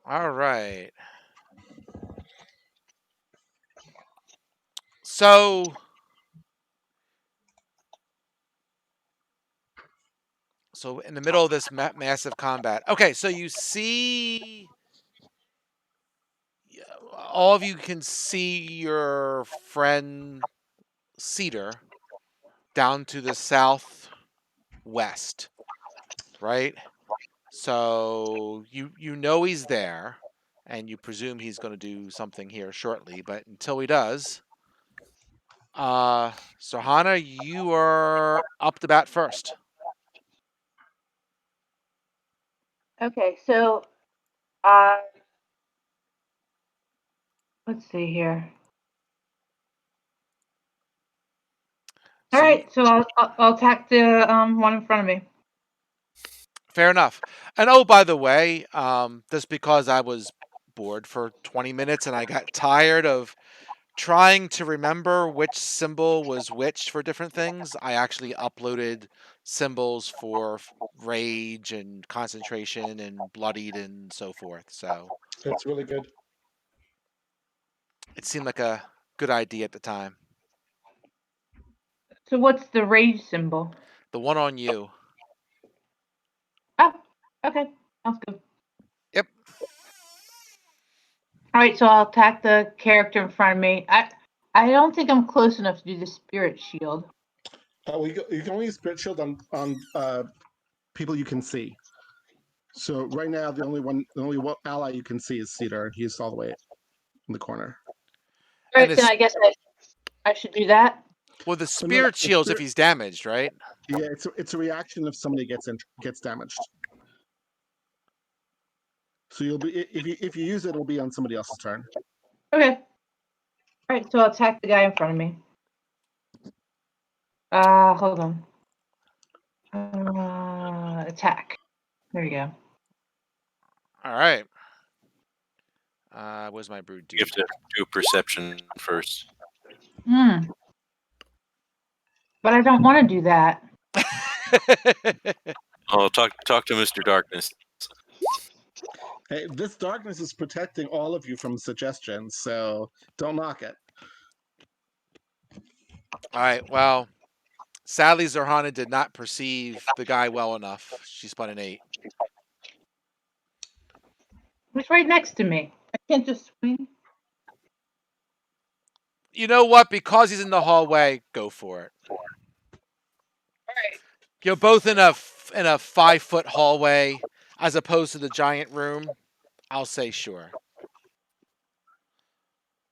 All right. So in the middle of this massive combat. Okay, so you see all of you can see your friend Cedar down to the southwest, right? So you know he's there, and you presume he's going to do something here shortly. But until he does, so Hana, you are up to bat first. Okay, so let's see here. So All right, so I'll attack the one in front of me. fair enough. And oh, by the way, just because I was bored for 20 minutes and I got tired of trying to remember which symbol was which for different things, I actually uploaded symbols for rage and concentration and bloodied and so forth. So It's really good. it seemed like a good idea at the time. So what's the rage symbol? The one on you. Oh, okay, sounds good. Yep. All right, so I'll attack the character in front of me. I don't think I'm close enough to do the spirit shield. You can only use Spirit Shield on people you can see. So right now, the only ally you can see is Cedar. He's all the way in the corner. All And right, then I guess I should do that. well, the spirit shields if he's damaged, right? Yeah, it's a reaction if somebody gets damaged. So you'll be if you use it, it'll be on somebody else's turn. Okay. All right, so I'll attack the guy in front of me. Hold on. Attack. There you go. All right. Where's my brood? You have to do perception first. But I don't want to do that. Oh, talk to Mr. Darkness. Hey, this darkness is protecting all of you from suggestions, so don't knock it. All right. Well, sadly, Zorhana did not perceive the guy well enough. She spun an 8. He's right next to me. I can't just swing. You know what? Because he's in the hallway, go for it. All right. You're both in a 5-foot hallway as opposed to the giant room. I'll say sure.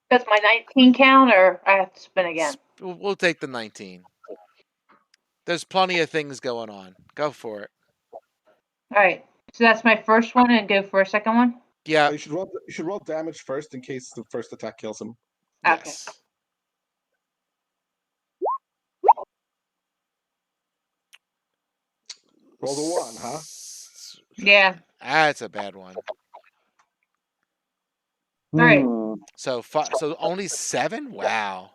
Does my 19 count, or I have to spin again? We'll take the 19. There's plenty of things going on. Go for it. All right. So that's my first one, and go for a second one. Yeah. You should roll damage first in case the first attack kills him. Yes. Okay. Roll the 1, huh? Yeah. That's a bad one. All right. So only 7? Wow.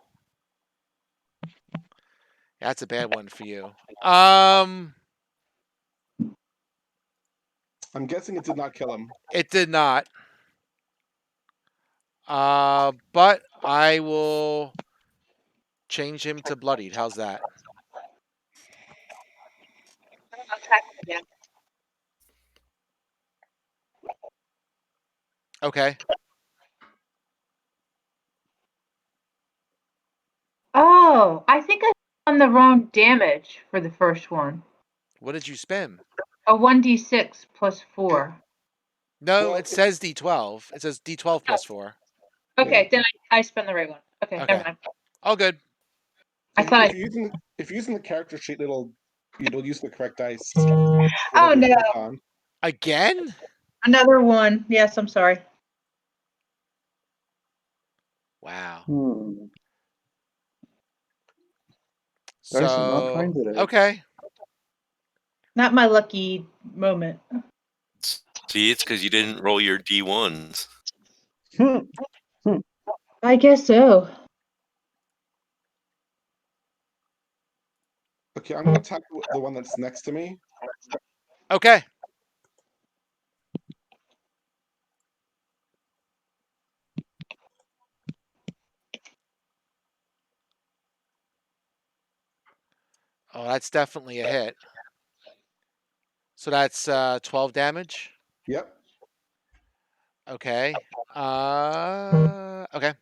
That's a bad one for you. I'm guessing it did not kill him. It did not. But I will change him to bloodied. How's that? I'll attack him again. Okay. Oh, I think I done the wrong damage for the first one. What did you spend? A 1d6 plus 4. No, it says D12. It says D12 plus 4. Okay, then I spent the right one. Okay, never mind. All good. If you're using the character sheet, it'll use the correct dice. Oh no! Again? Another one. Yes, I'm sorry. Wow. Dice are not kind today. Okay. Not my lucky moment. See, it's because you didn't roll your D1s. I guess so. Okay, I'm going to attack the one that's next to me. Okay. Oh, that's definitely a hit. So that's 12 damage. Yep. Okay. Okay.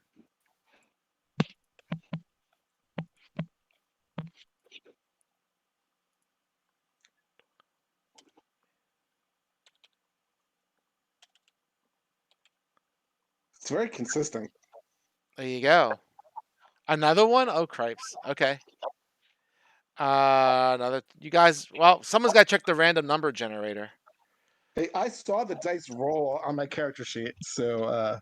It's very consistent. There you go. Another one? Oh, cripes. Okay. Another. You guys. Well, someone's got to check the random number generator. Hey, I saw the dice roll on my character sheet, so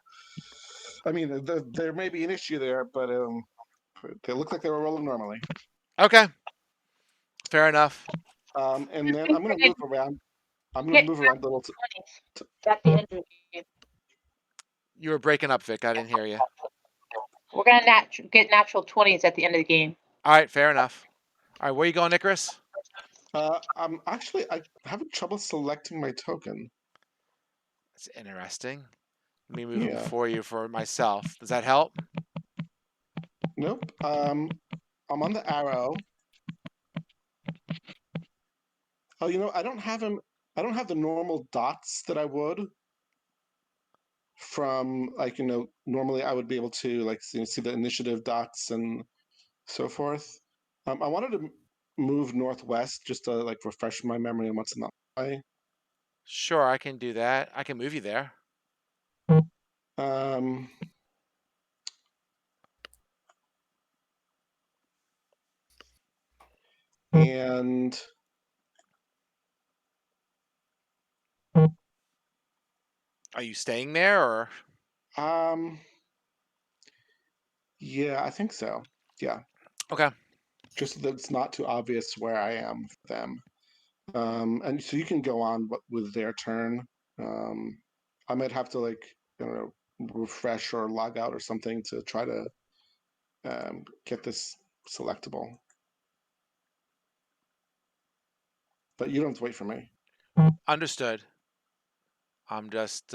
I mean, there may be an issue there, but they look like they were rolling normally. Okay. Fair enough. And then I'm going to move around. I'm going Get to move around a little. at the end of the game. You were breaking up, Vic. I didn't hear you. We're gonna get natural 20s at the end of the game. All right. Fair enough. All right. Where you going, Icarus? I'm actually I having trouble selecting my token. That's interesting. Let me move them Yeah. for you for myself. Does that help? Nope. I'm on the arrow. Oh, I don't have him. I don't have the normal dots that I would from normally I would be able to see the initiative dots and so forth. I wanted to move northwest just to refresh my memory on what's in the way. Sure, I can do that. I can move you there. Um, and Are you staying there or? um, yeah, I think so. Yeah, Okay. just so that it's not too obvious where I am for them. And so you can go on with their turn. Um, I might have to I don't know, refresh or log out or something to try to get this selectable. But you don't have to wait for me. Understood. I'm just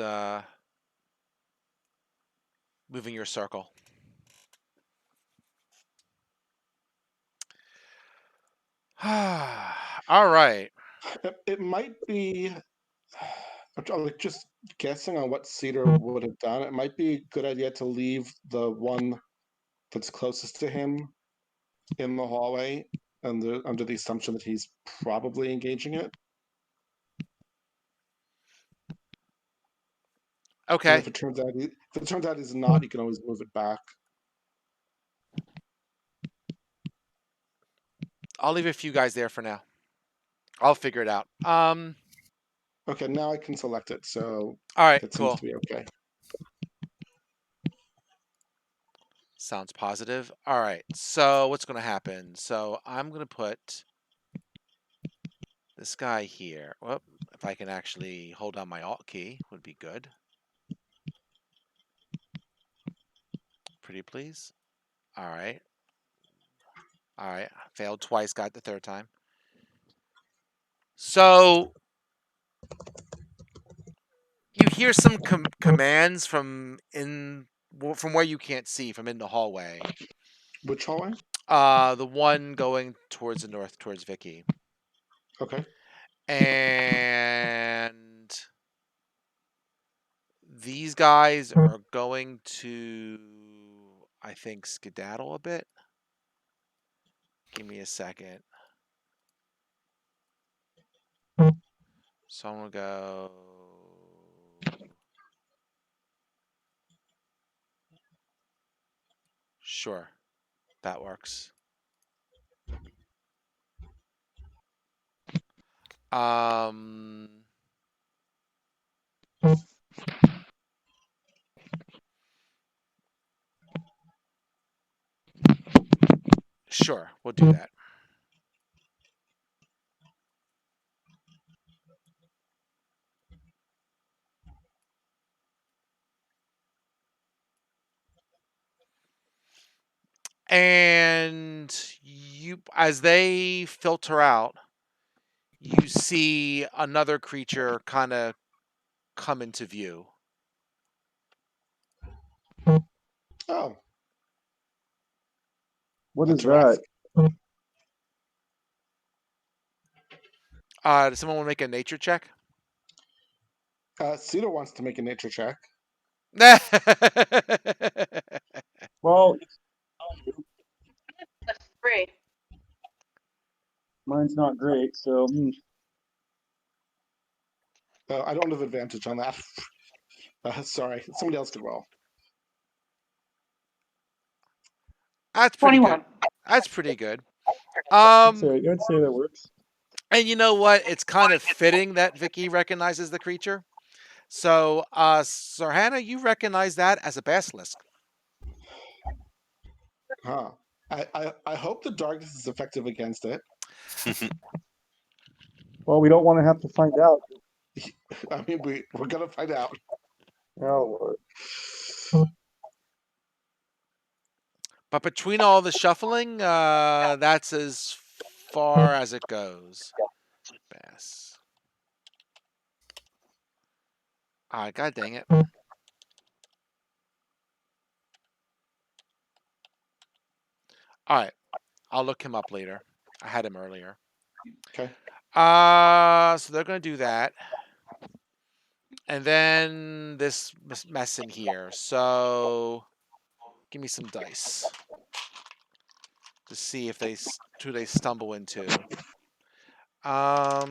moving your circle. All right. It might be. I'm just guessing on what Cedar would have done. It might be a good idea to leave the one that's closest to him in the hallway, under the assumption that he's probably engaging it. And Okay. if it turns out he's not, you can always move it back. I'll leave a few guys there for now. I'll figure it out. Okay, now I can select it, so All right, that seems cool. to be okay. Sounds positive. All right. So what's going to happen? So I'm going to put this guy here. Well, if I can actually hold down my Alt key, would be good. Pretty please. All right. All right. Failed twice, got the third time. So you hear some commands from where you can't see, from in the hallway. Which hallway? The one going towards the north, towards Vicky. Okay. And these guys are going to, I think, skedaddle a bit. Give me a second. So I'm going to go. Sure. That works. Um. Sure, we'll do that. And as they filter out, you see another creature kind of come into view. Oh, What a is giraffe. that? Does someone want to make a nature check? Cedar wants to make a nature check. Well, +3. mine's not great, so I don't have advantage on that. Sorry, somebody else could roll. That's pretty 21. good. That's pretty good. I'd say that works. And you know what? It's kind of fitting that Vicky recognizes the creature. So, Sir Hannah, you recognize that as a basilisk. Huh. I hope the darkness is effective against it. Well, we don't want to have to find out. I mean, we're gonna find out. Oh, Lord. But between all the shuffling, that's as far as it goes. Bass. God dang it. All right. I'll look him up later. I had him earlier. Okay. So they're going to do that. And then this mess in here. So give me some dice to see if who they stumble into. Oh.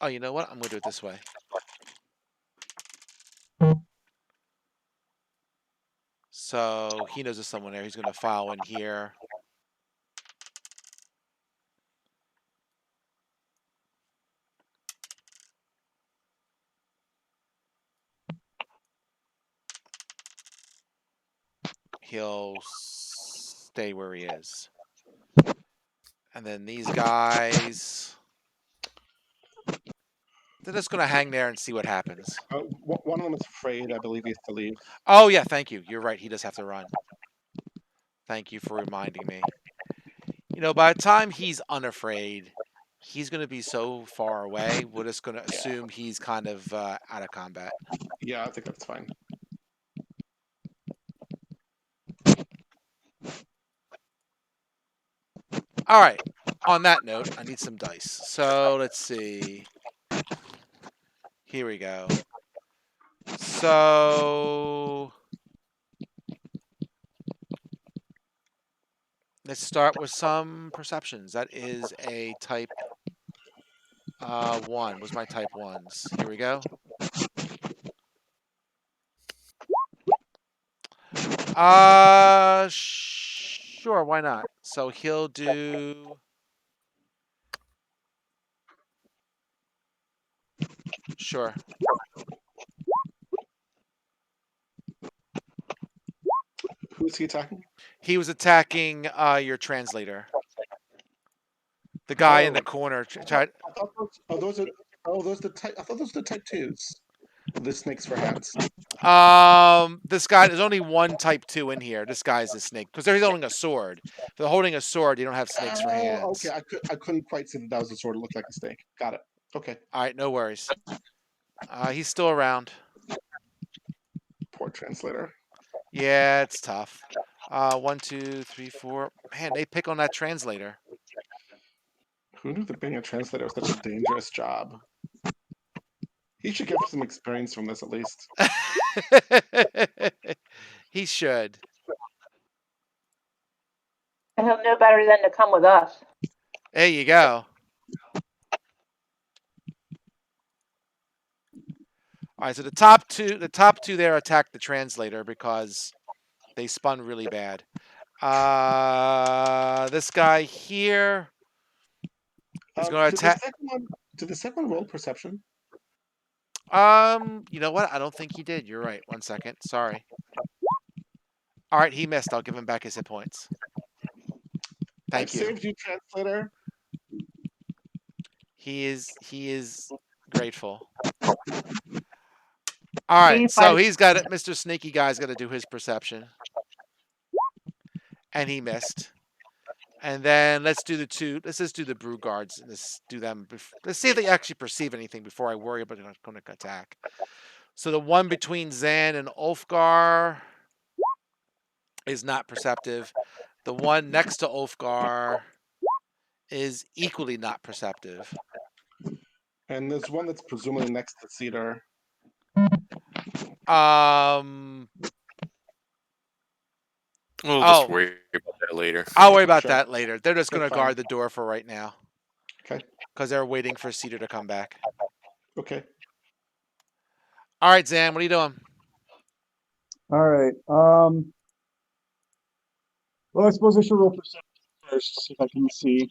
Oh, you know what? I'm going to do it this way. So he knows there's someone there. He's going to file in here. He'll stay where he is. And then these guys, they're just going to hang there and see what happens. One of them is afraid. I believe he has to leave. Oh, yeah, thank you. You're right. He does have to run. Thank you for reminding me. You know, by the time he's unafraid, he's going to be so far away. We're just going to assume he's kind of out of combat. Yeah, I think that's fine. All right. On that note, I need some dice. So let's see. Here we go. So let's start with some perceptions. That is a type 1. Was my type 1s. Here we go. Sure, why not? So he'll do. Sure. Who's he attacking? He was attacking your translator. The guy in the corner. Those are the type. I thought those were the type 2s. The snakes for hands. This guy. There's only one type 2 in here. This guy's a snake because they're holding a sword. If they're holding a sword, you don't have snakes for hands. Okay. I couldn't quite see that was a sword. It looked like a snake. Got it. Okay. All right, no worries. He's still around. Poor translator. Yeah, it's tough. 1, 2, 3, 4. Man, they pick on that translator. Who knew that being a translator was such a dangerous job? He should get some experience from this at least. He should. And he'll know better than to come with us. There you go. All right, so the top two there attack the translator because they spun really bad. This guy here is going to attack. Did the second one roll perception? You know what? I don't think he did. You're right. 1 second. Sorry. All right, he missed. I'll give him back his hit points. Thank you. Saved you, translator. He is grateful. All right, so he's got it. Mr. Sneaky Guy's got to do his perception, and he missed. And then let's do the two. Let's just do the brew guards and let's do them. Let's see if they actually perceive anything before I worry about going to attack. So the one between Zan and Ulfgar is not perceptive. The one next to Ulfgar is equally not perceptive. And there's one that's presumably next to Cedar. We'll just Oh, worry about that later. I'll worry about Sure. that later. They're just going to That's fine. guard the door for right now. Okay. Because they're waiting for Cedar to come back. Okay. All right, Zan, what are you doing? All right. Well, I suppose I should roll perception first, see if I can see.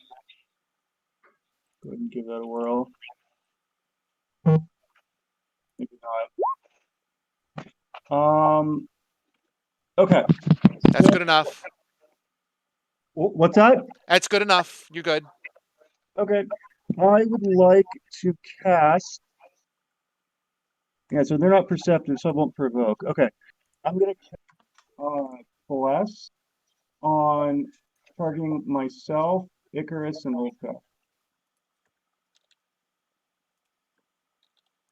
Go ahead and give that a whirl. Maybe not. Okay. That's good enough. What's that? That's good enough. You're good. Okay. I would like to cast. Yeah, so they're not perceptive, so I won't provoke. Okay. I'm gonna bless on targeting myself, Icarus, and Ulka.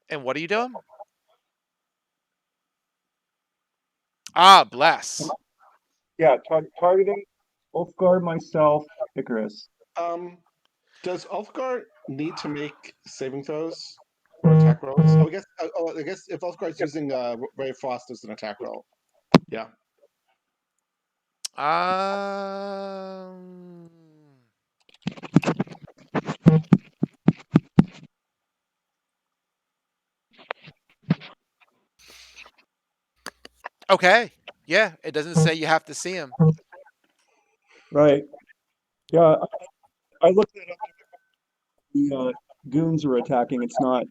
And what are you doing? Ah, bless. Yeah, targeting Ulfgar, myself, Icarus. Does Ulfgar need to make saving throws or attack rolls? Oh, I guess if Ulfgar is using Ray of Frost as an attack roll. Yeah. Um. Okay. Yeah, it doesn't say you have to see him. Right. Yeah, I looked at the goons are attacking. It's not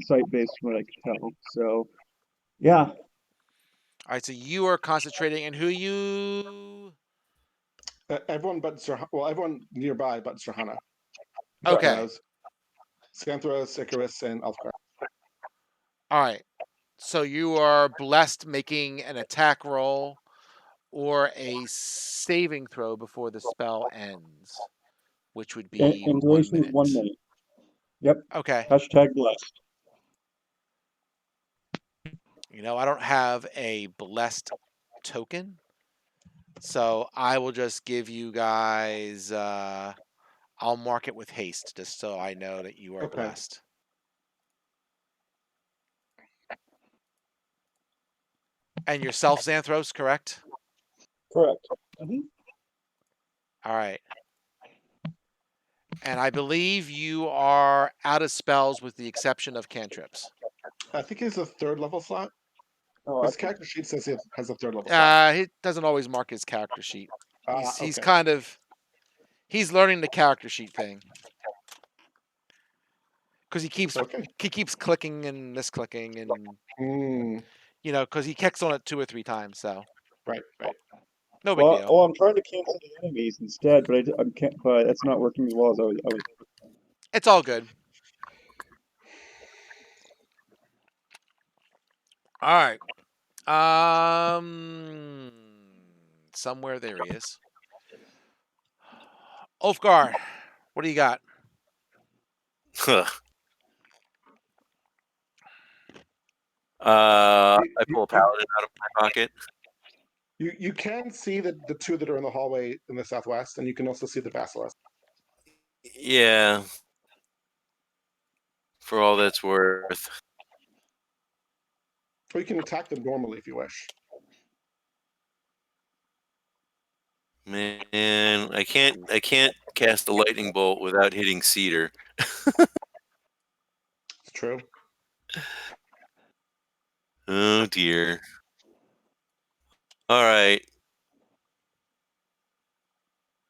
sight based from what I can tell. So yeah. All right, so you are concentrating, and who you? Everyone but everyone nearby but Serhana. Okay. Scanthros, Icarus, and Ulfgar. All right. So you are blessed making an attack roll or a saving throw before the spell ends, which would be And 1 duration is 1 minute. minute. Yep. Okay. Hashtag blessed. I don't have a blessed token. So I will just give you guys I'll mark it with haste just so I know that you are Okay. blessed. And yourself, Xanthros, correct? Correct. All right. And I believe you are out of spells with the exception of cantrips. I think he's a third level slot. Oh, His character sheet says he has a third level slot. He doesn't always mark his character sheet. He's Okay. kind of he's learning the character sheet thing. Because he keeps clicking and misclicking and because he kicks on it 2 or 3 times, so Right. no big deal. I'm trying to cancel the enemies instead, but I can't. But it's not working as well as I was. It's all good. All right. Somewhere there he is. Ulfgar, what do you got? Huh. I pull a paladin out of my pocket. You can see the two that are in the hallway in the southwest, and you can also see the basilisk. Yeah. For all that's worth. Or you can attack them normally if you wish. Man, I can't cast a lightning bolt without hitting Cedar. It's true. Oh dear. All right.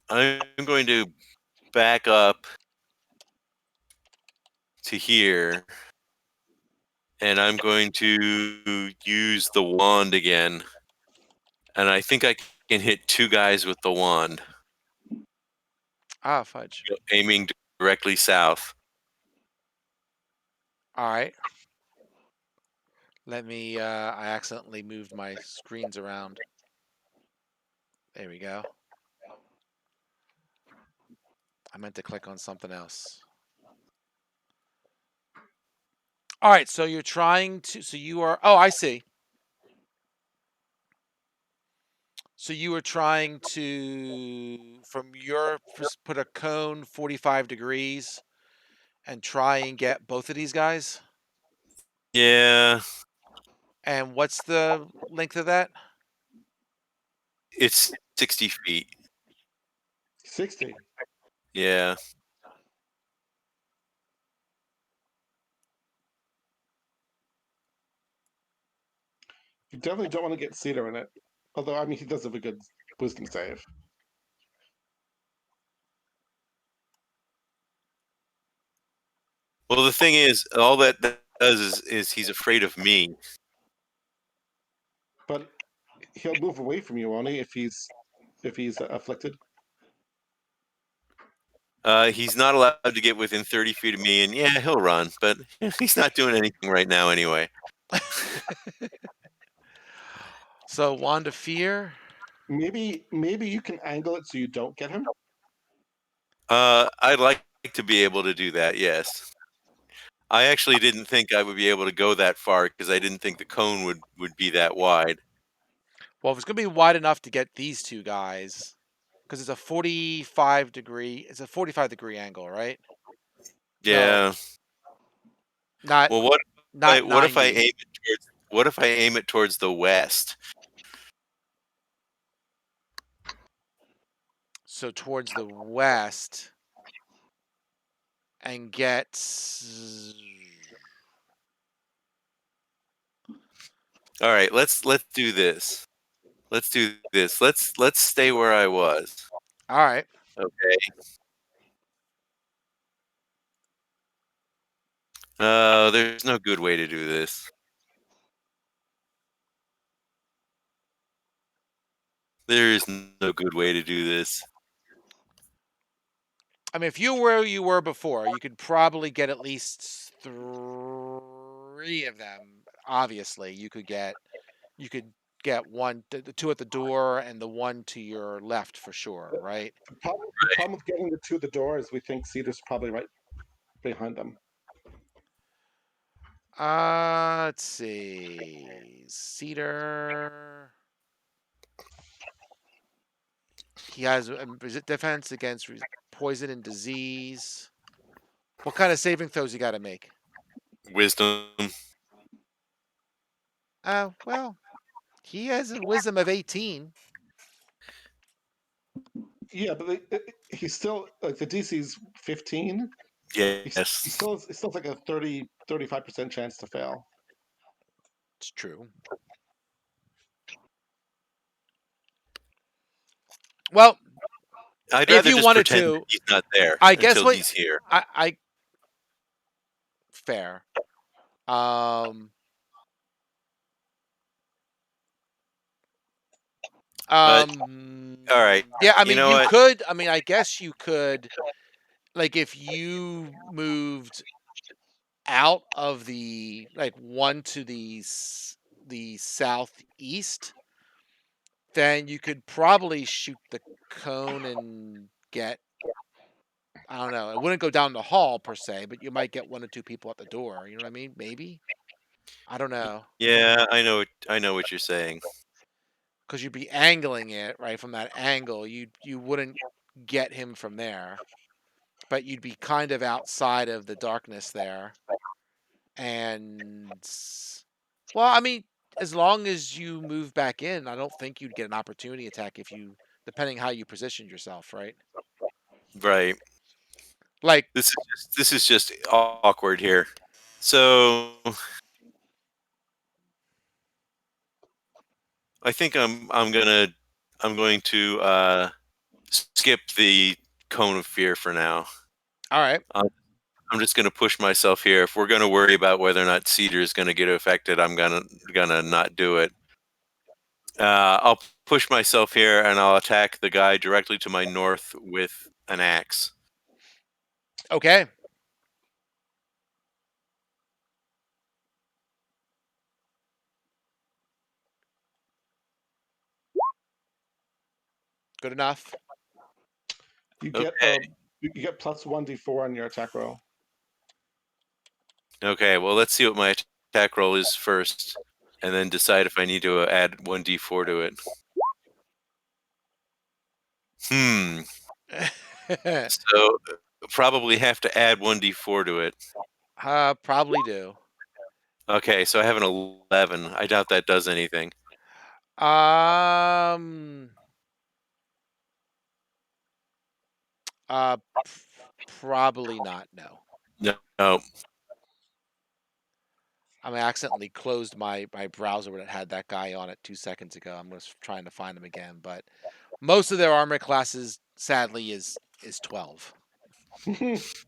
I'm going to back up to here, and I'm going to use the wand again. And I think I can hit 2 guys with the wand, Ah, fudge. aiming directly south. All right. Let me, I accidentally moved my screens around. There we go. I meant to click on something else. All right, so you're trying to. So you are. Oh, I see. So you were trying to, from your put a cone 45 degrees and try and get both of these guys. Yeah, And what's the length of that? it's 60 feet. 60. Yeah. You definitely don't want to get Cedar in it. Although, I mean, he does have a good wisdom save. Well, the thing is, all that does is he's afraid of me. But he'll move away from you, won't he, if he's afflicted? He's not allowed to get within 30 feet of me, and yeah, he'll run, but he's not doing anything right now anyway. So Wand of Fear. Maybe you can angle it so you don't get him. I'd like to be able to do that, yes. I actually didn't think I would be able to go that far because I didn't think the cone would be that wide. Well, if it's going to be wide enough to get these two guys, because it's a 45 degree. It's a 45-degree angle, right? No, Yeah. not Well, not what if I aim 90. it towards what if I aim it towards the west? So towards the west, and get. All right, let's do this. Let's do this. Let's stay where I was. All right. Okay. There's no good way to do this. There is no good way to do this. I mean, if you were where you were before, you could probably get at least 3 of them. Obviously, you could get one, the two at the door, and the one to your left for sure, right? The problem with getting the two at the door is we think Cedar's probably right behind them. Let's see. Cedar. He has defense against poison and disease. What kind of saving throws you got to make? Wisdom. Well, he has a wisdom of 18. Yeah, but he's still like the DC's 15. He Yes. still has like a 35% chance to fail. It's true. Well, I'd if rather you just wanted pretend that to, he's not there I guess until what he's here. I fair. Um, But all right. yeah, I You mean, know you what? could. I mean, I guess you could. Like, if you moved out of the like one to the southeast, then you could probably shoot the cone and get. I don't know. It wouldn't go down the hall per se, but you might get 1 or 2 people at the door. You know what I mean? Maybe. I don't know. Yeah, I know what you're saying. Because you'd be angling it right from that angle. You wouldn't get him from there, but you'd be kind of outside of the darkness there. And well, I mean, as long as you move back in, I don't think you'd get an opportunity attack if you, depending how you positioned yourself, right? Right. Like, This is just awkward here. So I think I'm going to skip the cone of fear for now. all right, I'm just going to push myself here. If we're going to worry about whether or not Cedar is going to get affected, I'm gonna not do it. I'll push myself here and I'll attack the guy directly to my north with an axe. okay. Good enough. You get Okay. You get plus 1d4 on your attack roll. Okay, well, let's see what my attack roll is first, and then decide if I need to add 1d4 to it. So probably have to add 1d4 to it. Probably do. Okay, so I have an 11. I doubt that does anything. Um. Probably not. No. No. I accidentally closed my browser when it had that guy on it 2 seconds ago. I'm just trying to find him again, but most of their armor classes, sadly, is 12. Just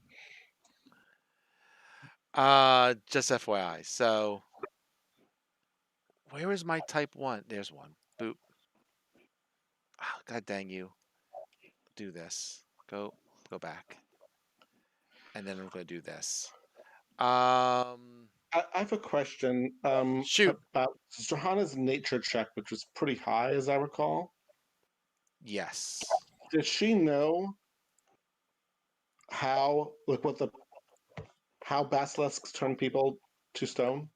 FYI. So, where is my type 1? There's one. Boop. Oh, God dang you. Do this. Go back. And then I'm going to do this. I have a question Shoot. about Johanna's nature check, which was pretty high, as I recall. Yes. Does she know how, like, how basilisks turn people to stone?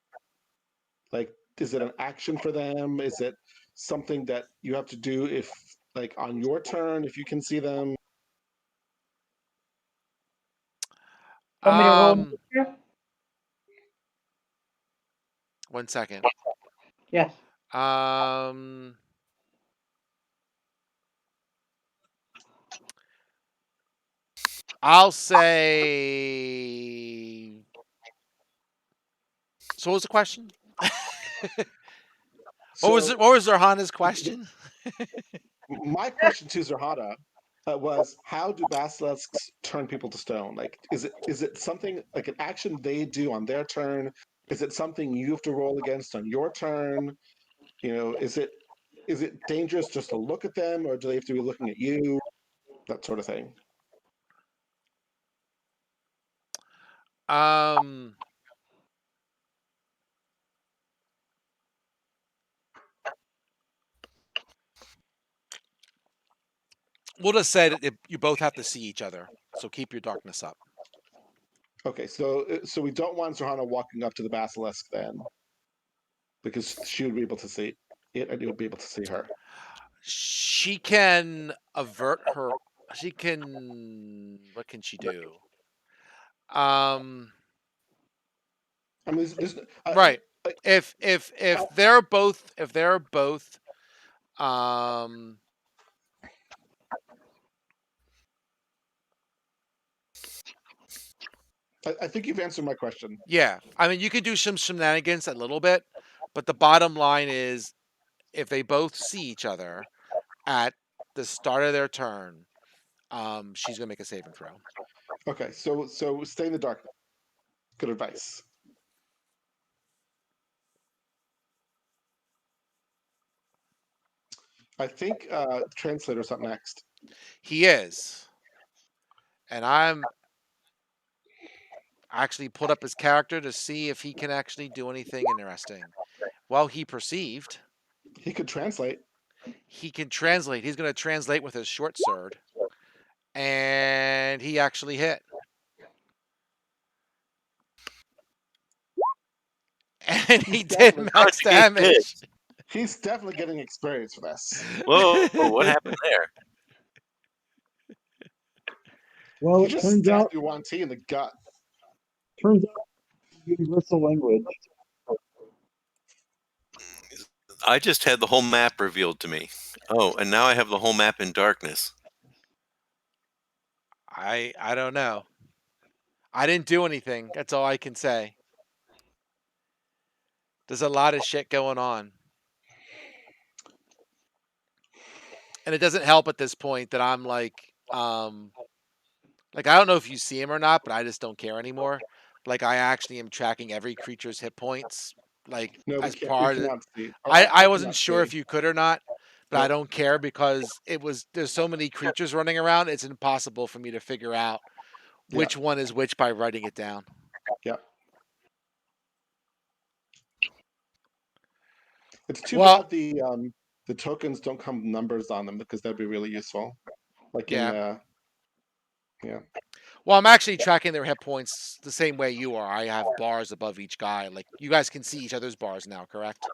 Like, is it an action for them? Is it something that you have to do if, like, on your turn, if you can see them? Want me to roll Um, nature? 1 second. Yes. I'll say. So, what was the question? What was it? So What was Zarhana's question? my question to Zerhada was, how do basilisks turn people to stone? Like, is it something like an action they do on their turn? Is it something you have to roll against on your turn? Is it dangerous just to look at them, or do they have to be looking at you? That sort of thing. Um, we'll just say that you both have to see each other, so keep your darkness up. Okay, so we don't want Zerhana walking up to the basilisk then, because she would be able to see it, and you would be able to see her. She can avert her. She can. What can she do? Um, I mean, right. I, If they're both um I think you've answered my question. yeah, you can do some shenanigans a little bit, but the bottom line is if they both see each other at the start of their turn, she's gonna make a saving throw. Okay, so stay in the dark. Good advice. I think translator's up next. He is, and I'm actually pulled up his character to see if he can actually do anything interesting. Well, he perceived. He could translate. He can translate. He's going to translate with his short sword, and he actually hit. And He's he did definitely max damage. he's definitely getting experience for this. Whoa, what happened there? Well, He it just turns stabbed out you 1T in the gut. universal language. I just had the whole map revealed to me. Oh, and now I have the whole map in darkness. I don't know. I didn't do anything. That's all I can say. There's a lot of shit going on. And it doesn't help at this point that I'm like I don't know if you see him or not, but I just don't care anymore. Like I actually am tracking every creature's hit points like No, we as can't. We part of it. cannot see. Or I I wasn't cannot sure see. if you could or not, but I Nope. don't care because there's so many creatures running around, it's impossible for me to figure out Yeah. which one is which by writing it down. Yeah. It's too Well, bad the tokens don't come with numbers on them, because that'd be really useful. Like in yeah. Yeah. Well, I'm actually tracking their hit points the same way you are. I have bars above each guy. Like you guys can see each other's bars now, correct?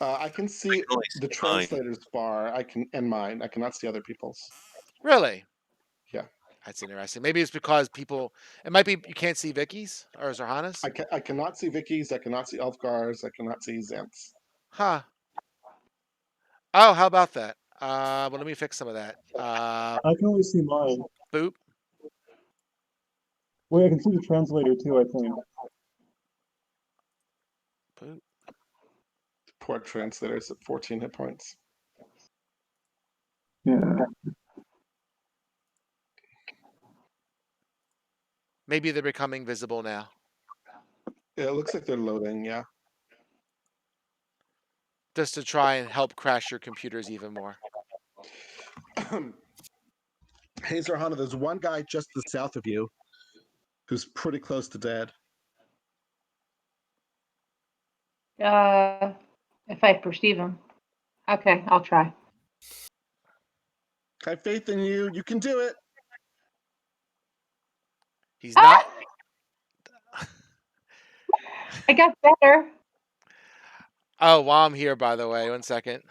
I can I see can only the see mine. translator's bar. And mine. I cannot see other people's. Really? Yeah. That's interesting. Maybe it's because people. It might be you can't see Vicky's or Zarhana's. I cannot see Vicky's. I cannot see Elfgar's. I cannot see Zant's. Huh. Oh, how about that? Well, let me fix some of that. I can only see mine. Boop. Wait, I can see the translator too, I think. Boop. Poor translator's at 14 hit points. Yeah. Maybe they're becoming visible now. Yeah, it looks like they're loading. Yeah. Just to try and help crash your computers even more. Hey, Zarhana, there's one guy just to the south of you who's pretty close to dead. If I perceive him. Okay, I'll try. I have faith in you. You can do it. He's not. I got better. Oh, while I'm here, by the way, 1 second.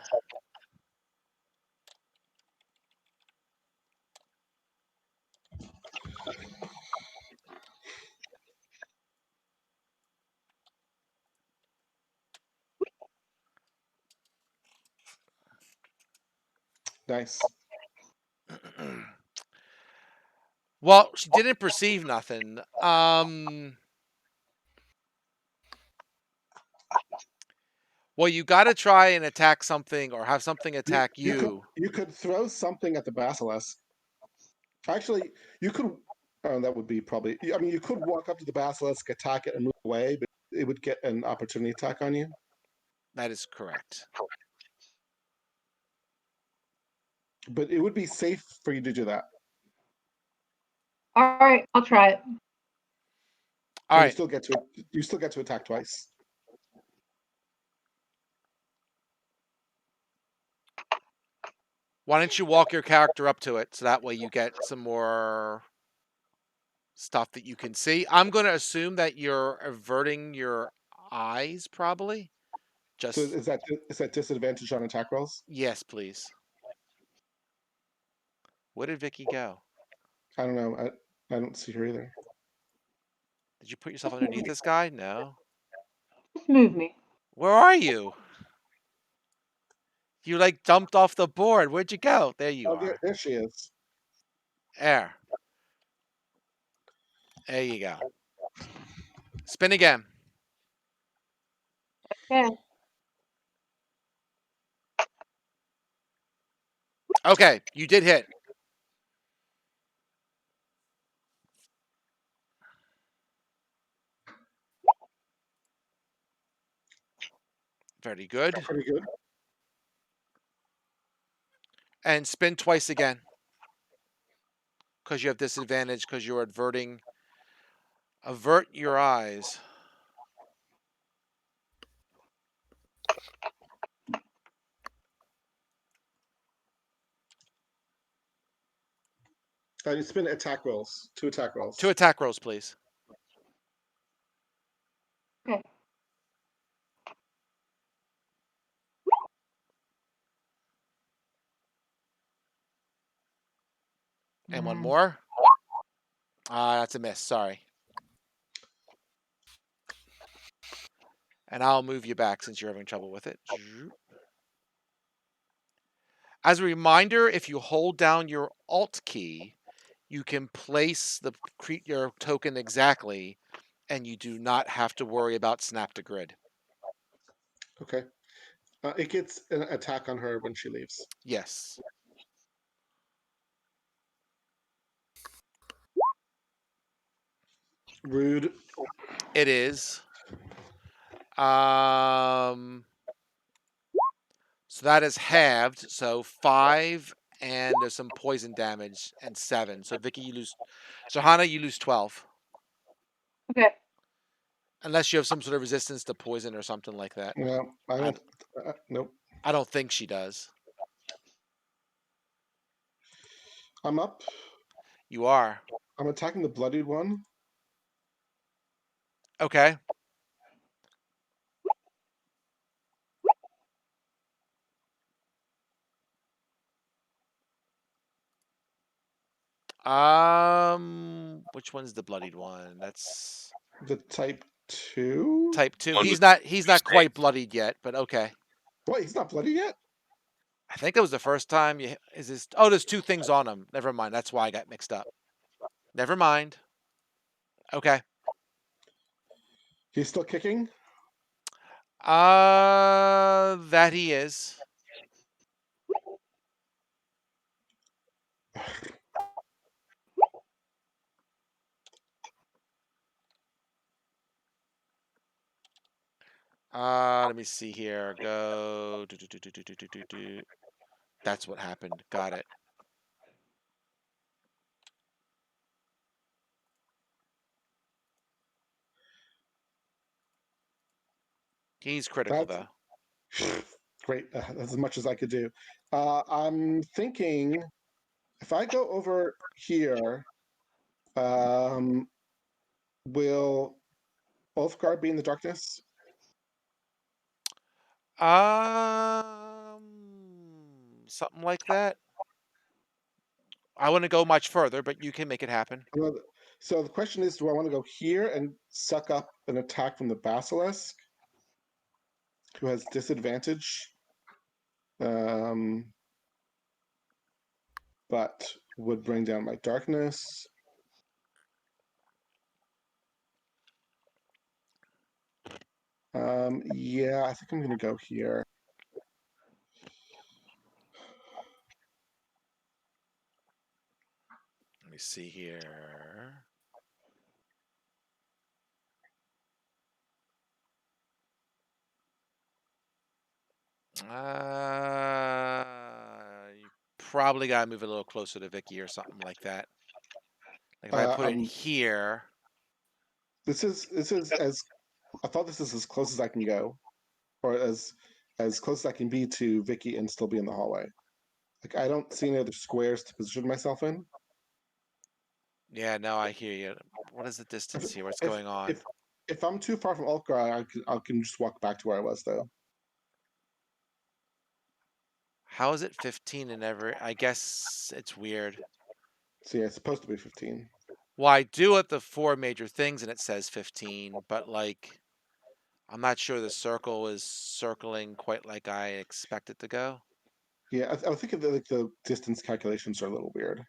Nice. Well, she didn't perceive nothing. Well, you got to try and attack something or have something attack you. You could throw something at the basilisk. Actually, you could. Oh, that would be probably. I mean, you could walk up to the basilisk, attack it, and move away, but it would get an opportunity attack on you. That is correct. But it would be safe for you to do that. All right, I'll try it. All And right. you still get to attack twice. Why don't you walk your character up to it so that way you get some more stuff that you can see? I'm going to assume that you're averting your eyes, probably. So Just is that disadvantage on attack rolls? yes, please. Where did Vicky go? I don't know. I don't see her either. Did you put yourself underneath this guy? No. Just move me. Where are you? You like dumped off the board. Where'd you go? There you Oh, are. there she is. There. There you go. Spin again. Okay. Okay, you did hit. Very good. Pretty good. And spin twice again. Because you have disadvantage because you're averting. Avert your eyes. You spin attack rolls. 2 attack rolls. 2 attack rolls, please. Okay. And one more. That's a miss. Sorry. And I'll move you back since you're having trouble with it. As a reminder, if you hold down your Alt key, you can place your token exactly, and you do not have to worry about snap to grid. Okay. It gets an attack on her when she leaves. Yes. Rude. It is. So that is halved. So 5, and there's some poison damage, and 7. So Vicky, you lose. So Hana, you lose 12. Okay. Unless you have some sort of resistance to poison or something like that. No, I don't. Nope. I don't think she does. I'm up. You are. I'm attacking the bloodied one. Okay. Which one's the bloodied one? That's The type 2? type 2. One He's with not two quite snakes. bloodied yet, but okay. Wait, he's not bloody yet? I think it was the first time you is this oh, there's two things on him. Never mind. That's why I got mixed up. Never mind. Okay. He's still kicking? That he is. Let me see here. Go. Do. That's what happened. Got it. He's critical That's though. great. That's as much as I could do. I'm thinking if I go over here, um, will Ulfgar be in the darkness? Something like that. I wouldn't go much further, but you can make it happen. Well, so the question is, do I want to go here and suck up an attack from the Basilisk, who has disadvantage, um, but would bring down my darkness? Yeah, I think I'm going to go here. Let me see here. You probably gotta move it a little closer to Vicky or something like that. Like if I put it Um, here, this is as I thought this is as close as I can go, or as close as I can be to Vicky and still be in the hallway. Like I don't see any other squares to position myself in. yeah, no, I hear you. What is the If distance here? What's if going on? if, if I'm too far from Ulfgar, I can just walk back to where I was though. How is it 15 and ever? I guess it's weird. So yeah, it's supposed to be 15. Well, I do at the four major things and it says 15, but like I'm not sure the circle is circling quite like I expect it to go. Yeah, I think the distance calculations are a little weird.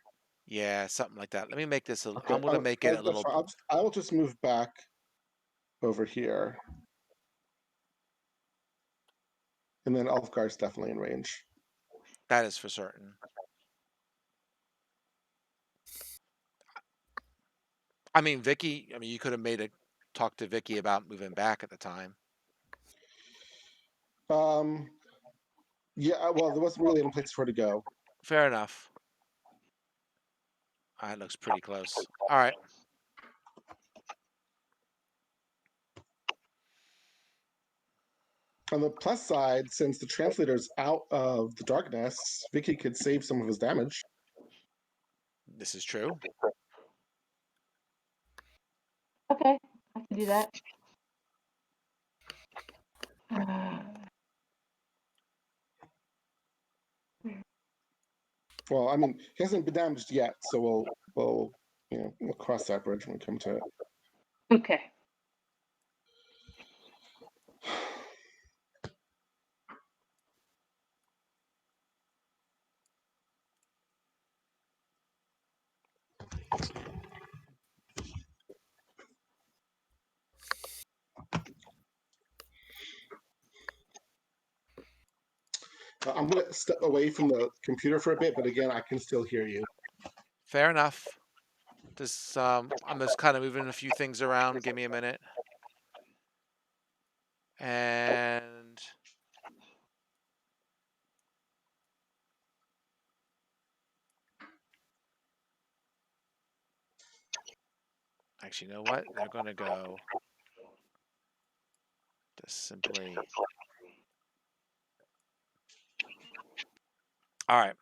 Yeah, something like that. Let me make this Okay, I'm gonna make it a that's little. fine. I will just move back over here, and then Ulfgar's definitely in range. That is for certain. I mean, Vicky. I mean, you could have made a talk to Vicky about moving back at the time. Um, yeah, well, there wasn't really any place for her to go. Fair enough. It looks pretty close. All right. On the plus side, since the translator's out of the darkness, Vicky could save some of his damage. This is true. Okay, I can do that. Well, I mean, he hasn't been damaged yet, so we'll cross that bridge when we come to it. Okay. I'm gonna step away from the computer for a bit, but again, I can still hear you. Fair enough. Just I'm just kind of moving a few things around. Give me a minute. And actually, you know what? They're gonna go just simply. All right.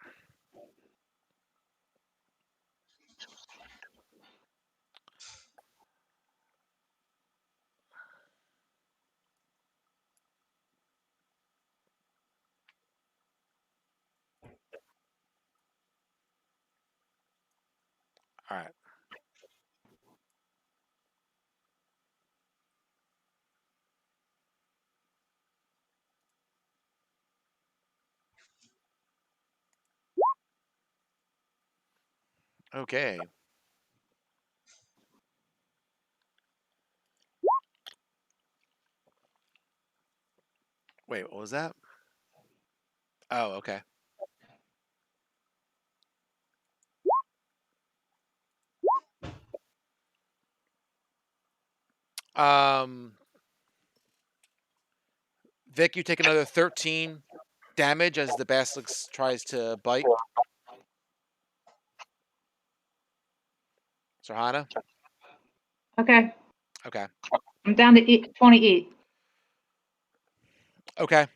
All right. Okay. Wait, what was that? Oh, okay. Um, Vic, you take another 13 damage as the basilisk tries to bite. Sarhana? Okay. Okay. I'm down to 28. Okay.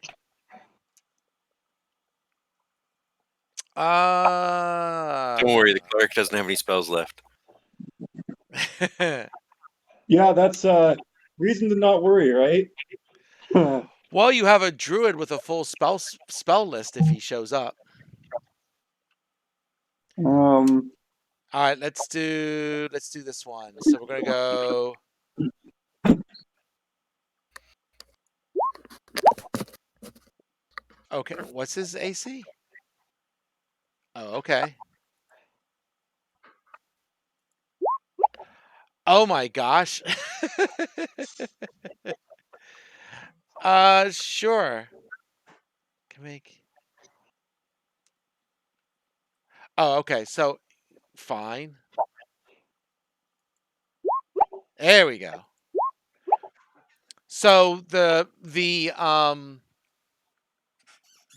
Don't worry, the cleric doesn't have any spells left. Yeah, that's reason to not worry, right? Well, you have a druid with a full spell list if he shows up. Um, All right, let's do this one. So we're gonna go. Okay, what's his AC? Oh, okay. Oh my gosh. Sure. Can make. Oh, okay. So fine. There we go. So the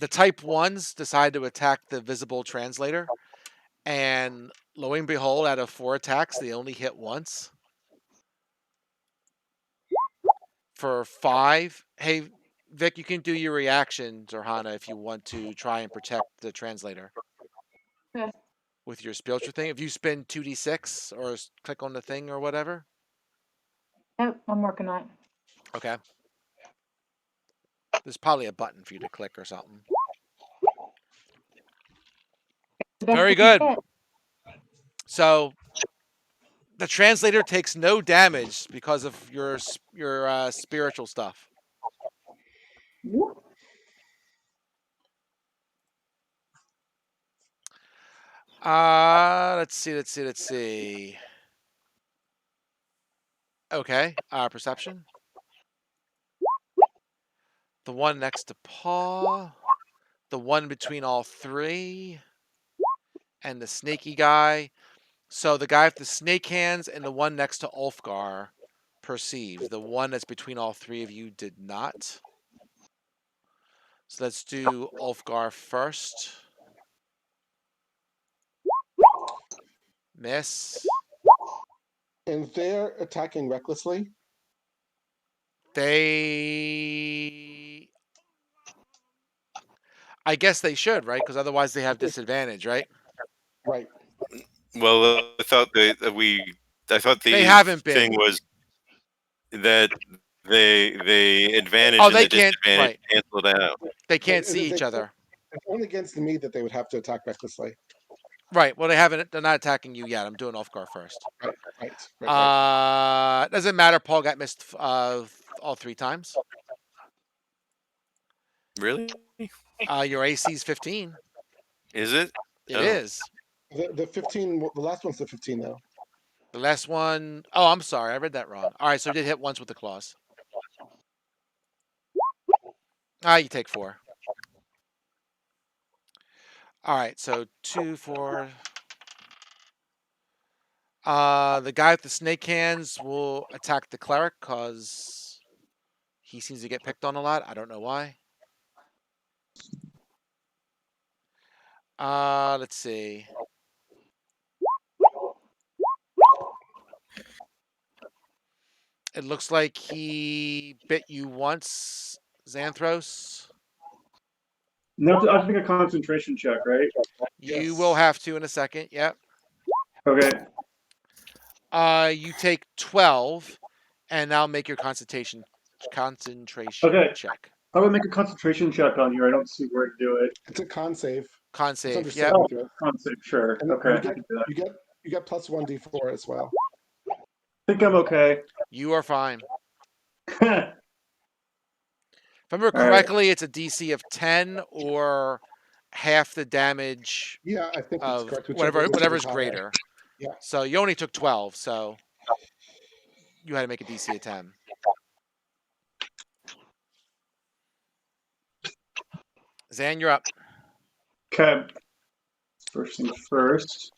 type ones decide to attack the visible translator, and lo and behold, out of 4 attacks, they only hit once for 5. Hey, Vic, you can do your reaction, Zorhana, if you want to try and protect the translator Okay. with your spiritual thing. If you spin 2d6 or click on the thing or whatever. Yep, I'm working on it. Okay. There's probably a button for you to click or something. The best Very I can good. get. So the translator takes no damage because of your spiritual stuff. Let's see. Okay, perception. The one next to Paw, the one between all 3, and the snaky guy. So the guy with the snake hands and the one next to Ulfgar perceived. The one that's between all 3 of you did not. So let's do Ulfgar first. Miss. And they're attacking recklessly. They. I guess they should, right? Because otherwise they have disadvantage, right? Right. Well, I thought They the haven't thing been. was that the advantage Oh, and they the can't. disadvantage Right. canceled out. They can't see They each other. It's only against me that they would have to attack recklessly. Right. Well, they haven't. They're not attacking you yet. I'm doing Ulfgar first. Right. Doesn't matter. Paul got missed all 3 times. Really? Your AC is 15. Is it? It Oh. is. The 15. The last one's the 15 though. The last one oh I'm sorry. I read that wrong. All right. So it did hit once with the claws. You take 4. All right. So 2, 4. The guy with the snake hands will attack the cleric because he seems to get picked on a lot. I don't know why. Let's see. It looks like he bit you once, Xanthros. now I have to make a concentration check, right? You Yes. will have to in a second. Yep. Okay. You take 12, and now make your concentration Okay. check. How about make a concentration check on here? I don't see where to do it. It's a con save. Con It's under save. Yep. saving Oh, throw. con save, sure. And Okay, you I get can do that. you get You get plus 1d4 as well. I think I'm okay. You are fine. All If I remember right. correctly, it's a DC of 10 or half the damage Yeah, I think it's of correct. Whichever's whatever's higher. greater. Yeah. So you only took 12, so you had to make a DC of 10. Zan, you're up. Okay. First thing first.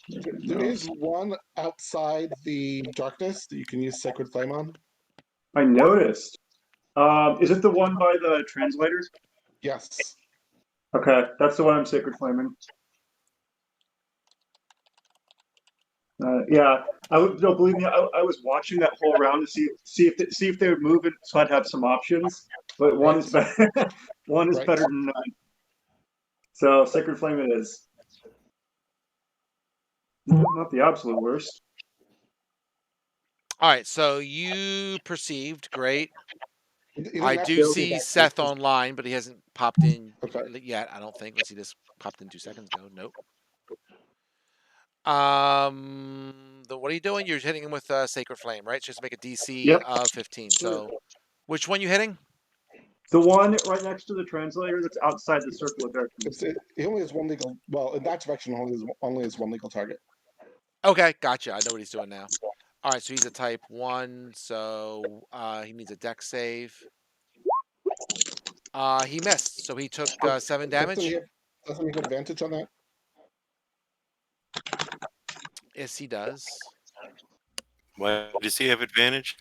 There is one outside the darkness that you can use Sacred Flame on. I noticed. Is it the one by the translators? Yes. Okay, that's the one I'm sacred flaming. Yeah, no, believe me, I was watching that whole round to see if they would move it, so I'd have some options. But one is Right. better. One is Right. better than none. So sacred flame it is. Not the absolute worst. All right, so you perceived. Great. You don't I have do to see see that Seth because- online, but he hasn't popped in Okay. yet, I don't think. Let's see, this popped in 2 seconds ago. Nope. What are you doing? You're hitting him with Sacred Flame, right? Just make a DC Yep. of 15. Sure. So, which one you hitting? The one right next to the translator that's outside the circle of darkness. He only has one legal. Well, in that direction, only has one legal target. Okay, gotcha. I know what he's doing now. All right, so he's a type 1, so he needs a dex save. He missed, so he took 7 damage. Doesn't he have advantage on that? Yes, he does. Why does he have advantage?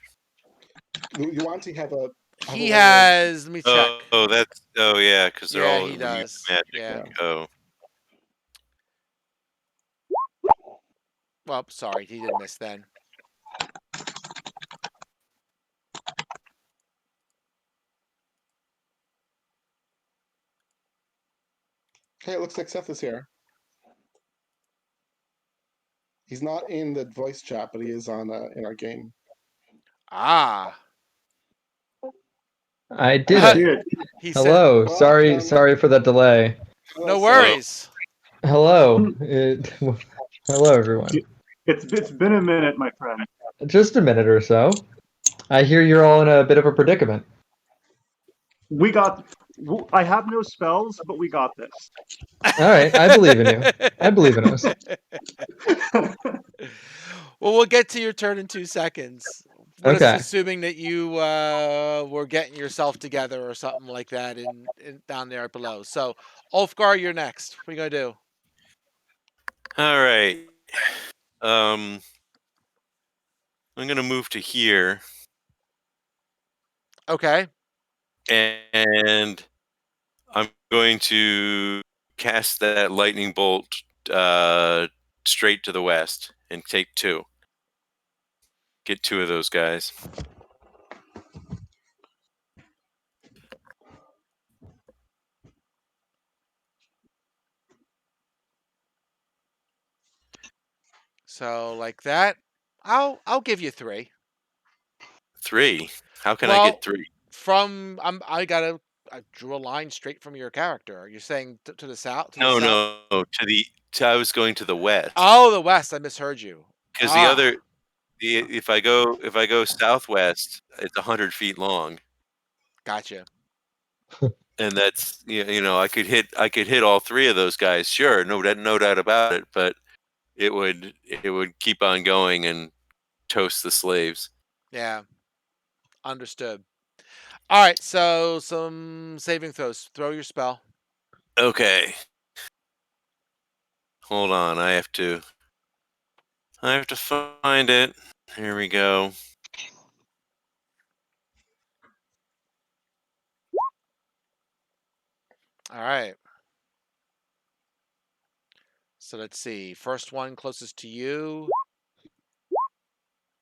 You want to have a. He roll of- has. Let me check. Yeah, because they're Yeah, all he does. magic. Yeah. Oh, Well, sorry, he did miss then. Okay, it looks like Seth is here. He's not in the voice chat, but he is on in our game. Ah. I did I it. did. He Hello. Well Sorry, done. sorry for the delay. said, no Seth. worries. Hello. Hello, everyone. It's been a minute, my friend. Just a minute or so. I hear you're all in a bit of a predicament. We got. I have no spells, but we got this. All right, I believe in you. I believe in us. Well, we'll get to your turn in 2 seconds. But Okay. assuming that you were getting yourself together or something like that in down there below. So, Ulfgar, you're next. What are you gonna do? all right. I'm gonna move to here, Okay. and I'm going to cast that lightning bolt straight to the west and take 2. Get 2 of those guys. So like that, I'll give you 3. 3. How can I Well, get 3? I drew a line straight from your character. You're saying to the south, to the No, south. no. I was going to the west. Oh, the west. I misheard you. Because Ah, if I go southwest, it's 100 feet long, gotcha. and that's I could hit all 3 of those guys. Sure, no doubt about it. But it would keep on going and toast the slaves. Yeah, understood. All right, so some saving throws. Throw your spell. Okay, hold on. I have to find it. Here we go. All right. So let's see. First one closest to you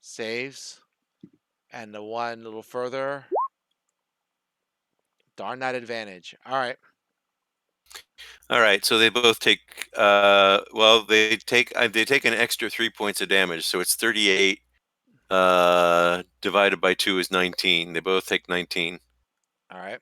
saves, and the one a little further. Darn that advantage. All right. All right, so they both take. They take an extra 3 points of damage, so it's 38. Divided by 2 is 19. They both take 19. All right.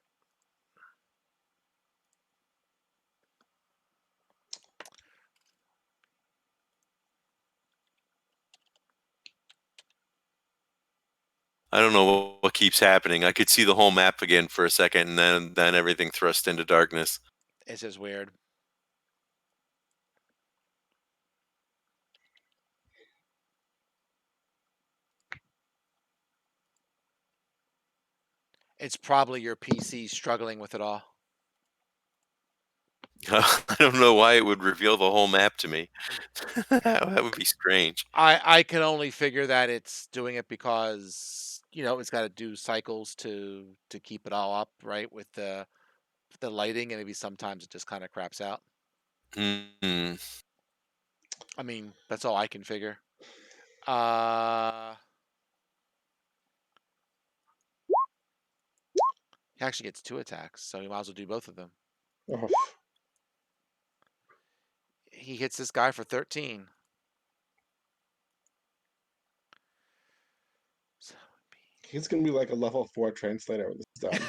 I don't know what keeps happening. I could see the whole map again for a second, and then everything thrust into darkness. It's just weird. It's probably your PC struggling with it all. I don't know why it would reveal the whole map to me. That would be strange. I can only figure that it's doing it because it's got to do cycles to keep it all up, right, with the lighting, and maybe sometimes it just kind of craps out. Hmm. I mean, that's all I can figure. He actually gets 2 attacks, so he might as well do both of them. Oh, He hits this guy for 13. So he's gonna be like a level 4 translator when this is done.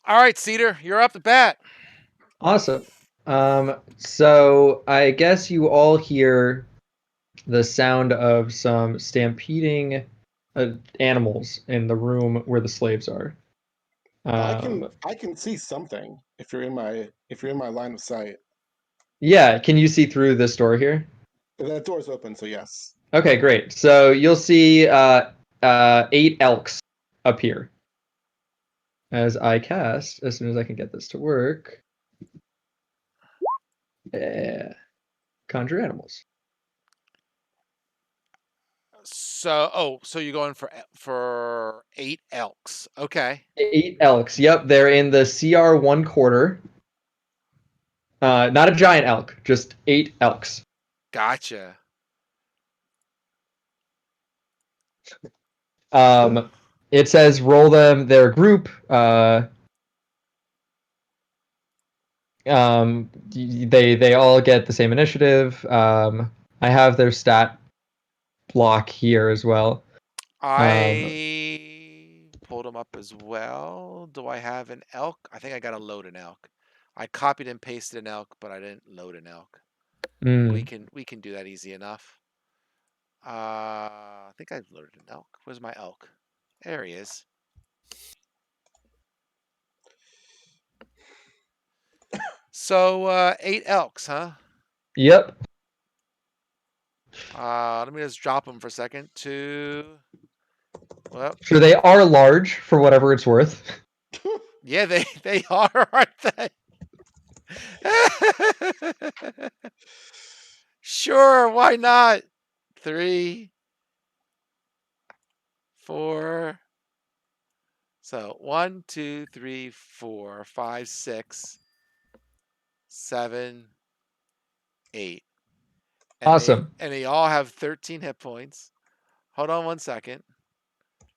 All right, Cedar, you're up to bat. Awesome. So I guess you all hear the sound of some stampeding animals in the room where the slaves are. I can see something if you're in my line of sight. Yeah, can you see through this door here? That door's open, so yes. Okay, great. So you'll see 8 elks appear as I cast, as soon as I can get this to work. Conjure animals. So you're going for 8 elks. Okay. 8 elks. Yep, they're in the CR 1/4. Not a giant elk, just 8 elks. Gotcha. It says roll them their group. They all get the same initiative. I have their stat block here as well. I pulled them up as well. Do I have an elk? I think I got to load an elk. I copied and pasted an elk, but I didn't load an elk. We can do that easy enough. I think I've loaded an elk. Where's my elk? There he is. So 8 elks, huh? Yep. Let me just drop them for a second. Well, Sure, they are large for whatever it's worth. yeah, they are, aren't they? Sure, why not? 3, 4. So 1, 2, 3, 4, 5, 6, 7, 8. And Awesome. they all have 13 hit points. Hold on 1 second.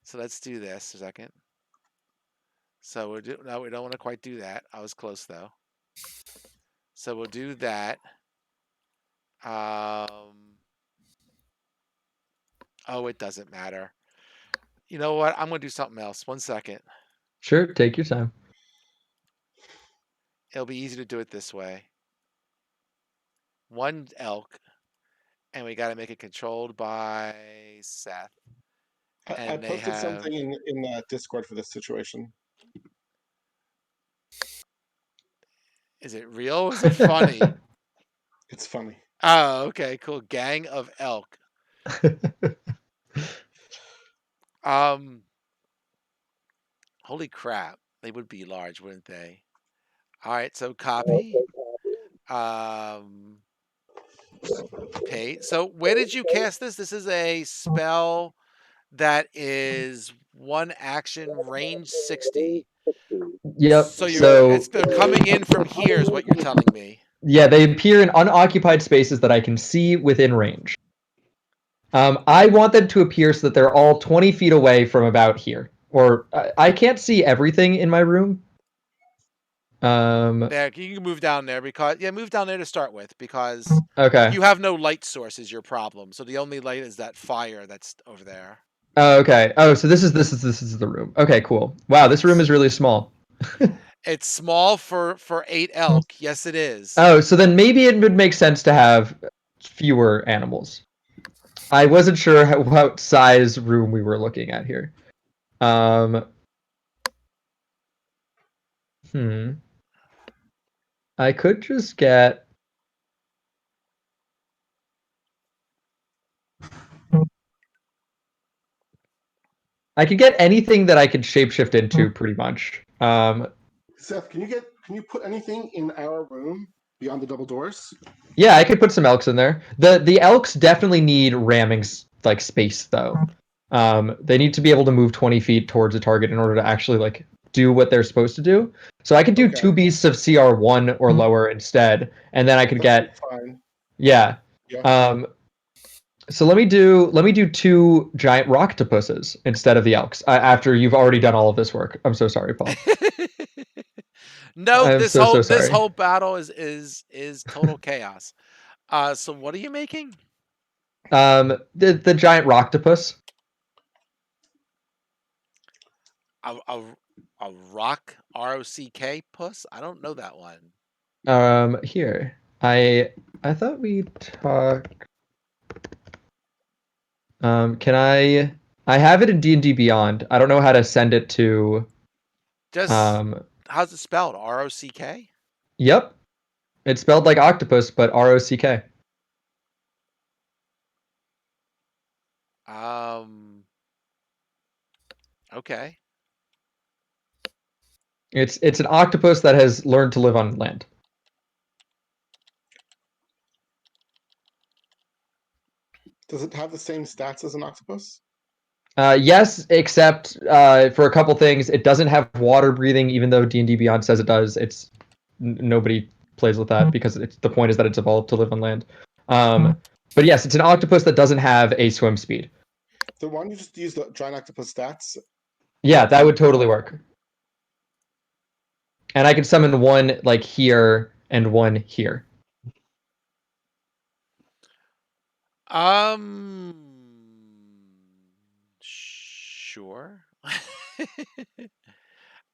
So let's do this a second. So no, we don't want to quite do that. I was close though. So we'll do that. Oh, it doesn't matter. You know what? I'm gonna do something else. 1 second. Sure, take your time. It'll be easy to do it this way. 1 elk, and we got to make it controlled by Seth. I And they posted have. something in the Discord for this situation. Is it real or is it funny? It's funny. Oh, okay, cool. Gang of elk. Holy crap. They would be large, wouldn't they? All right, so copy. Pay. So where did you cast this? This is a spell that is 1 action, range 60. Yep. So they're coming in from here is what you're telling me. Yeah, they appear in unoccupied spaces that I can see within range. I want them to appear so that they're all 20 feet away from about here. Or I can't see everything in my room. There, you can move down there move down there to start with because Okay. you have no light source is your problem. So the only light is that fire that's over there. Oh, okay. Oh, so this is the room. Okay, cool. Wow, this room Yes. is really small. It's small for 8 elk. Yes, it is. Oh, so then maybe it would make sense to have fewer animals. I wasn't sure what size room we were looking at here. Um, hmm. I could just get. I could get anything that I could shapeshift into, pretty much. Seth, can you put anything in our room beyond the double doors? Yeah, I could put some elks in there. The elks definitely need ramming like space though. They need to be able to move 20 feet towards a target in order to actually like do what they're supposed to do. So I could do Okay. 2 beasts of CR1 or lower instead, and then I could That should get be fine. yeah. Yeah. So let me do 2 giant roctopuses instead of the elks. After you've already done all of this work. I'm so sorry, Paul. No, I'm so this sorry. whole battle is total chaos. So what are you making? The giant roctopus. A a, a rock ROCK puss? I don't know that one. Here. I thought we talked. Can I have it in D&D Beyond. I don't know how to send it to. Just how's it spelled? ROCK? Yep. It's spelled like octopus, but ROCK. Okay. It's an octopus that has learned to live on land. Does it have the same stats as an octopus? Yes, except for a couple things, it doesn't have water breathing, even though D&D Beyond says it does. Nobody plays with that because the point is that it's evolved to live on land. But yes, it's an octopus that doesn't have a swim speed. So why don't you just use the giant octopus stats? Yeah, that would totally work. And I could summon one like here and one here. Sure.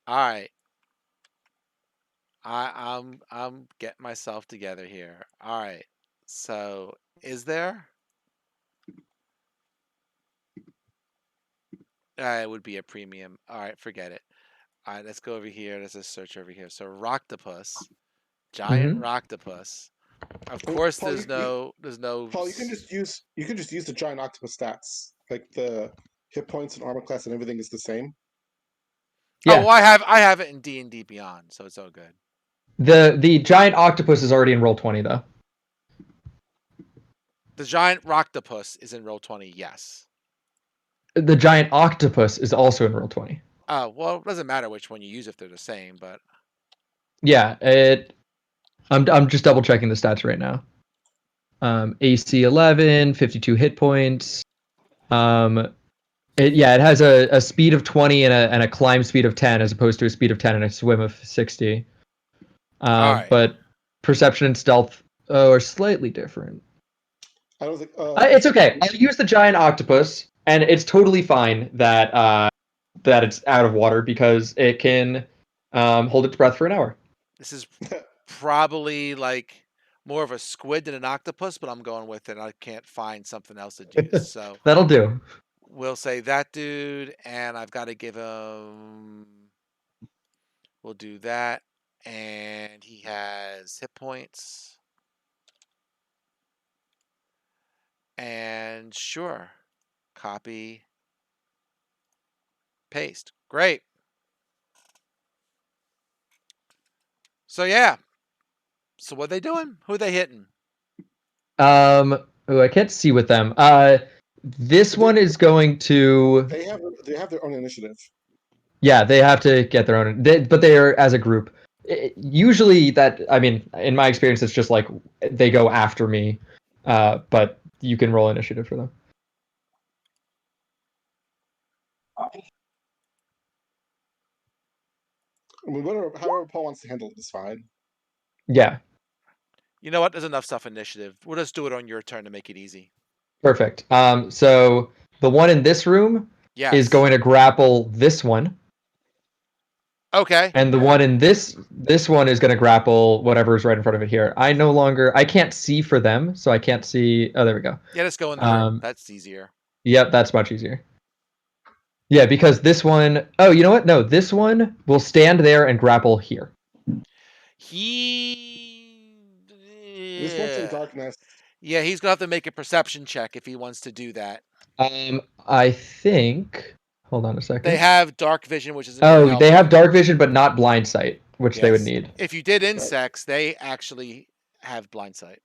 All right. I'm getting myself together here. All right. So, is there? It would be a premium. All right, forget it. All right, let's go over here. Let's just search over here. So, Roctopus, giant Mm-hmm. Roctopus. Of I mean, course, Paul, there's no. Paul, you can just use the giant octopus stats. Like the hit points and armor class and everything is the same. Oh, Yeah. well, I have it in D&D Beyond, so it's all good. The giant octopus is already in roll 20 though. The giant Roctopus is in roll 20. Yes. The giant octopus is also in roll 20. Well, it doesn't matter which one you use if they're the same, but Yeah, I'm just double checking the stats right now. AC 11, 52 hit points. It has a speed of 20 and a climb speed of 10 as opposed to a speed of 10 and a swim of 60. all right. But perception and stealth are slightly different. I don't think. It's okay. I'll use the giant octopus, and it's totally fine that it's out of water because it can hold its breath for an hour. This is probably like more of a squid than an octopus, but I'm going with it. I can't find something else to do. So That'll do. we'll say that dude, and I've got to give him. We'll do that, and he has hit points. And sure, copy, paste. Great. So yeah. So what are they doing? Who are they hitting? I can't see with them. This one is going to. They have their own initiative. Yeah, they have to get their own. But they are as a group. Usually, I mean, in my experience, it's just like they go after me. But you can roll initiative for them. I mean, however Paul wants to handle it is fine. Yeah, You know what? There's enough stuff initiative. We'll just do it on your turn to make it easy. perfect. So The one in this room Yes. is going to grapple this one, Okay. and the one in this one is going to grapple whatever's right in front of it here. I can't see for them, so I can't see. Oh, there we go. Yeah, let's go in the room. That's easier. Yep, that's much easier. Yeah, because this one, oh, you know what? No, this one will stand there and grapple here. This one's in darkness. Yeah, he's gonna have to make a perception check if he wants to do that. I think. Hold on a second. They have dark vision, which isn't gonna help they have you. dark vision, but not blind sight, which they would Yes. need. If you did insects, they actually have blind sight.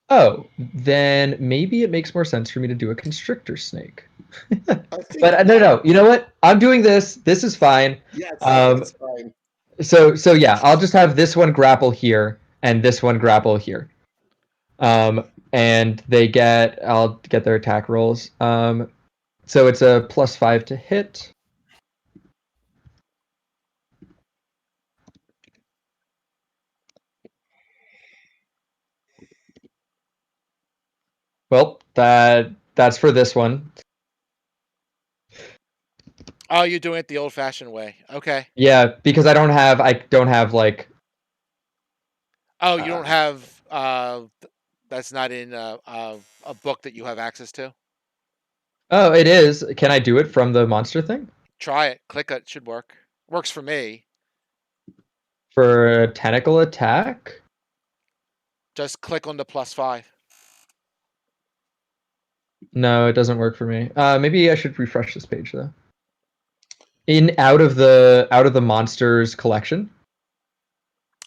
Oh, then maybe it makes more sense for me to do a constrictor snake. I think But no. You know what? I'm doing this. This is fine. Yeah, it's fine. So yeah, I'll just have this one grapple here and this one grapple here. And I'll get their attack rolls. So it's a +5 to hit. Well, that's for this one. Oh, you're doing it the old-fashioned way. Okay. Yeah, because I don't have like. Oh, you don't have that's not in a book that you have access to? Oh, it is. Can I do it from the monster thing? Try it. Click it. Should work. Works for me. For a tentacle attack? Just click on the +5. No, it doesn't work for me. Maybe I should refresh this page though. Out of the monsters collection.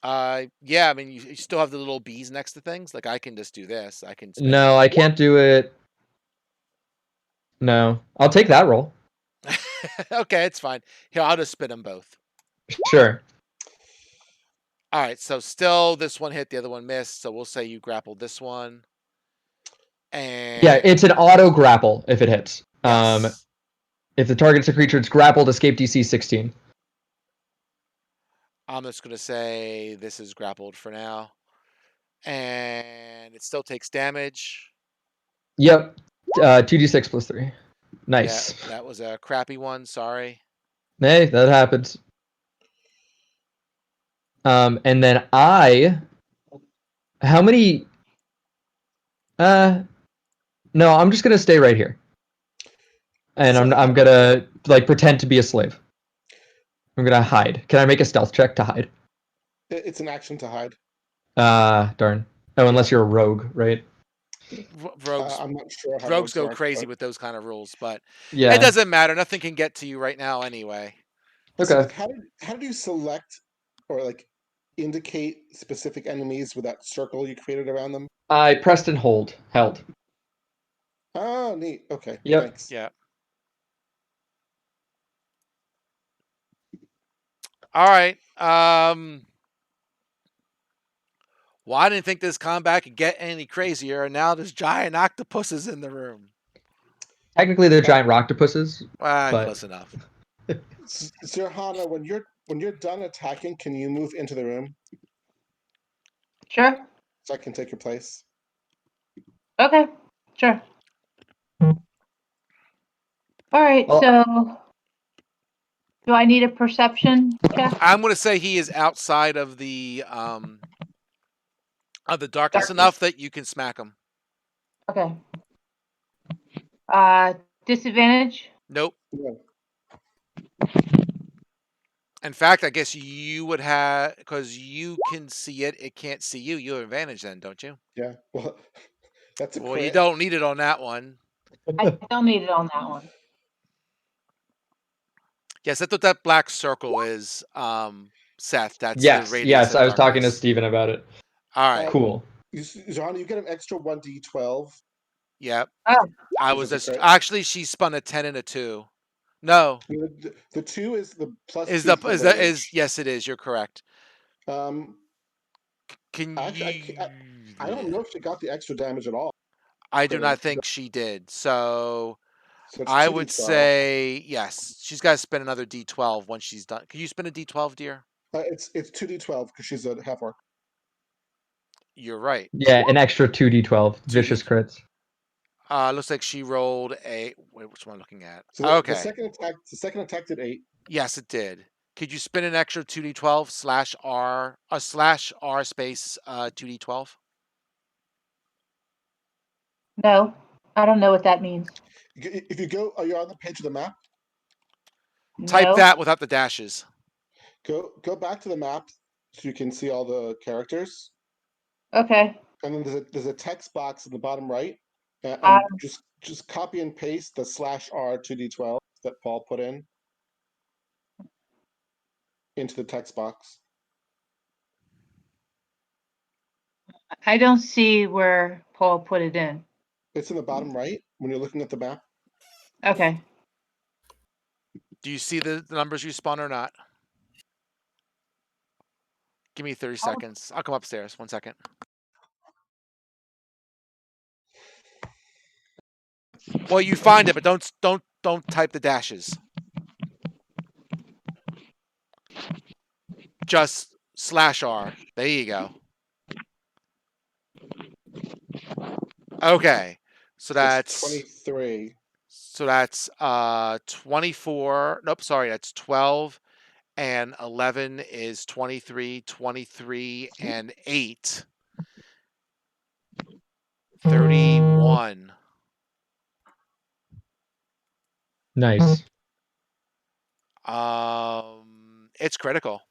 Yeah, I mean, you still have the little bees next to things. Like I can just do this. I can. No, I can't do it. No, I'll take that roll. Okay, it's fine. Here, I'll just spin them both. Sure. All right, so still this one hit, the other one missed. So we'll say you grappled this one. And yeah, it's an auto grapple if it hits. Yes. If the target's a creature, it's grappled. Escape DC 16. I'm just gonna say this is grappled for now, and it still takes damage. Yep. 2d6 + 3. Nice. Yeah, that was a crappy one. Sorry. Hey, that happens. And then how many? No, I'm just gonna stay right here, and I'm gonna like pretend to be a slave. I'm gonna hide. Can I make a stealth check to hide? It's an action to hide. Darn. Oh, unless you're a rogue, right? Rogues, I'm not sure how rogues go work, crazy but... with those kind of rules, but yeah, it doesn't matter. Nothing can get to you right now anyway. Okay. So, like, how did you select or like indicate specific enemies with that circle you created around them? I pressed and held. Oh, neat. Okay. Yep. Thanks. Yeah. All right. Well, I didn't think this combat could get any crazier, and now there's giant octopuses in the room. Technically, they're giant octopuses. But... close enough. Zerhana, when you're done attacking, can you move into the room Sure. so I can take your place? Okay. Sure. All right. Well- So, do I need a perception check? I'm going to say he is outside of the darkness enough that you can smack him. Okay. Disadvantage? Nope. No. In fact, I guess you would have, because you can see it, it can't see you. You have advantage then, don't you? Yeah. Well, that's a Well, crit. you don't need it on that one. I don't need it on that one. Yes, that's what that black circle is, Seth. That's the yes, radius yes. of I was talking to darkness. Steven about it. All right. Cool. Zerhana, you get an extra 1d12. Yep. Oh. I was just actually she spun a 10 and a 2. No. The 2 is the plus. Is 2 the is yes it is. You're correct. Can you? I don't know if she got the extra damage at all. I do not think she did. So it's I 2d12. would say yes. She's got to spend another D12 once she's done. Can you spin a D12, dear? It's 2d12 because she's a half orc. You're right. Yeah, an extra 2d12 vicious crits. Looks like she rolled a. Wait, which one am I looking at? So the Okay. second attack did 8. Yes, it did. Could you spin an extra 2d12 slash R slash R space 2d12? No, I don't know what that means. If you go, are you on the page of the map? Type No. that without the dashes. Go back to the map so you can see all the characters. Okay. And then there's a text box in the bottom right, and Um, just copy and paste the slash R 2d12 that Paul put in into the text box. I don't see where Paul put it in. It's in the bottom right when you're looking at the map. Okay. Do you see the numbers you spun or not? Give me 30 seconds. I'll come upstairs. 1 second. Well, you find it, but don't type the dashes. Just slash R. There you go. Okay. So It's that's 23. 24. Nope, sorry, that's 12 and 11 is 23, 23 and 8. 31. Nice. It's critical.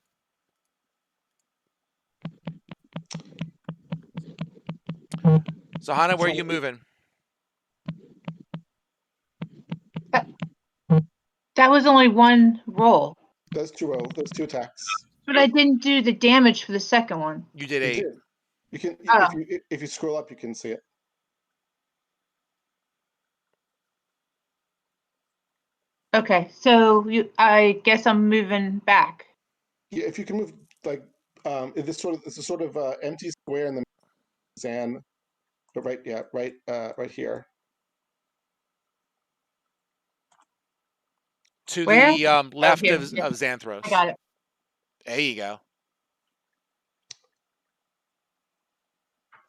So Hannah, where are you moving? That was only one roll, Those two attacks. but I didn't do the damage for the second one. You did You 8. did. You can Oh. if you scroll up, you can see it. Okay, so I guess I'm moving back. Yeah, if you can move like it's a sort of empty square in the Zan, but right here. To Where? the left here. of Xanthros. I got it. There you go.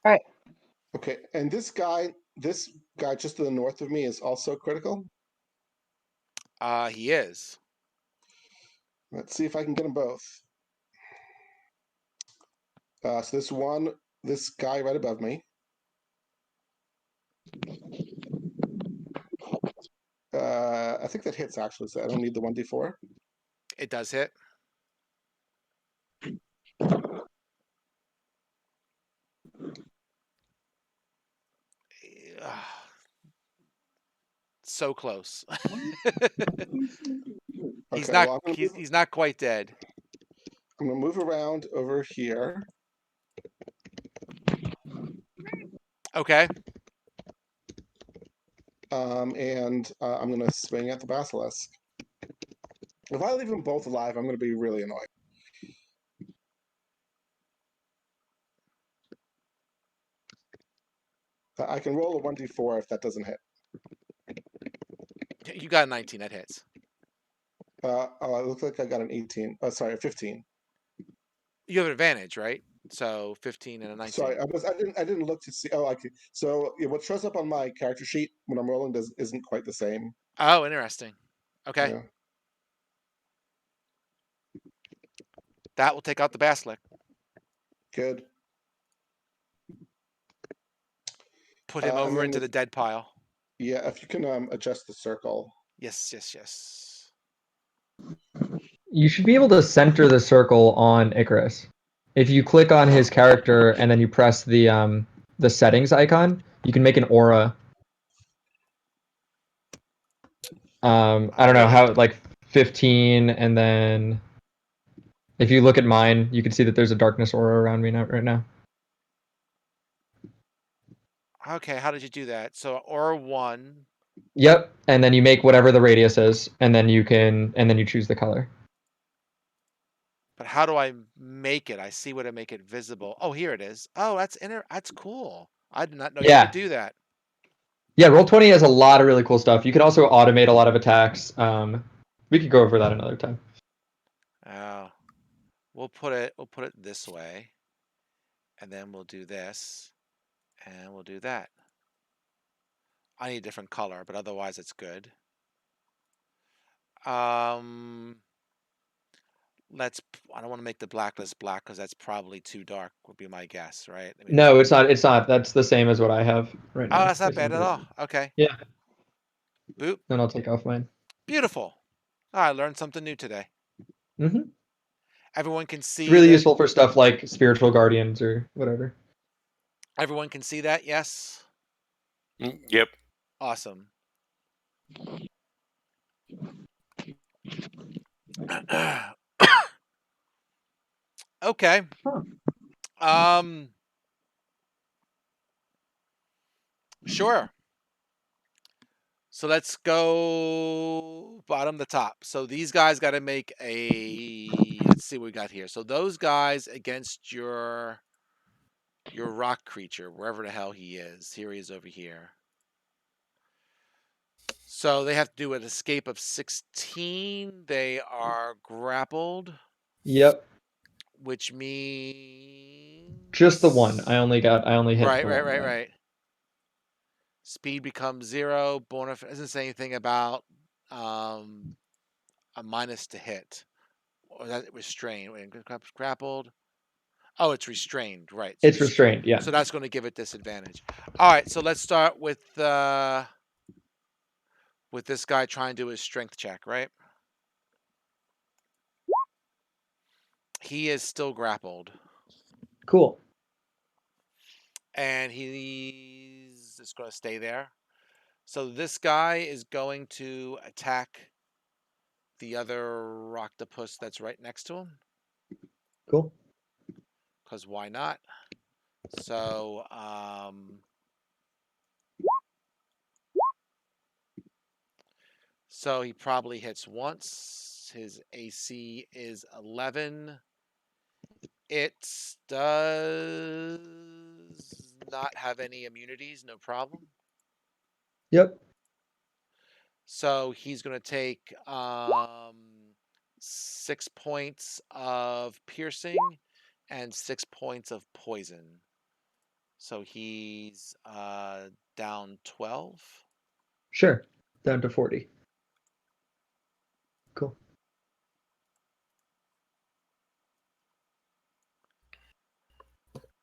All right. Okay, and this guy just to the north of me is also critical. He is. Let's see if I can get them both. So this guy right above me. I think that hits actually, so I don't need the 1d4. It does hit. So close. He's Okay, not. well, He's not quite dead. I'm gonna move around over here. Okay. And I'm gonna swing at the basilisk. If I leave them both alive, I'm gonna be really annoyed. I can roll a 1d4 if that doesn't hit. You got a 19. That hits. It looks like I got an 18. Oh, sorry, a 15. You have an advantage, right? So 15 and a 19. Sorry, I didn't look to see. Oh, okay. So what shows up on my character sheet when I'm rolling isn't quite the same. Oh, interesting. Okay. Yeah. That will take out the basilisk. Good. Put him over into the dead pile. Yeah, if you can adjust the circle. Yes, yes, yes. You should be able to center the circle on Icarus. If you click on his character and then you press the settings icon, you can make an aura. I don't know how, like 15, and then if you look at mine, you can see that there's a darkness aura around me right now. Okay, how did you do that? So aura 1. Yep, and then you make whatever the radius is, and then you choose the color. But how do I make it? I see what I make it visible. Oh, here it is. Oh, that's cool. I did not know you Yeah. could do that. Yeah, Roll20 has a lot of really cool stuff. You can also automate a lot of attacks. We could go over that another time. Oh. We'll put it this way. And then we'll do this. And we'll do that. I need a different color, but otherwise it's good. I don't want to make the blacklist black because that's probably too dark, would be my guess, right? I mean, No, it's not. It's not. That's the same as what I have right Oh, now. that's not bad at all. Okay. Yeah. Boop. Then I'll take off mine. Beautiful. I learned something new today. Mm-hmm. Everyone can It's see really that. useful for stuff like spiritual guardians or whatever. Everyone can see that. Yes. Yep. Awesome. Okay. Huh. Sure. So let's go bottom to top. So these guys got to make a. Let's see what we got here. So those guys against your rock creature, wherever the hell he is. Here he is over here. So they have to do an escape of 16. They are grappled, Yep. which means Just the one. I only hit right, the right, one right, guy. right. Speed becomes 0. Bonus doesn't say anything about a minus to hit. Or that restrained. Wait, grappled. Oh, it's restrained, right? So It's restrained, yeah. So that's going to give it disadvantage. All right, so let's start with this guy trying to do his strength check, right? He is still grappled, Cool. and he's just going to stay there. So this guy is going to attack the other octopus that's right next to him, Cool. because why not? So so he probably hits once. His AC is 11. It does not have any immunities, no problem. Yep. So he's going to take 6 points of piercing and 6 points of poison. So he's down 12. Sure. Down to 40. Cool.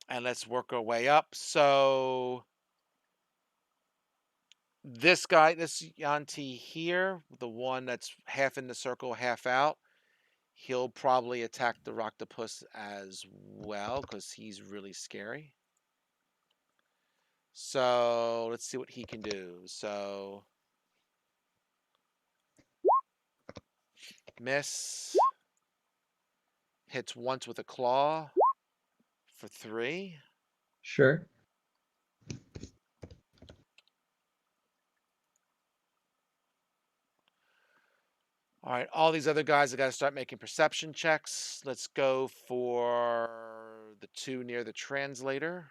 And let's work our way up. So this guy, this Yanti here, the one that's half in the circle, half out, he'll probably attack the Roctopus as well because he's really scary. So let's see what he can do. So miss. Hits once with a claw for 3. Sure. All right, all these other guys have got to start making perception checks. Let's go for the 2 near the translator.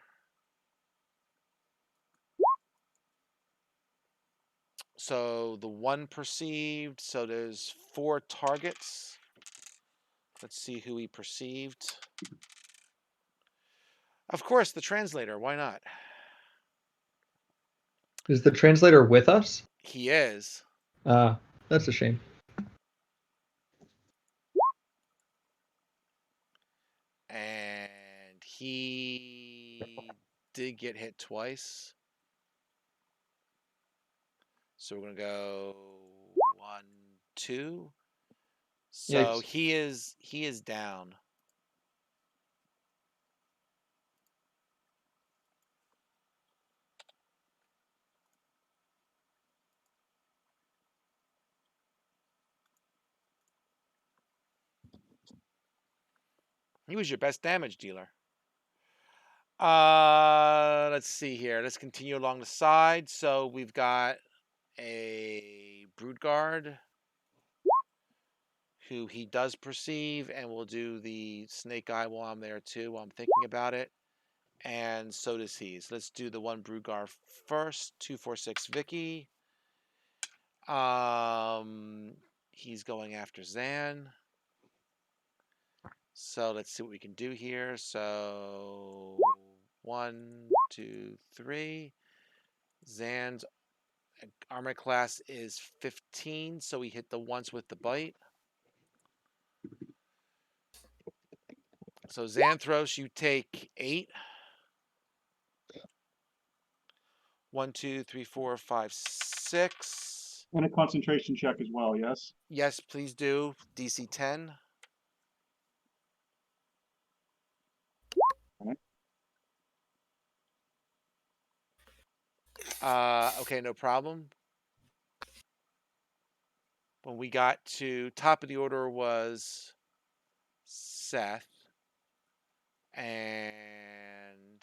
So the 1 perceived. So there's 4 targets. Let's see who he perceived. Of course, the translator. Why not? Is the translator with us? He is. That's a shame. And he did get hit twice. So we're going to go 1, 2. So Yikes. he is down. He was your best damage dealer. Let's see here. Let's continue along the side. So we've got a Brood Guard who he does perceive, and we'll do the snake eye while I'm there too, while I'm thinking about it. And so does he. So let's do the 1 Brood Guard first. 246 Vicky. He's going after Zan. So let's see what we can do here. So 1, 2, 3. Zan's Armor class is 15, so we hit the once with the bite. So Xanthros, you take 8. 1, 2, 3, 4, 5, 6. And a concentration check as well, yes? Yes, please do. DC 10. Okay. Okay, no problem. When we got to top of the order was Seth and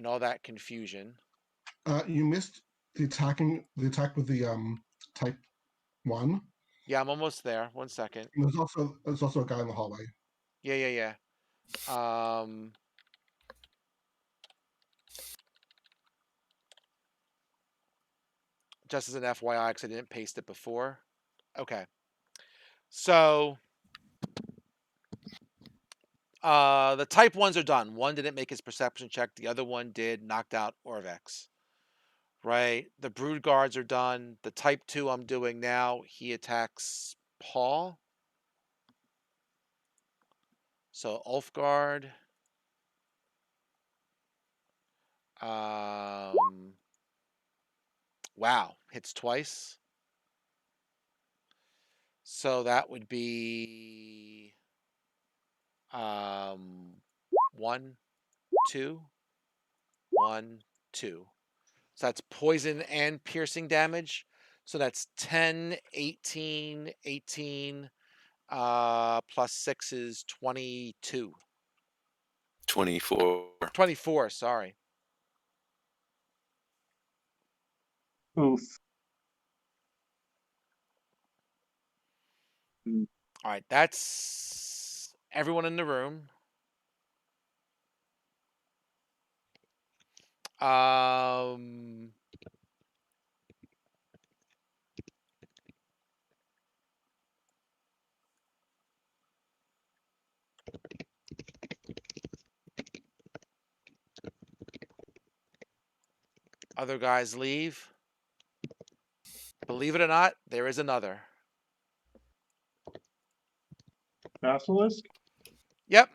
all that confusion. You missed the attack with the type 1. Yeah, I'm almost there. 1 second. And there's also a guy in the hallway. Yeah. Just as an FYI, because I didn't paste it before. Okay. So the type 1s are done. One didn't make his perception check. The other one did, knocked out Orvex. Right? The Brood Guards are done. The type 2 I'm doing now, he attacks Paul. So Ulfgard. Wow, hits twice. So that would be 1, 2, 1, 2. So that's poison and piercing damage. So that's 10, 18, 18, plus 6 is 22. 24. 24, sorry. Oof. All right, that's everyone in the room. Other guys leave. Believe it or not, there is another. Basilisk? Yep.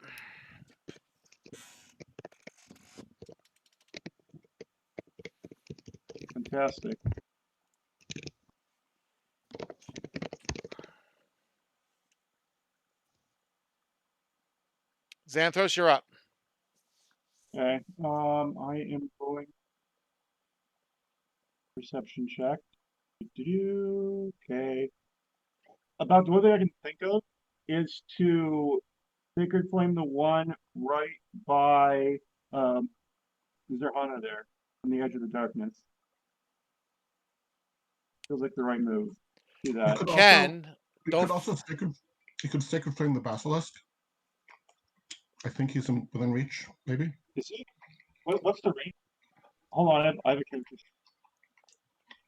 Fantastic. Xanthos, you're up. Okay. I am going perception check. Okay. About the only thing I can think of is to Sacred Flame the one right by is there Hana there on the edge of the darkness? Feels like the right move. Do You that. could also Ken, you don't. could also sacred flame the basilisk. I think he's within reach, maybe. Is he? What's the range? Hold on, I have a character.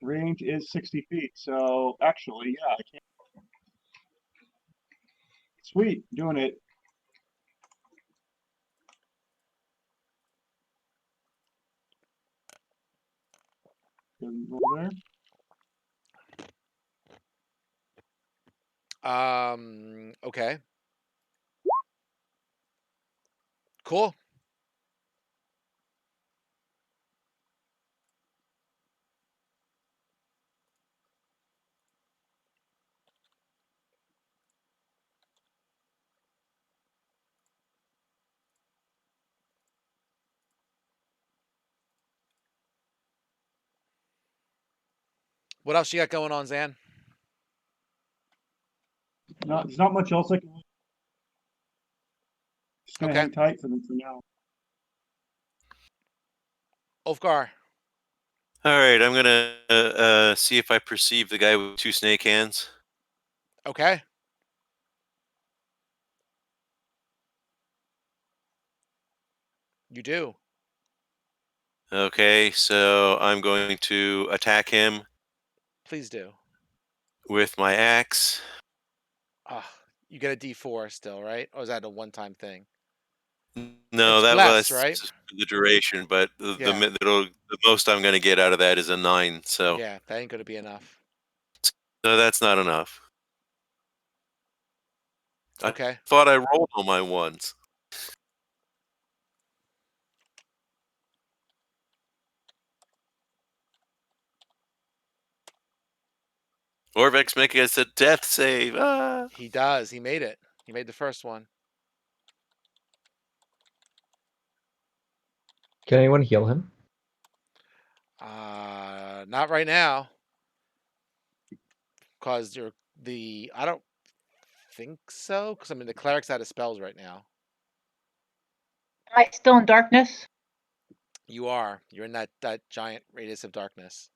Range is 60 feet, so actually, yeah, I can't. Sweet, doing it. Over there. Okay. Cool. What else you got going on, Zan? There's not much else I can. Just gonna Okay. hang tight for them for now. Ulfgar. All right, I'm gonna see if I perceive the guy with 2 snake hands. Okay. You do. Okay, so I'm going to attack him Please do. with my axe. You get a D4 still, right? Or is that a one-time thing? No, It's that less, was right? the duration, but Yeah. the most I'm going to get out of that is a 9. So Yeah, that ain't gonna be enough. that's not enough. I Okay. thought I rolled all my ones. Orvex making us a death save. Ah. He does. He made it. He made the first one. Can anyone heal him? Not right now, cause I don't think so, cause I mean the cleric's out of spells right now. Am I still in darkness? You are. You're in that giant radius of darkness.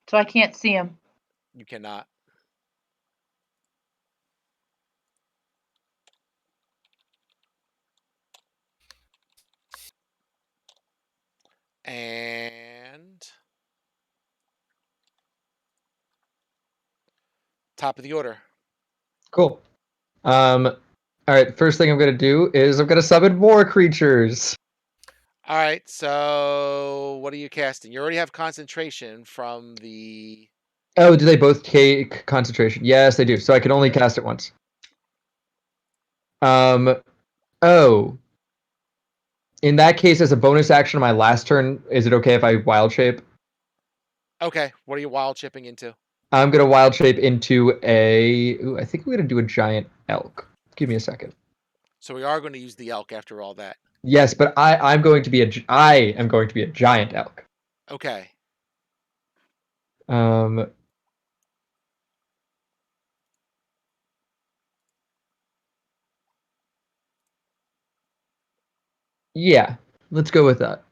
So I can't see him. You cannot. And top of the order. Cool. All right. First thing I'm gonna do is I'm gonna summon more creatures. All right. So what are you casting? You already have concentration from the. Oh, do they both take concentration? Yes, they do. So I can only Okay. cast it once. Oh. In that case, as a bonus action on my last turn, is it okay if I wild shape? Okay. What are you wild chipping into? I'm gonna wild shape into a. Ooh, I think I'm gonna do a giant elk. Give me a second. So we are going to use the elk after all that. Yes, but I'm going to be I am going to be a giant elk. Okay. Um. Yeah, let's go with that.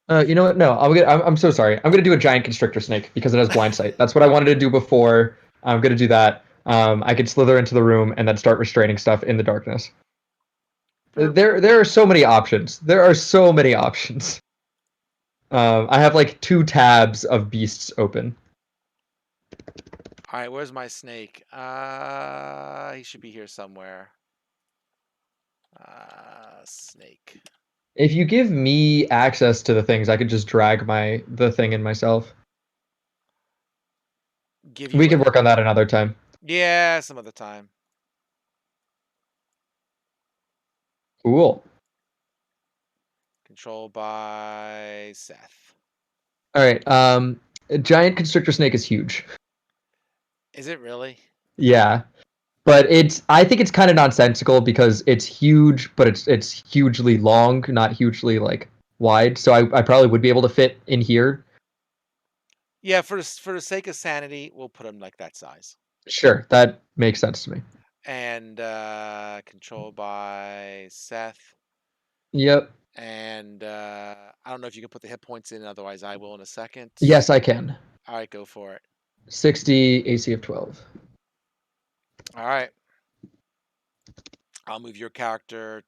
You know what? No, I'm so sorry. I'm gonna do a giant constrictor snake because it has blind sight. That's what I wanted to do before. I'm gonna do that. I could slither into the room and then start restraining stuff in the darkness. There are so many options. There are so many options. I have like 2 tabs of beasts open. All right. Where's my snake? He should be here somewhere. Snake. If you give me access to the things, I could just drag the thing in myself. Give We you can a. work on that another time. Yeah, some other time. Cool. Controlled by Seth. All right. A giant constrictor snake is huge. Is it really? Yeah. But I think it's kind of nonsensical because it's huge, but it's hugely long, not hugely like wide. So I probably would be able to fit in here. Yeah, for the sake of sanity, we'll put him like that size. Sure, that makes sense to me. And controlled by Seth. Yep. And I don't know if you can put the hit points in, otherwise I will in a second. Yes, I can. All right, go for it. 60 AC of 12. All right. I'll move your character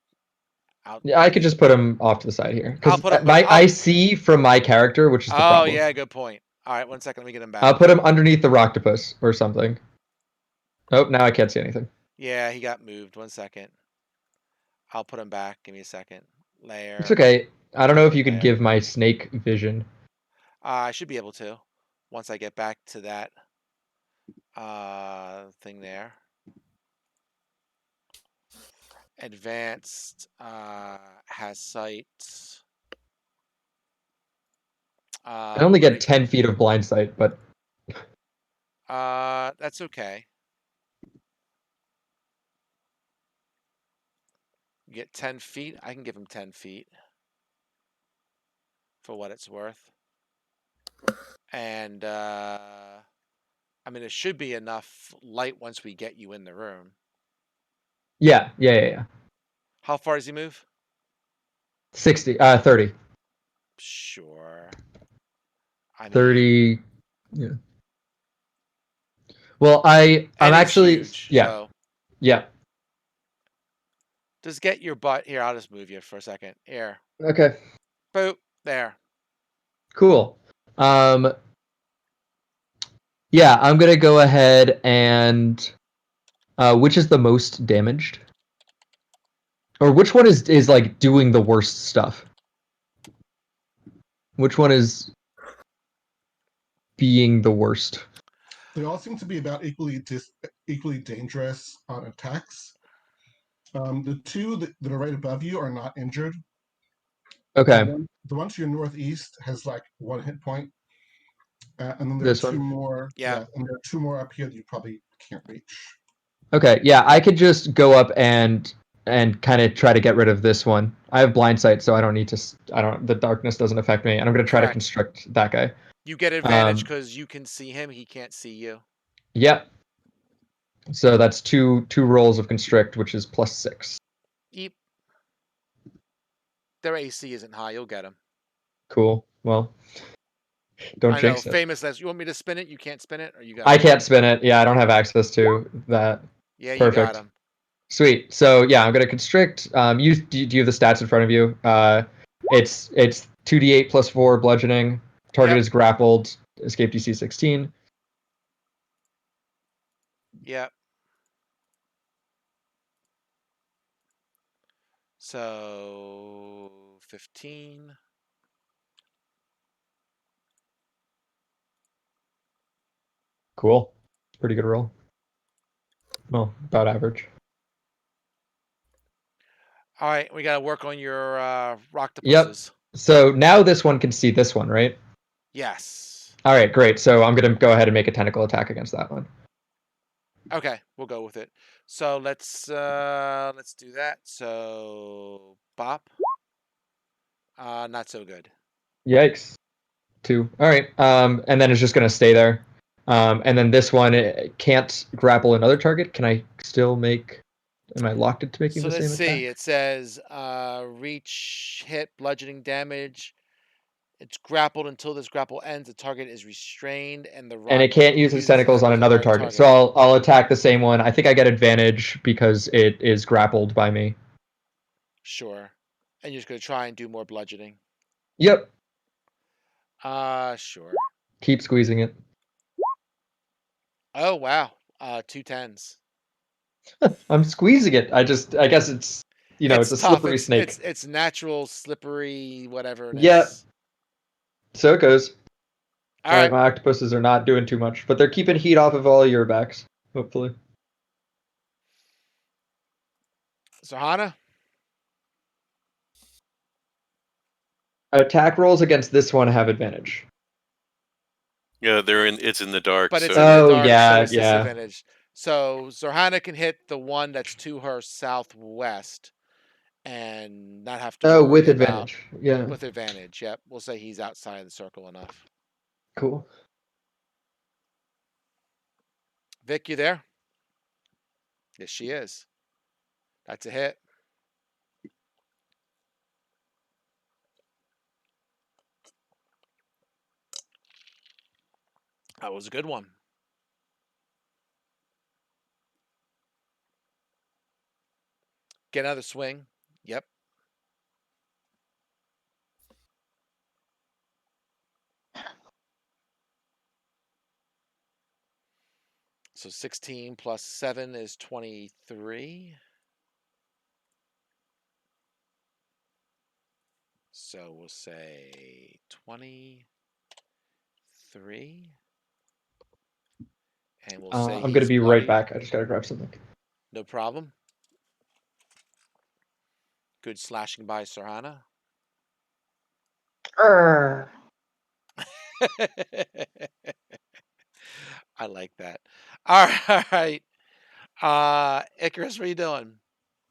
out. Yeah, I could just put him off to the side here I'll because put him. I see from my character, which is the Oh problem. yeah, good point. All right, 1 second. Let me get him I'll back. put him underneath the Roctopus or something. Oh, now I can't see anything. Yeah, he got moved. 1 second. I'll put him back. Give me a second. It's Layer. okay. I don't know if Character you could layer. give my snake vision. I should be able to once I get back to that thing there. Advanced has sight. I only get 10 feet of blind sight, but That's okay. You get 10 feet. I can give him 10 feet for what it's worth. And I mean, it should be enough light once we get you in the room. yeah. How far does he move? 30. Sure. I mean, 30. Yeah. Well, I'm and he's actually huge, yeah. so Yeah. Just get your butt here. I'll just move you for a second. Here. Okay. Boop. There. Cool. Yeah, I'm gonna go ahead and which is the most damaged? Or which one is like doing the worst stuff? Which one is being the worst? They all seem to be about equally dangerous on attacks. The two that are right above you are not injured. Okay, The one to your northeast has like 1 hit point, and then there this are two one. more. Yeah. And there are two more up here that you probably can't reach. Okay, yeah, I could just go up and kind of try to get rid of this one. I have blind sight, so I don't need to. The darkness doesn't affect me, and I'm gonna try to Correct. constrict that guy. You get advantage Um, because you can see him. He can't see you. Yep. So that's two rolls of constrict, which is +6. Eep. Their AC isn't high. You'll get him. Cool. Well, don't I know. jinx it. Famous last. You want me to spin it? You can't spin it, or you got I him? can't spin it. Yeah, I don't have access to that. Yeah, you got Perfect. him. Sweet. So yeah, I'm gonna constrict. You do you have the stats in front of you? It's 2d8 +4 bludgeoning. Target Yep. is grappled. Escape DC 16. Yep. So 15. Cool. Pretty good roll. Well, about average. All right, we got to work on your Yep. octopuses. So now this one can see this one, right? Yes. All right, great. So I'm gonna go ahead and make a tentacle attack against that one. Okay, we'll go with it. So let's do that. So bop. Not so good. Yikes. 2. All right. And then it's just gonna stay there. And then this one it can't grapple another target. Can I still make? Am I locked into making So the let's same see. attack? It says reach, hit, bludgeoning damage. It's grappled until this grapple ends. The target is restrained, and the And rock it can't use its uses tentacles on another target. So I'll attack the same one. I think I get advantage because it is grappled by me. Sure. And you're just gonna try and do more bludgeoning. Yep. Sure. Keep squeezing it. Oh wow. 2 10s. I'm squeezing it. I guess it's it's It's a tough. slippery snake. It's natural, slippery, Yep. whateverness. So it goes. All All right, right. my octopuses are not doing too much, but they're keeping heat off of all your backs. Hopefully. So Hana, Attack rolls against this one have advantage. Yeah, it's in the dark, but it's so in the Oh dark, so yeah, it's yeah. disadvantage. So Zorhana can hit the one that's to her southwest and not have to Oh, worry with about advantage. Yeah. with advantage. Yep. We'll say he's outside the circle enough. Cool. Vic, you there? Yes, she is. That's a hit. That was a good one. Get another swing. Yep. So 16 plus 7 is 23. So we'll say 23. And we'll say I'm gonna he's be right bloody. back. I just gotta grab something. No problem. Good slashing by Sarhana. I like that. All right. Icarus, what are you doing?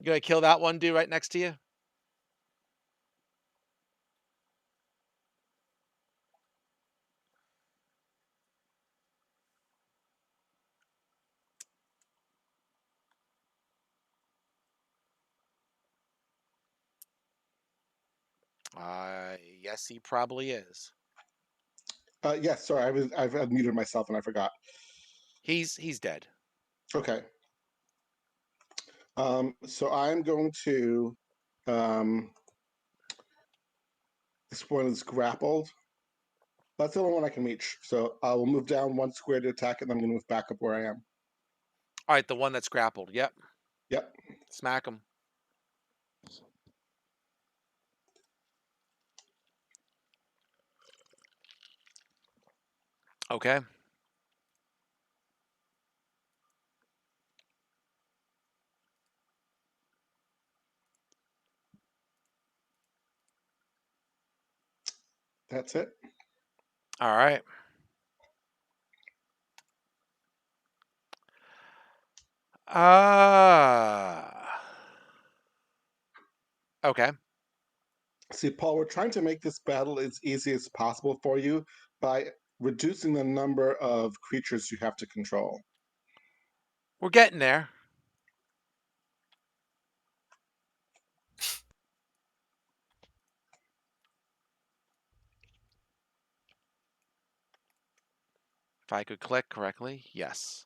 You gonna kill that one dude right next to you? Yes, he probably is. Yes, sorry, I've unmuted myself and I forgot. He's dead. Okay. So I'm going to. This one is grappled. That's the only one I can reach. So I will move down 1 square to attack, and then I'm going to move back up where I am. All right, the one that's grappled. Yep. Yep. Smack him. Okay. That's it. All right. Okay. See, Paul, we're trying to make this battle as easy as possible for you by reducing the number of creatures you have to control. We're getting there. If I could click correctly, yes.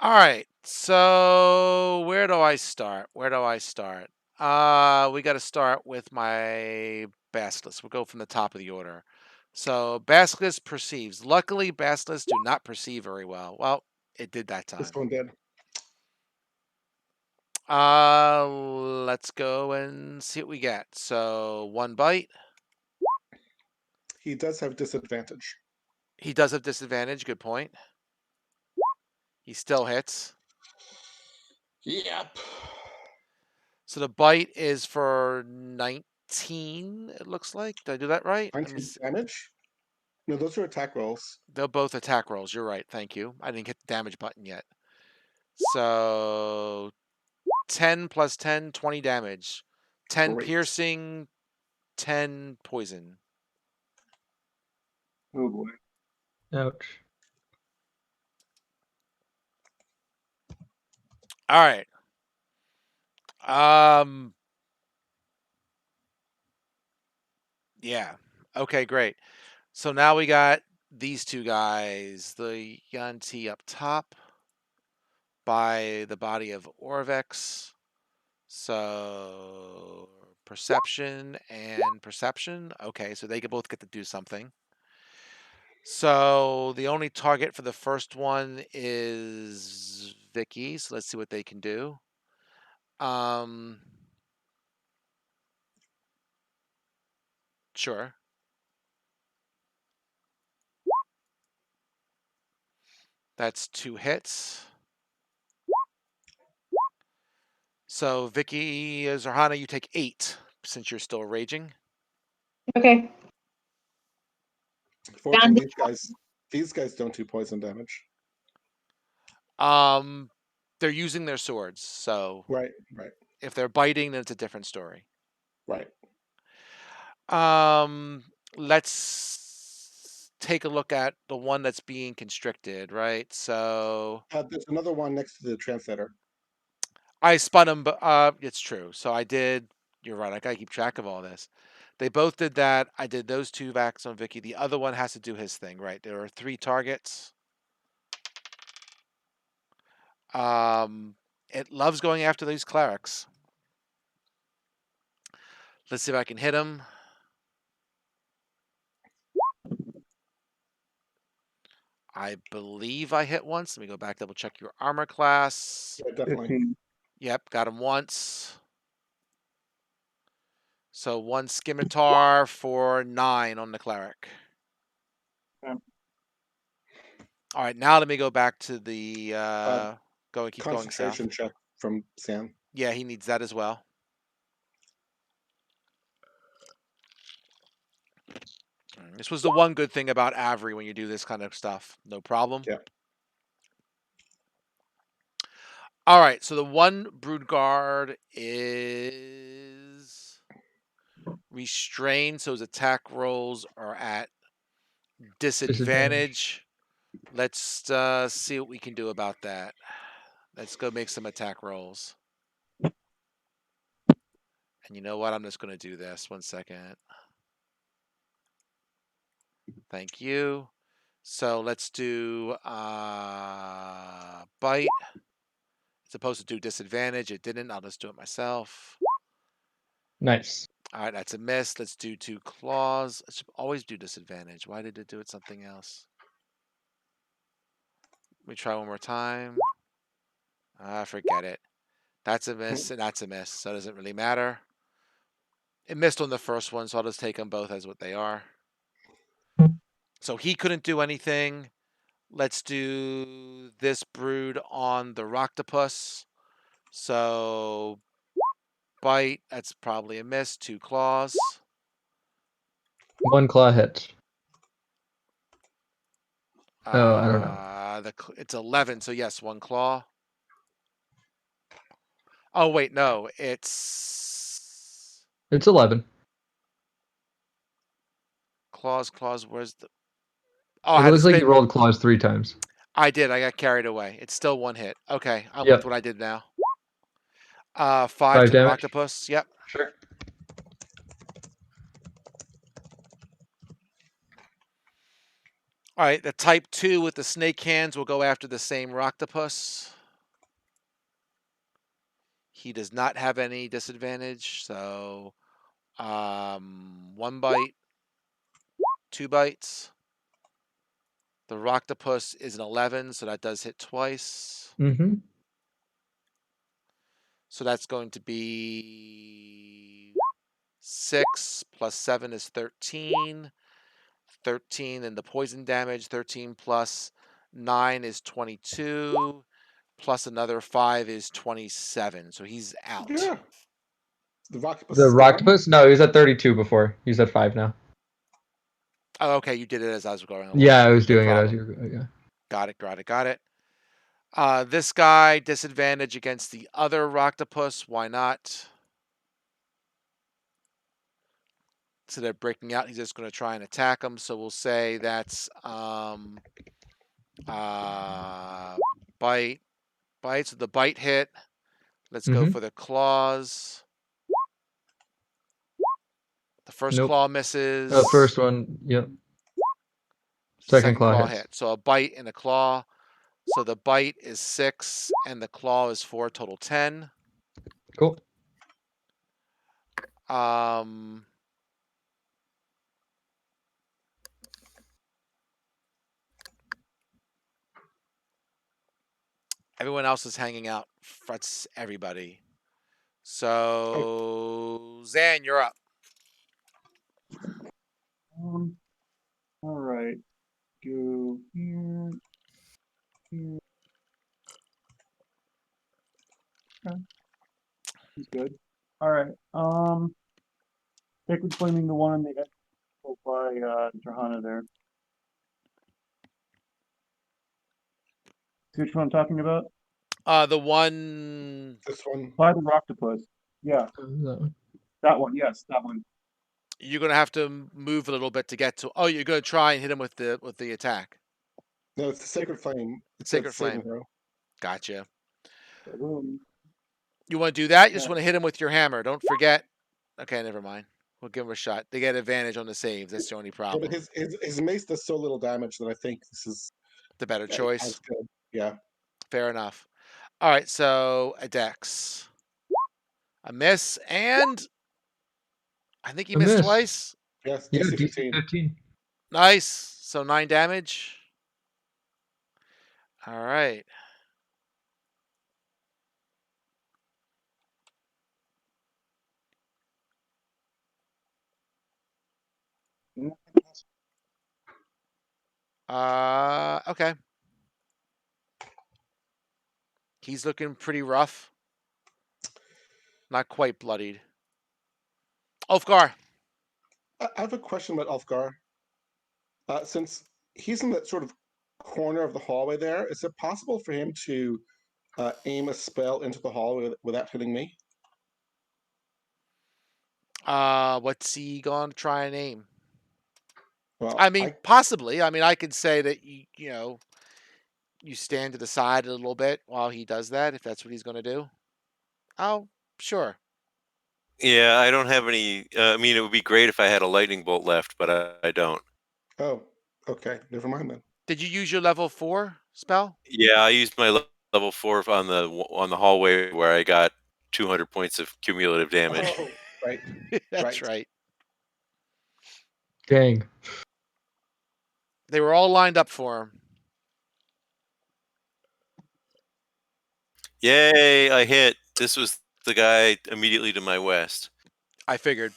All right. So where do I start? Where do I start? We got to start with my Basilisk. We'll go from the top of the order. So Basilisk perceives. Luckily, Basilisks do not perceive very well. Well, it did that This time. one did. Let's go and see what we get. So 1 bite. He does have disadvantage. He does have disadvantage. Good point. He still hits. Yep. So the bite is for 19, it looks like. Did I do that right? Let me 19 see. damage? No, those are attack rolls. They're both attack rolls. You're right. Thank you. I didn't hit the damage button yet. So 10 plus 10, 20 damage. 10 Great. piercing, 10 poison. Oh boy. Ouch. All right. Yeah. Okay, great. So now we got these two guys. The Yanti up top by the body of Orvex. So perception and perception. Okay, so they could both get to do something. So the only target for the first one is Vicky. So let's see what they can do. Sure. That's 2 hits. So Vicky Zerhana, you take 8 since you're still raging. Okay. Fortunately, these guys don't do poison damage. They're using their swords, so Right, right, if they're biting, then it's a different story. right. Let's take a look at the one that's being constricted, right? So There's another one next to the translator. I spun him, but it's true. So I did. You're right. I gotta keep track of all this. They both did that. I did those 2 vacs on Vicky. The other one has to do his thing, right? There are 3 targets. It loves going after these clerics. Let's see if I can hit him. I believe I hit once. Let me go back, double check your armor class. Yeah, definitely. 15. Yep, got him once. So 1 scimitar for 9 on the cleric. Yeah. All right, now let me go back to the keep going south. Concentration check from Sam. Yeah, he needs that as well. This was the one good thing about Avery when you do this kind of stuff. No problem. Yeah. All right, so the one brood guard is restrained, so his attack rolls are at disadvantage. Let's see what we can do about that. Let's go make some attack rolls. And you know what? I'm just going to do this. 1 second. Thank you. So let's do bite. It's supposed to do disadvantage. It didn't. I'll just do it myself. Nice. All right, that's a miss. Let's do 2 claws. I should always do disadvantage. Why did it do it something else? Let me try one more time. Forget it. That's a miss, and that's a miss, so it doesn't really matter. It missed on the first one, so I'll just take them both as what they are. So he couldn't do anything. Let's do this brood on the Roctopus. So bite, that's probably a miss. 2 claws. 1 claw hit. Oh, I don't know. It's 11, so yes, 1 claw. Oh wait, no, it's 11. claws. Where's the? Oh, It I had to looks like you spin. rolled claws 3 times. I did. I got carried away. It's still 1 hit. Okay, I'm Yep. with what I did now. 5 5 to the damage? Roctopus. Yep. Sure. All right, the type 2 with the snake hands will go after the same Roctopus. He does not have any disadvantage, so 1 bite, 2 bites. The Roctopus is an 11, so that does hit twice. Mm-hmm. So that's going to be 6 plus 7 is 13. 13 and the poison damage. 13 plus 9 is 22. Plus another 5 is 27. So he's out. Yeah. The Roctopus The is gone. Roctopus? No, he was at 32 before. He's at 5 now. Oh, okay. You did it as I was going along. Yeah, I was No doing it as problem. you were. Yeah. Got it. This guy, disadvantage against the other Roctopus. Why not? So they're breaking out. He's just going to try and attack him. So we'll say that's bite. So the bite hit. Let's go Mhm. for the claws. The first Nope. claw misses. First one, yep. Second claw hits. hit. So a bite and a claw. So the bite is 6 and the claw is 4, total 10. Cool. Everyone else is hanging out. That's everybody. So Zan, you're up. All right. Go here. Here. Okay. He's good. All right. Sacred Flaming the one on the edge by Johanna there. See which one I'm talking about? The one This one. By the Roctopus. Yeah, That one. that one. Yes, that one. you're gonna have to move a little bit to get to. Oh, you're gonna try and hit him with the attack. No, it's the Sacred Flame. It's Sacred a saving Flame. throw. Gotcha. Boom. You want to do that? You just Yeah. want to hit him with your hammer. Don't forget. Okay, never mind. We'll give him a shot. They get advantage on the saves. That's the only Yeah, problem. but his mace does so little damage that I think this is The better as choice. good. Yeah. Fair enough. All right, so a dex. A miss, and I think he A missed miss. twice. Yes, Yeah, DC DC 15. 15. Nice. So 9 damage. All right. Okay. He's looking pretty rough. Not quite bloodied. Ulfgar. I have a question about Ulfgar. Since he's in that sort of corner of the hallway there, is it possible for him to aim a spell into the hallway without hitting me? What's he going to try and aim? Well, I mean, possibly. I mean, I could say that you stand to the side a little bit while he does that, if that's what he's going to do. Oh, sure. Yeah, I don't have any. I mean, it would be great if I had a lightning bolt left, but I don't. Oh, okay. Never mind then. Did you use your level 4 spell? Yeah, I used my level 4 on the hallway where I got 200 points of cumulative damage. Oh, right. That's right. Dang. They were all lined up for him. Yay! I hit. This was the guy immediately to my west. I figured.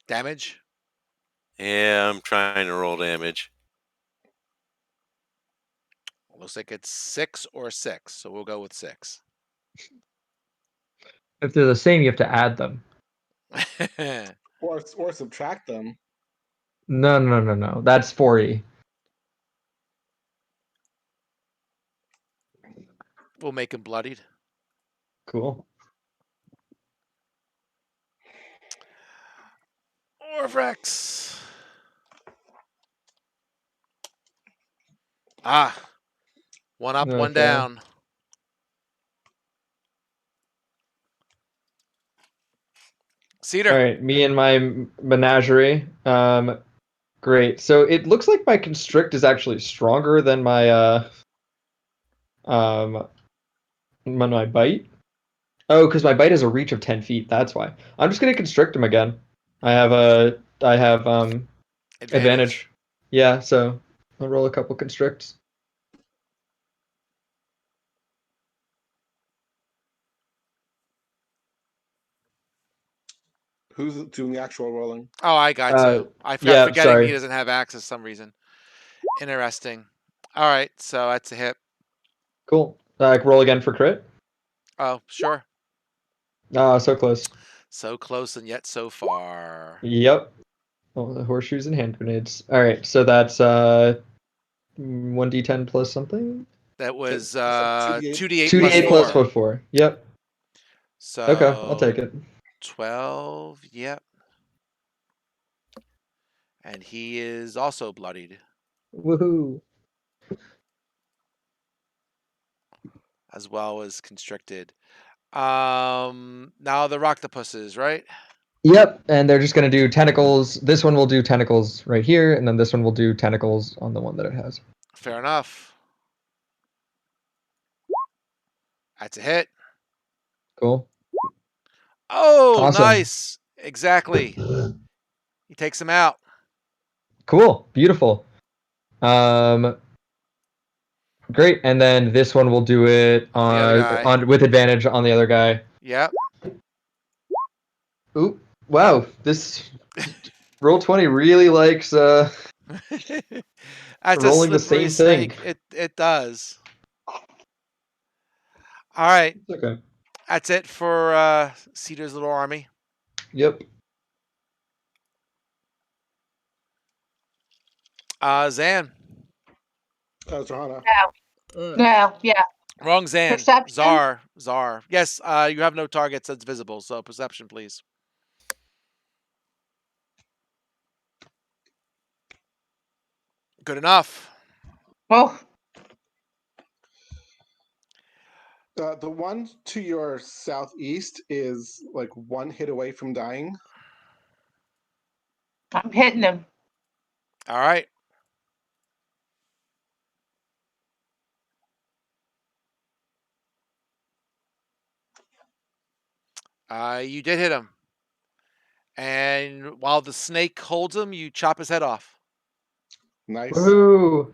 Damage. Yeah, I'm trying to roll damage. Looks like it's 6 or 6, so we'll go with 6. If they're the same, you have to add them. Or subtract them. No. That's 40. We'll make him bloodied. Cool. Orvrex. Ah. One up, one Okay. down. Cedar. All right, me and my menagerie. Great. So it looks like my constrict is actually stronger than my my bite. Oh, because my bite has a reach of 10 feet. That's why. I'm just gonna constrict him again. I have advantage. Yeah, so I'll roll a couple constricts. Who's doing the actual rolling? Oh, I got to. I'm Yeah, forgetting he sorry. doesn't have access for some reason. Interesting. All right, so that's a hit. Cool. Roll again for crit. Oh, sure. So close. So close and yet so far. Yep. Oh, the horseshoes and hand grenades. All right, so that's 1d10 plus something. That was 2d8. 2d8 plus 2d8 plus 4. 4. Yep. So Okay, I'll take it. 12. Yep. And he is also bloodied, Woohoo. as well as constricted. Now the octopuses, right? Yep, and they're just gonna do tentacles. This one will do tentacles right here, and then this one will do tentacles on the one that it has. Fair enough. That's a hit. Cool. Oh, Awesome. nice. Exactly. He takes him out. Cool. Beautiful. Um, great. And then this one will do it The other guy. on with advantage on the other guy. Yep. Ooh, wow. This roll 20 really likes That's a rolling the slippery same thing. snake. It does. All right. It's okay. That's it for Cedar's little army. Yep. Zan. Zohana. No, yeah. Wrong Zan. Perception? Czar. Yes, you have no targets that's visible, so perception, please. Good enough. Oh, The one to your southeast is like one hit away from dying. I'm hitting him. All right. You did hit him. And while the snake holds him, you chop his head off. Nice. Woohoo.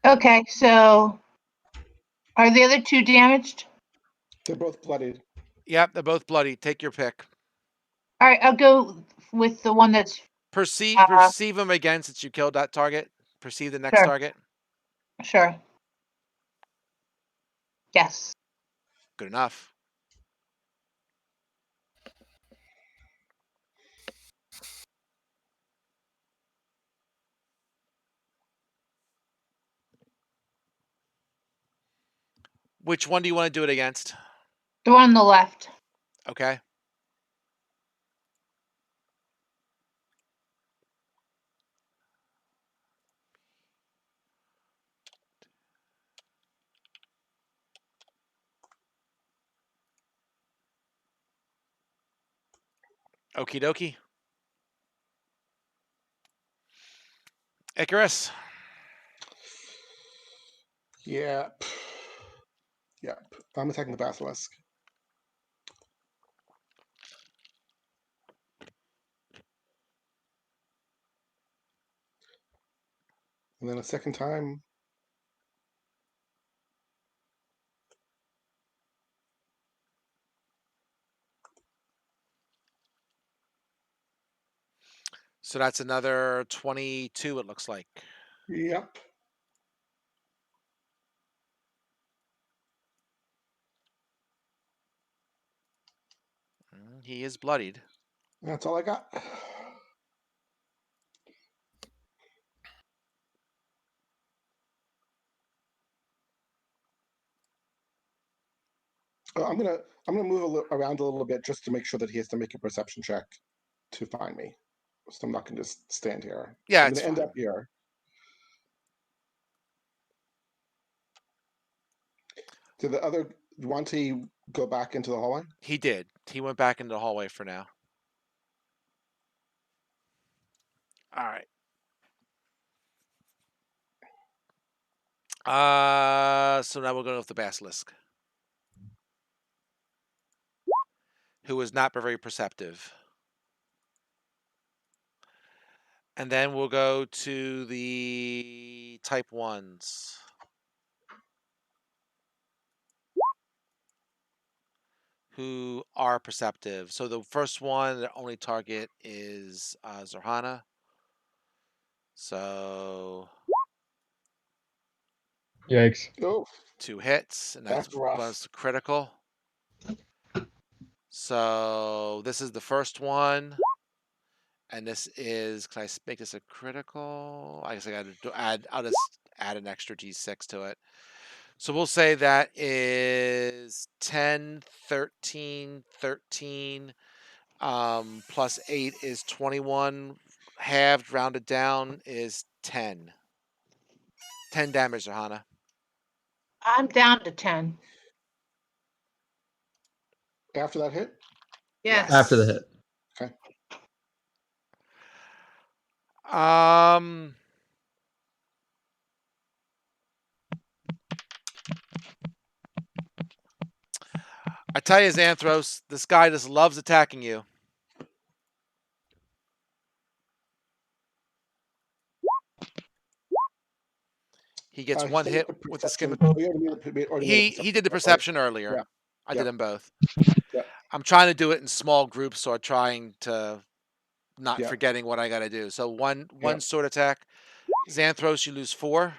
Okay, so are the other two damaged? They're both bloodied. Yep, they're both bloody. Take your pick. All right, I'll go with the one that's Perceive him again since you killed that target. Perceive the next Sure. target. sure. Yes. Good enough. Which one do you want to do it against? The one on the left. Okay. Okie dokie. Icarus. Yep. Yep. I'm attacking the basilisk. And then a second time. So that's another 22, it looks like. Yep. He is bloodied. That's all I got. I'm gonna move around a little bit just to make sure that he has to make a perception check to find me. So I'm not gonna just stand here. Yeah, I'm it's gonna end fine. up here. Did the other want to go back into the hallway? He did. He went back into the hallway for now. All right. So now we're going with the basilisk, who is not very perceptive. And then we'll go to the type 1s, who are perceptive. So the first one, their only target is Zorhana. So Yikes. Oh, 2 hits, and that's that's rough. plus critical. So this is the first one, and this is. Can I make this a critical? I guess I got to add. I'll just add an extra d6 to it. So we'll say that is 10, 13, 13. Plus 8 is 21. Halved, rounded down, is 10. 10 damage, Johanna. I'm down to 10. After that hit? Yes. After the hit. Okay. I tell you, Xanthros, this guy just loves attacking you. He gets one hit with the skim. He did the perception earlier. Yeah. I Yeah. did them both. Yeah. I'm trying to do it in small groups, so I'm trying to not Yeah. forgetting what I got to do. So one Yeah. sword attack. Xanthros, you lose 4.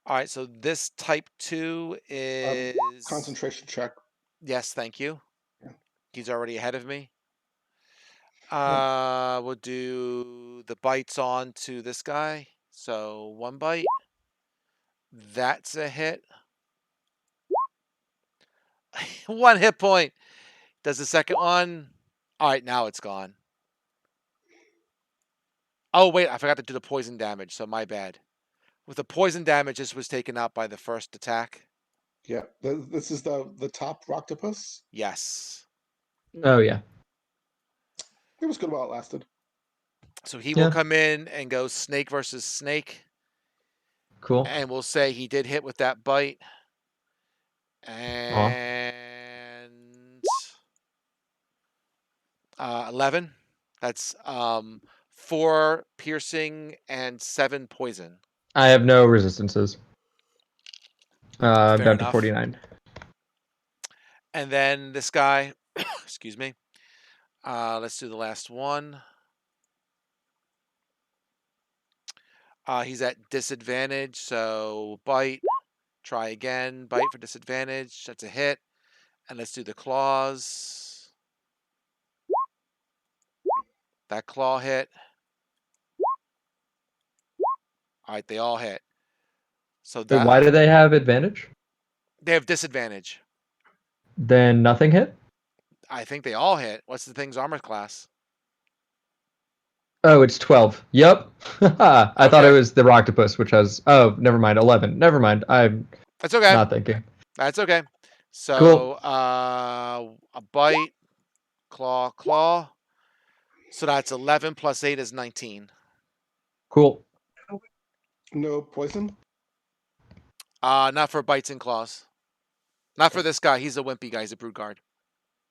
All right, so this type 2 is Concentration check. Yes, thank you. Yeah. He's already ahead of me. Yeah. We'll do the bites on to this guy. So 1 bite. That's a hit. 1 hit point. Does the second one? All right, now it's gone. Oh, wait, I forgot to do the poison damage, so my bad. With the poison damage, this was taken out by the first attack. Yeah. This is the top octopus. Yes. Oh, yeah. It was good while it lasted. So he will Yeah. come in and go snake versus snake. Cool. And we'll say he did hit with that bite. Aw. And 11. That's 4 piercing and 7 poison. I have no resistances. I'm Fair down to enough. 49. And then this guy, excuse me. Let's do the last one. He's at disadvantage, so bite. Try again. Bite for disadvantage. That's a hit. And let's do the claws. That claw hit. All right, they all hit. So Wait, why do they have advantage? they have disadvantage. Then nothing hit? I think they all hit. What's the thing's armor class? Oh, it's 12. Yep. I thought it Okay. was the Roctopus, which has. Oh, never mind. 11. Never mind. I'm That's okay. not thinking. That's okay. So, Cool. a bite, claw, claw. So that's 11 plus 8 is 19. Cool. No poison. Not for bites and claws. Not for this guy. He's a wimpy guy. He's a brute guard.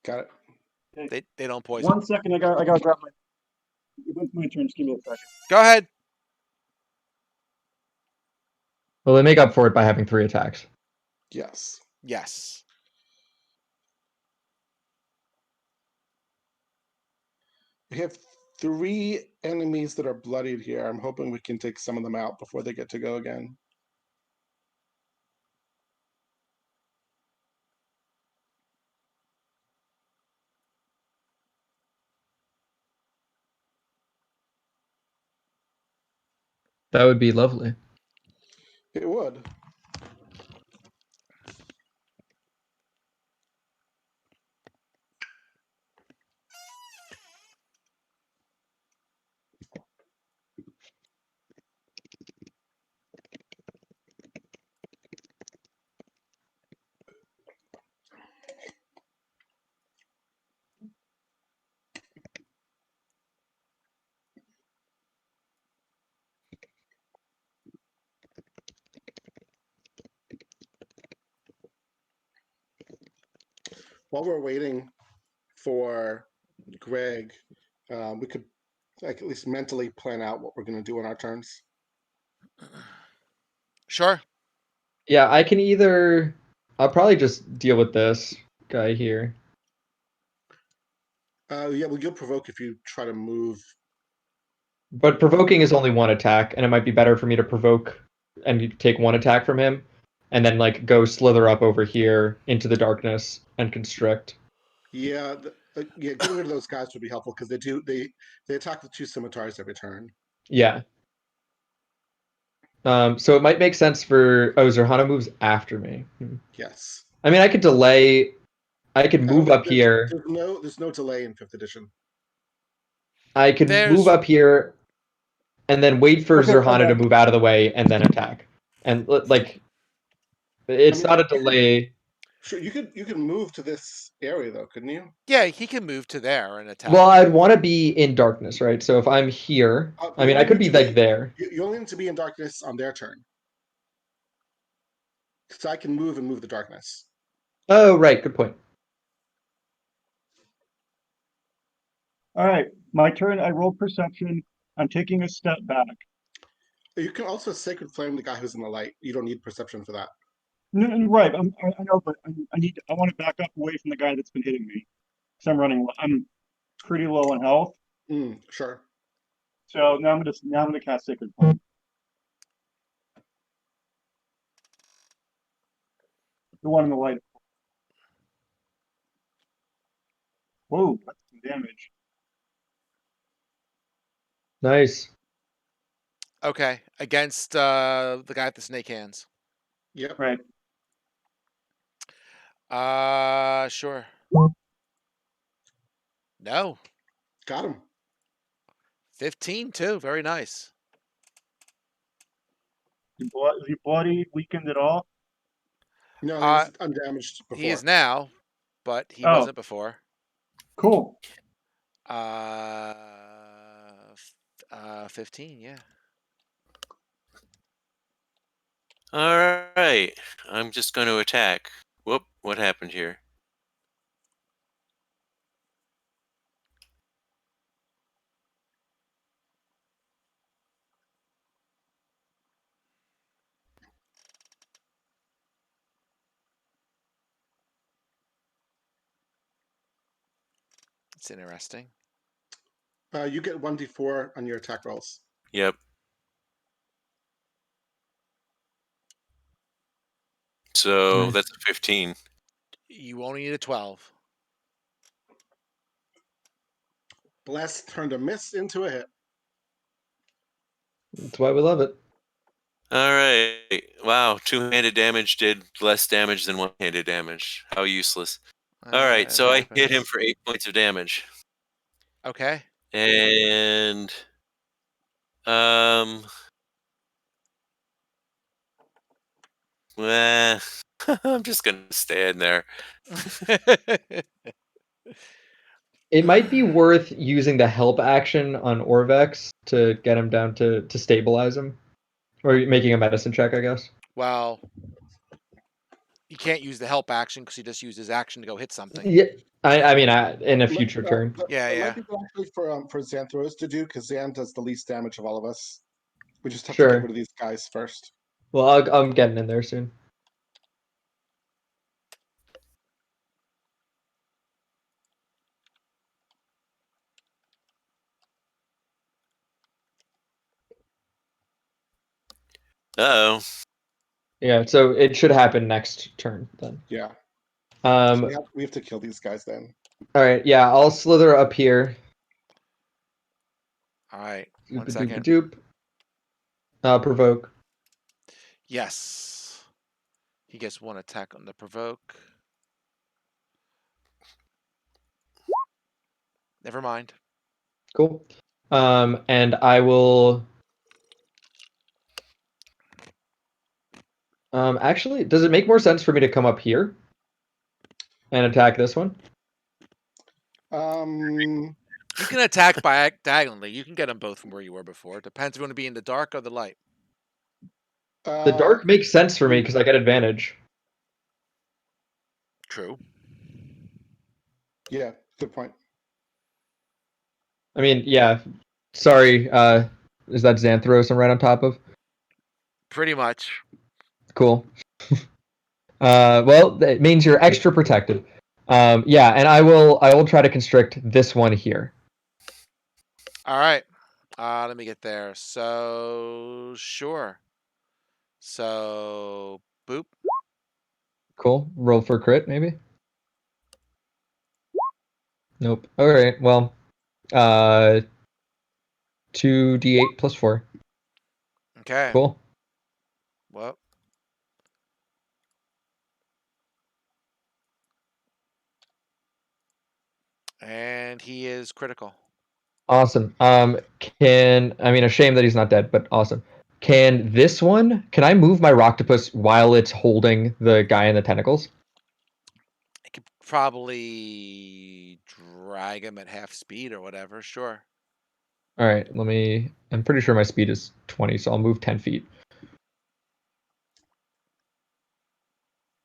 Got it. They don't poison. 1 second, I gotta grab my. It's my turn. Just give me a second. Go ahead. Well, they make up for it by having 3 attacks. Yes. Yes. We have 3 enemies that are bloodied here. I'm hoping we can take some of them out before they get to go again. That would be lovely. It would. While we're waiting for Greg, we could like at least mentally plan out what we're going to do in our turns. Sure. Yeah, I can either. I'll probably just deal with this guy here. Yeah, well, you'll provoke if you try to move. But provoking is only 1 attack, and it might be better for me to provoke and take 1 attack from him, and then like go slither up over here into the darkness and constrict. Yeah, yeah, getting rid of those guys would be helpful because they attack with 2 scimitars every turn. Yeah. So it might make sense for. Oh, Zerhana moves after me. Yes. I mean, I could delay. I could move up here. There's no delay in 5th edition. I could move There's up here, and then wait for Okay, Zerhana to okay. move out of the way, and then attack. And like, it's not a delay. Sure, you could move to this area though, couldn't you? yeah, he can move to there and attack. Well, I'd want to be in darkness, right? So if I'm here, I mean, I could be like there. You only need to be in darkness on their turn. So I can move and move the darkness. Oh, right. Good point. All right, my turn. I roll perception. I'm taking a step back. You can also sacred flame the guy who's in the light. You don't need perception for that. No, no, right. I know, but I want to back up away from the guy that's been hitting me. So I'm pretty low on health. Sure. So now I'm gonna cast Sacred Flame. The one in the light. Whoa, that's some damage. Nice. Okay. Against the guy with the snake hands. Yep. Right. Sure. No. Got him. 15 too. Very nice. Is he bloody, weakened at all? No, he was undamaged before. He is now, but he Oh. wasn't before. Cool. 15, yeah. All right. I'm just going to attack. Whoop, what happened here? It's interesting. You get 1d4 on your attack rolls. Yep. So Nice. that's a 15. You only need a 12. Bless turned a miss into a hit. That's why we love it. All right. Wow. 2-handed damage did less damage than 1-handed damage. How useless. All right. So I hit him for 8 points of damage. Okay. And eh, I'm just gonna stand there. It might be worth using the help action on Orvex to get him down to stabilize him. Or making a medicine check, I guess. Well, you can't use the help action because he just used his action to go hit something. Yeah. I mean, in a future turn. Yeah, It yeah. might be good actually for Xanthros to do, because Xan does the least damage of all of us. We just have to Sure. get rid of these guys first. Well, I'm getting in there soon. Uh-oh. Yeah, so it should happen next turn then. Yeah. So Um, we have to kill these guys then. all right, yeah, I'll slither up here. All right. Doop 1 doop second. doop. Provoke. Yes. He gets 1 attack on the provoke. Never mind. Cool. And I will. Actually, does it make more sense for me to come up here and attack this one? Um, You can attack by diagonally. You can get them both from where you were before. Depends if you want to be in the dark or the light. The dark makes sense for me because I get advantage. True. Yeah, good point. I mean, yeah. Sorry, is that Xanthros I'm right on top of? Pretty much. Cool. Well, it means you're extra protected. Yeah, and I will try to constrict this one here. All right. Let me get there. So, sure. So, boop. Cool. Roll for crit, maybe? Nope. All right. Well, 2d8 plus 4. Okay. Cool. Well. And he is critical. Awesome. A shame that he's not dead, but awesome. Can I move my Roctopus while it's holding the guy in the tentacles? I could probably drag him at half speed or whatever. Sure. All right, I'm pretty sure my speed is 20, so I'll move 10 feet.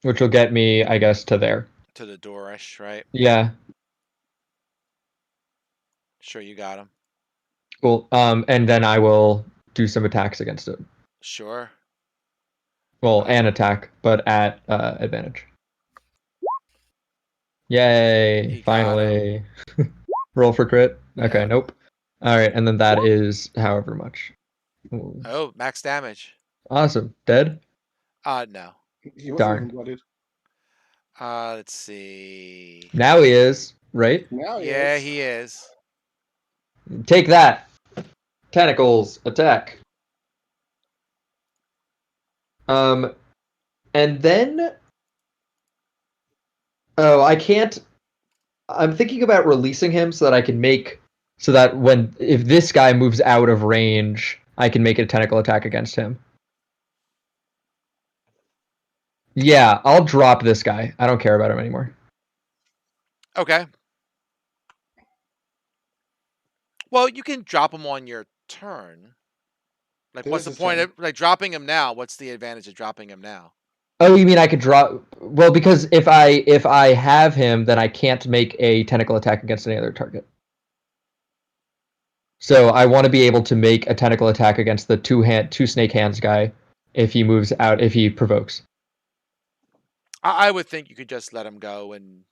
Which will get me, I guess, to there. To the doorish, right? Yeah. Sure, you got him. Cool. And then I will do some attacks against it. Sure. Well, an attack, but at advantage. Yay! You got Finally. Roll for crit. Okay, Yeah. nope. All right, and then that is however much. Ooh. Oh, max damage. Awesome. Dead? No. He wasn't Darn. even blooded. Let's see. Now he is, right? Now he Yeah, is. he is. Take that. Tentacles, attack. And then I can't. I'm thinking about releasing him so that I can so that if this guy moves out of range, I can make a tentacle attack against him. Yeah, I'll drop this guy. I don't care about him anymore. Okay. Well, you can drop him on your turn. Like, It what's is the his point turn. of dropping him now? What's the advantage of dropping him now? Oh, you mean I could drop? Well, because if I have him, then I can't make a tentacle attack against any other target. So I want to be able to make a tentacle attack against the two snake hands guy if he moves out, if he provokes. I would think you could just let him go and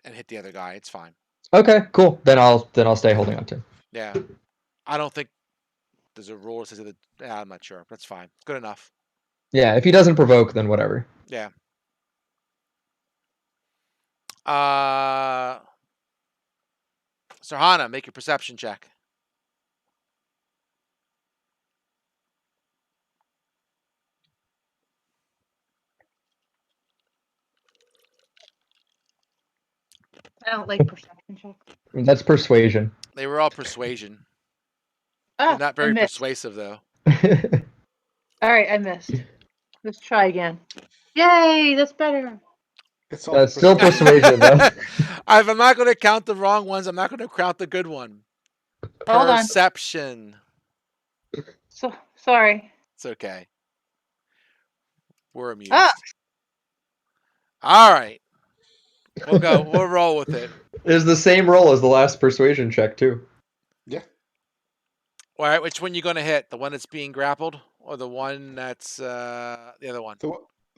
hit the other guy. It's fine. Okay, cool. Then I'll stay holding on to him. Yeah. I don't think there's a rule that says I'm not sure. That's fine. Good enough. Yeah, if he doesn't provoke, then whatever. Yeah. Sarhana, make your perception check. I don't like perception checks. That's persuasion. They were all persuasion. You're Ah, not I very missed. persuasive, though. All right, I missed. Let's try again. Yay, that's better. It's That's still persuasion, though. If I'm not going to count the wrong ones, I'm not going to count the good one. Hold on. Perception. So sorry. It's okay. We're amused. Ah, All right. We'll go. We'll roll with it. It's the same roll as the last persuasion check, too. Yeah. All right. Which one you going to hit? The one that's being grappled, or the one that's the other one?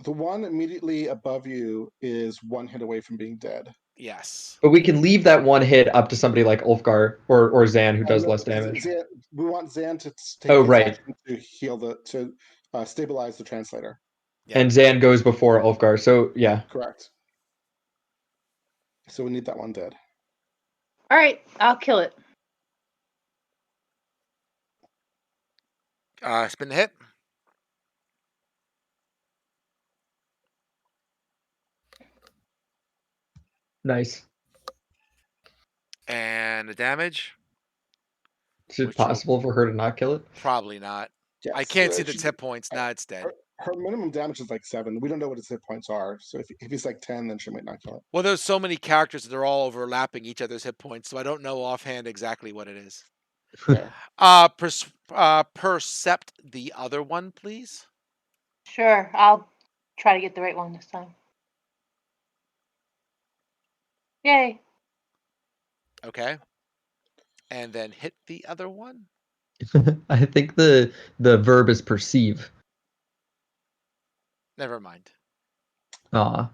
The one immediately above you is one hit away from being dead. Yes. But we can leave that one hit up to somebody like Ulfgar or Zan, who does No, less damage. we want Zan to take Oh, his right. action to heal to stabilize the translator. Yeah. And Zan goes before Ulfgar, so yeah. Correct. So we need that one dead. all right, I'll kill it. Spin the hit. Nice. And the damage? Is it Which will- possible for her to not kill it? Probably not. Yes. I can't see the hit points. Nah, it's dead. Her minimum damage is like 7. We don't know what his hit points are. So if he's like 10, then she might not kill it. Well, there's so many characters that they're all overlapping each other's hit points, so I don't know offhand exactly what it is. Fair. Percept the other one, please. Sure, I'll try to get the right one this time. Yay. Okay. And then hit the other one. I think the verb is perceive. Never mind. Aw.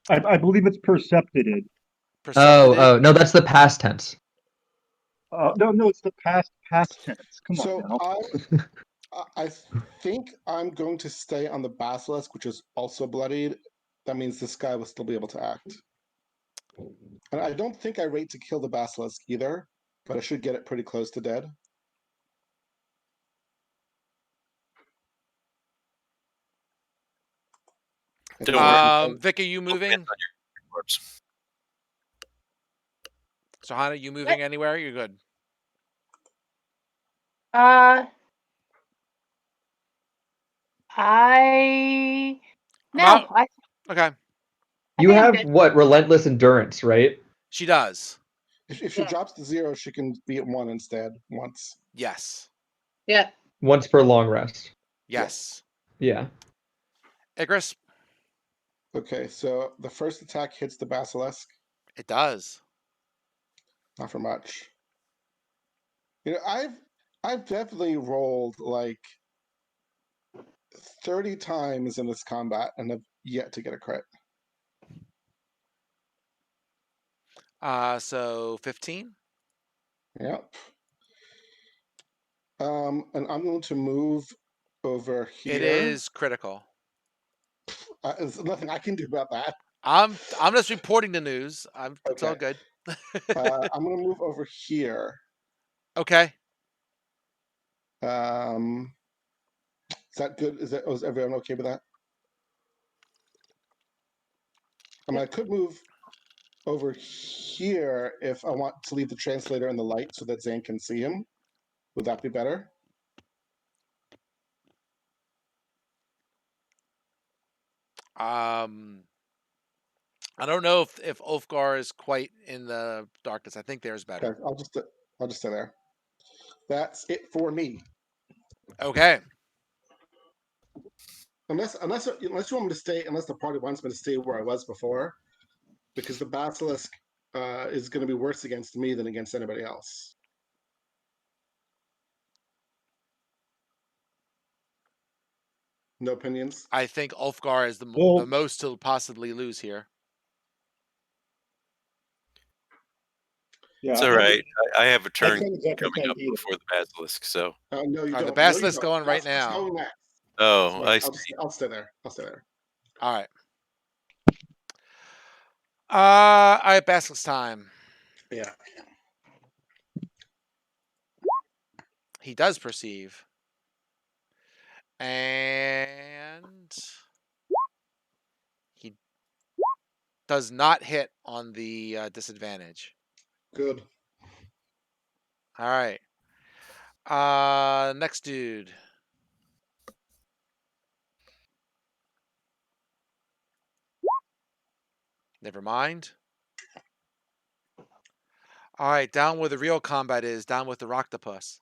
I believe it's percepted. Oh, no, that's the past tense. No, it's the past tense. Come on now. I think I'm going to stay on the basilisk, which is also bloodied. That means this guy will still be able to act. And I don't think I rate to kill the basilisk either, but I should get it pretty close to dead. Don't worry. Vic, are you moving? Corpse. So, Hannah, you moving anywhere? You're good. I no, out. I Okay. You think I'm have good. what? Relentless endurance, right? She does. If she Yeah. drops to 0, she can be at 1 instead once. Yes. Yeah. Once per long rest. Yes. Yeah. Icarus? Okay, so the first attack hits the basilisk. It does. Not for much. You know, I've definitely rolled like 30 times in this combat and have yet to get a crit. So 15? Yep. And I'm going to move over here. It is critical. There's nothing I can do about that. I'm just reporting the news. It's all Okay. good. I'm going to move over here. Okay. Is that good? Is everyone okay with that? I mean, I could move over here if I want to leave the translator in the light so that Zane can see him. Would that be better? I don't know if Ulfgar is quite in the darkness. I think there's better. Okay, I'll just stay there. That's it for me. Okay. Unless you want me to stay, unless the party wants me to stay where I was before, because the basilisk is going to be worse against me than against anybody else. No opinions? I think Ulfgar is the Well- most to possibly lose here. Yeah, It's all right. I have a I turn can't exactly coming think up either. before the basilisk, so. No, you don't. The basilisk's No, you don't. going right Basilisk's now. going next. Oh, I So see. I'll stay there. I'll stay there. All right. All right, Basilisk's time. Yeah. He does perceive. And he does not hit on the disadvantage. Good. All right. Next dude. Never mind. All right, down where the real combat is, down with the Roctopus.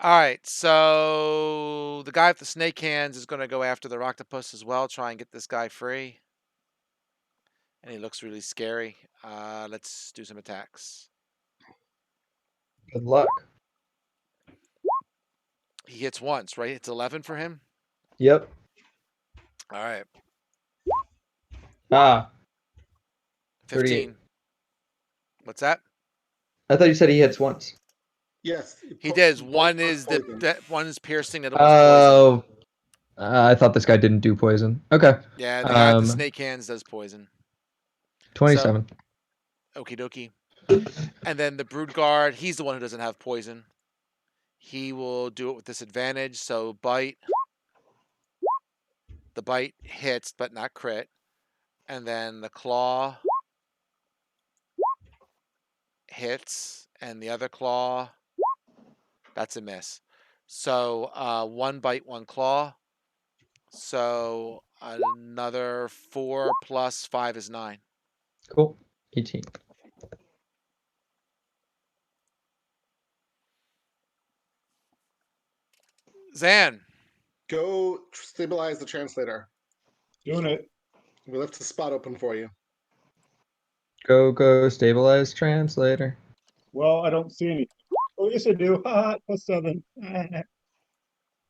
All right, so the guy with the snake hands is going to go after the Roctopus as well, try and get this guy free. And he looks really scary. Let's do some attacks. Good luck. He hits once, right? It's 11 for him. Yep. All right, Ah, 15. 38. What's that? I thought you said he hits once. Yes. He does. both One are is poison. one is piercing, the other one's poison. Oh, I thought this guy didn't do poison. Okay. Yeah, the guy with the 27. snake hands does poison. 27. Okie dokie. And then the Brood Guard, he's the one who doesn't have poison. He will do it with disadvantage. So bite. The bite hits, but not crit. And then the claw hits, and the other claw, that's a miss. So 1 bite, 1 claw. So another 4 plus 5 is 9. Cool. 18. Zan, Go stabilize the translator. Doing it. We left the spot open for you. Go, stabilize translator. Well, I don't see any. Oh, yes, I do. Ha, +7.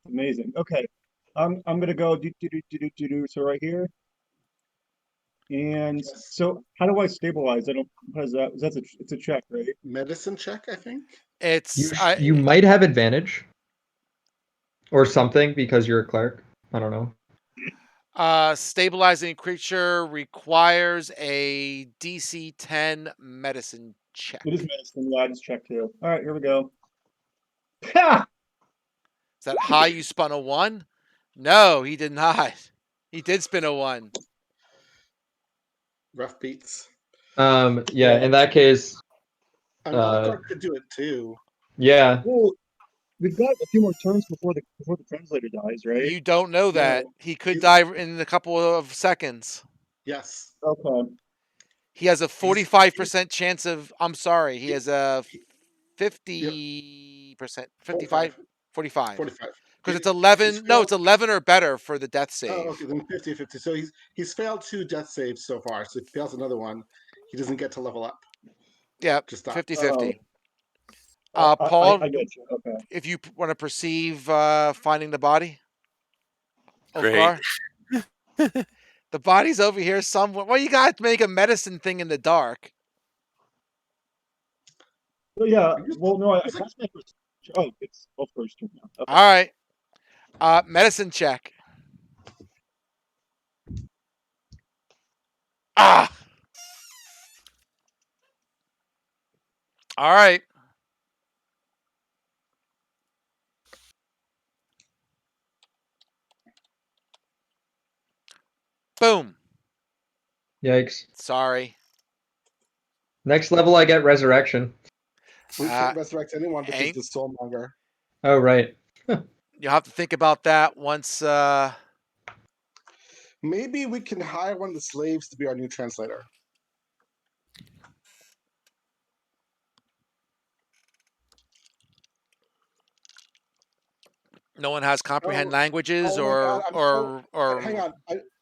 Amazing. Okay. I'm gonna go do. So right here. And Yes. so how do I stabilize? I don't, what is that? It's a check, right? Medicine check, I think. it's You might have advantage. Or something because you're a cleric. I don't know. Stabilizing creature requires a DC 10 medicine check. It is medicine. Yeah, I just checked too. All right, here we go. Ha! Is that high? You spun a 1? No, he did not. He did spin a 1. Rough beats. Yeah, in that case, An elf guard could do it too. yeah. Well, we've got a few more turns before the translator dies, right? You don't know that. No, He could he's- die in a couple of seconds. Yes. Okay. He has a 45% chance of, I'm sorry, he has a 50%, 55, 45. 45. Because it's He's 11, no, failed- it's 11 or better for the death Oh, save. okay, then 50-50. So he's failed 2 death saves so far. So if he fails another one, he doesn't get to level up. Yeah, Just stop. 50-50. I Paul, get you. Okay. if you want to perceive finding the body. Great. Ulfgar? The body's over here somewhere. Well, you got to make a medicine thing in the dark. Well, yeah. You're just- Well, no, I it's like- passed my first. Oh, it's first turn now. Okay. All right. Medicine check. Ah! All right. Boom. Yikes. Sorry. Next level, I get resurrection. We can't resurrect anyone because ain't- the soulmonger. Oh, right. You'll have to think about that once. Maybe we can hire one of the slaves to be our new translator. No one has comprehend Oh, languages oh my God, I'm or Hang on,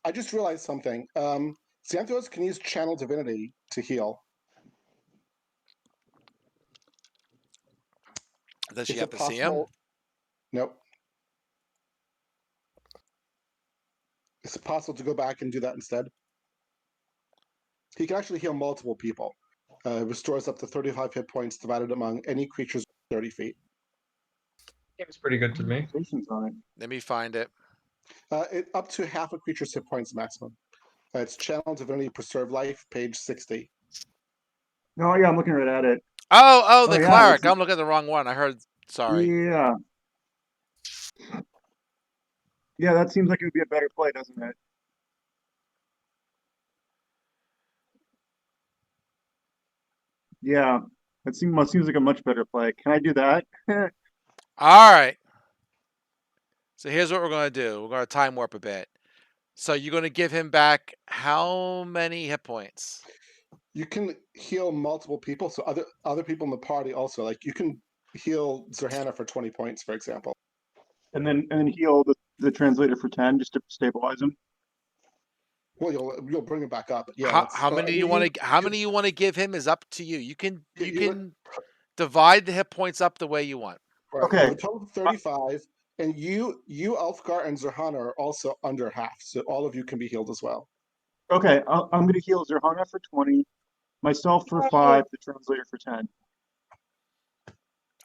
I just realized something. Xanthos can use channel divinity to heal. does she Is have it to see him? possible? Nope. Is it possible to go back and do that instead? He can actually heal multiple people. Restores up to 35 hit points divided among any creatures 30 feet. Seems pretty good to me. Patience on it. Let me find it. Up to half a creature's hit points maximum. It's channel divinity preserve life, page 60. Oh yeah, I'm looking right at it. Oh, the yeah, cleric. it's- I'm looking at the wrong one. I heard. Sorry. Yeah. Yeah, that seems like it would be a better play, doesn't it? Yeah, that seems like a much better play. Can I do that? All right. So here's what we're going to do. We're going to time warp a bit. So you're going to give him back how many hit points? You can heal multiple people, so other people in the party also. Like you can heal Zerhana for 20 points, for example. And then heal the translator for 10 just to stabilize him. Well, you'll bring him back up. Yeah, How many you want to? How many you want to give him is up to you. You can divide the hit points up the way you want. Right. Okay. The total 35, and you, Elfgar, and Zerhana are also under half, so all of you can be healed as well. Okay, I'm going to heal Zerhana for 20, myself for 5, the translator for 10.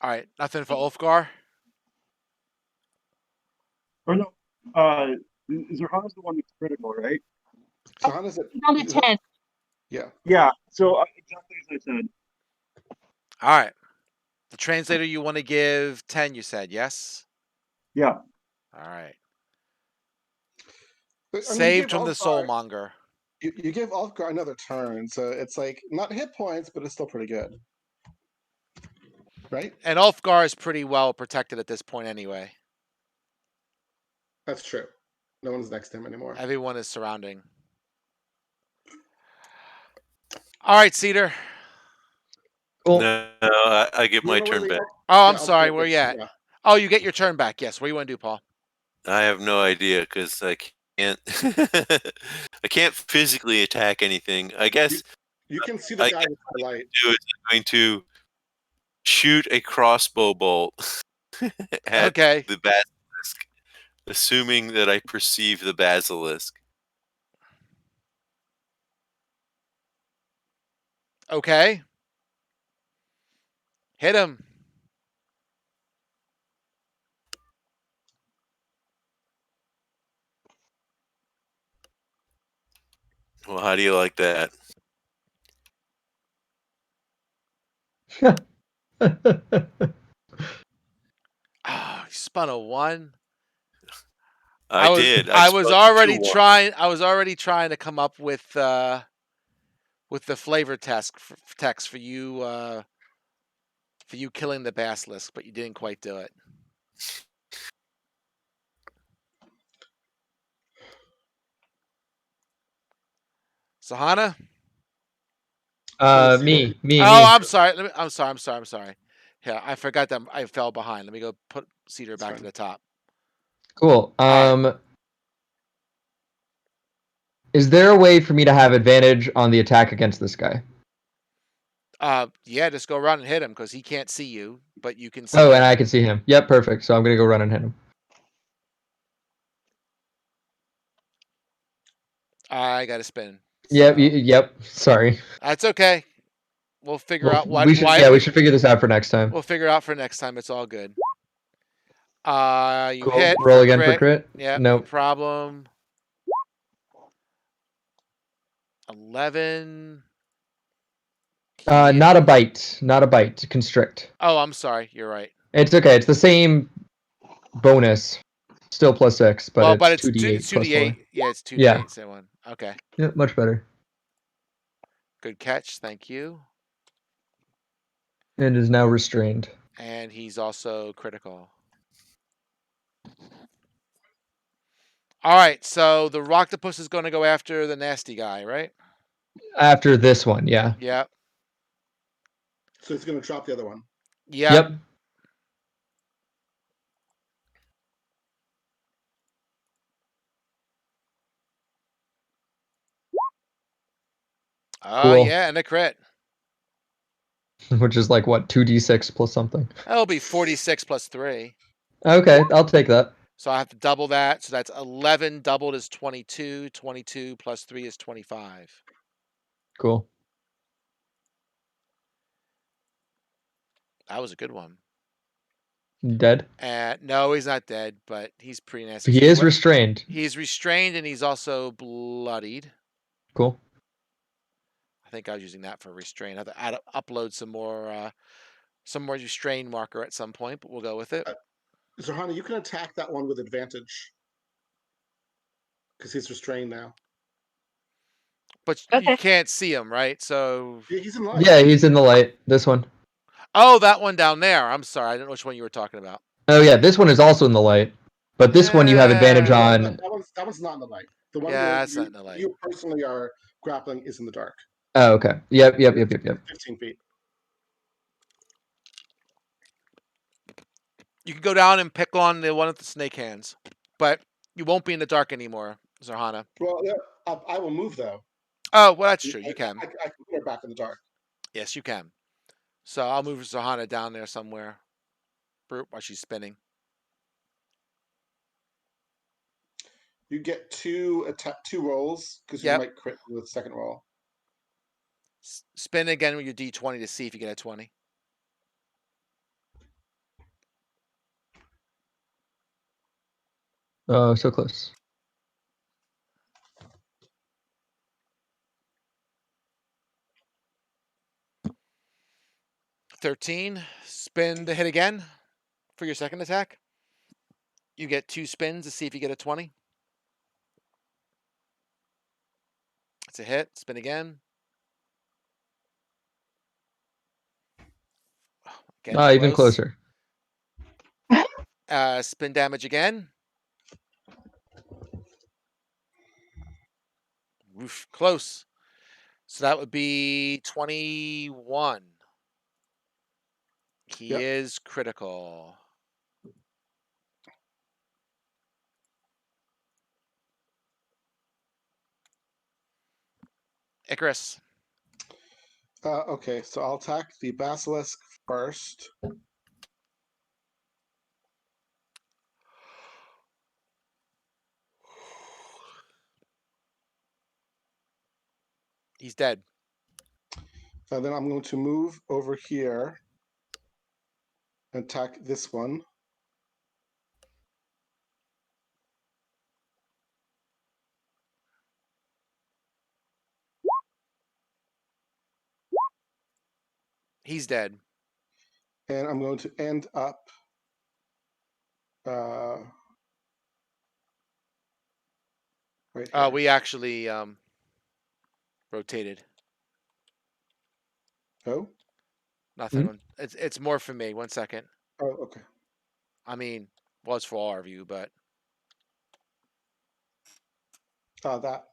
All right, nothing for Ulfgar. Or no, Zerhana's the one that's critical, right? Zerhana's at Down to 10. yeah. Yeah, so exactly as I said. All right, the translator you want to give 10. You said yes. Yeah. All right. But, I mean, Saved from the soulmonger. You give Ulfgar another turn, so it's like not hit points, but it's still pretty good, right? And Ulfgar is pretty well protected at this point anyway. That's true. No one's next to him anymore. Everyone is surrounding. All right, Cedar. Cool. No, I get my turn back. Oh, I'm Yeah, sorry. Ulfgar Where you gets- at? yeah. Oh, you get your turn back. Yes. What do you want to do, Paul? I have no idea because I can't. I can't physically attack anything. I guess You can see the I guy guess with the light. I'm going to shoot a crossbow bolt at Okay. the basilisk, assuming that I perceive the basilisk. Okay. Hit him. Well, how do you like that? Oh, he spun a 1. I did. I was spun already 2-1. trying. I was already trying to come up with the flavor text for you killing the basilisk, but you didn't quite do it. Sahana? Me. Oh, I'm sorry. I'm sorry. Yeah, I forgot that I fell behind. Let me go put Cedar back to the top. Cool. right. Is there a way for me to have advantage on the attack against this guy? Yeah, just go around and hit him because he can't see you, but you can see Oh, him. and I can see him. Yep, perfect. So I'm gonna go run and hit him. I got to spin. Yep. so- Yep. Sorry. That's okay. We'll figure out We should figure this out for next time. We'll figure out for next time. It's all good. You Cool. hit. Roll again for crit. Yeah, Nope. no problem. 11. Not a bite. Not a bite. Constrict. Oh, I'm sorry. You're right. It's okay. It's the same bonus. Still +6, but But it's 2d8 it's plus 2d8. 4. Yeah, it's 2d8. Yeah. Same one. Okay. Yeah, much better. Good catch. Thank you. And is now restrained. And he's also critical. All right. So the Roctopus is going to go after the nasty guy, right? After this one, yeah. Yep. So it's going to drop the other one. Yep. Oh, Cool. yeah, and a crit. Which is like what, 2d6 plus something? That'll be 46 plus 3. Okay, I'll take that. So I have to double that. So that's 11 doubled is 22. 22 plus 3 is 25. Cool. That was a good one. Dead? No, he's not dead, but he's pretty nasty. He is restrained. He's restrained and he's also bloodied. Cool. I think I was using that for restraint. I have to upload some more restrain marker at some point, but we'll go with it. Zerhana, you can attack that one with advantage because he's restrained now. But Okay. you can't see him, right? So Yeah, he's in light. Yeah, he's in the light. This one. oh, that one down there. I'm sorry, I didn't know which one you were talking about. Oh yeah, this one is also in the light. But this one you have advantage Yeah. on. That one's not in the light. The one Yeah, where that's not in the light. you personally are grappling is in the dark. Oh, okay. Yep. 15 feet. You can go down and pick on the one with the snake hands, but you won't be in the dark anymore, Zarhana. Well, yeah, I will move though. Oh, well, that's true. You can. I can put her back in the dark. Yes, you can. So I'll move Zarhana down there somewhere while she's spinning. You get two rolls because you Yep. might crit with the second roll. Spin again with your D20 to see if you get a 20. Oh, so close. $13. Spin the hit again for your second attack. You get 2 spins to see if you get a 20. It's a hit. Spin again. Again, Even close. closer. Spin damage again. Oof, close. So that would be 21. He Yep. is critical. Icarus. Okay, so I'll attack the basilisk first. He's dead. And then I'm going to move over here and attack this one. He's dead. And I'm going to end up right here. We actually rotated. Oh? Nothing. It's more for me. 1 second. Oh, okay. I mean, well, it's for all of you, but That.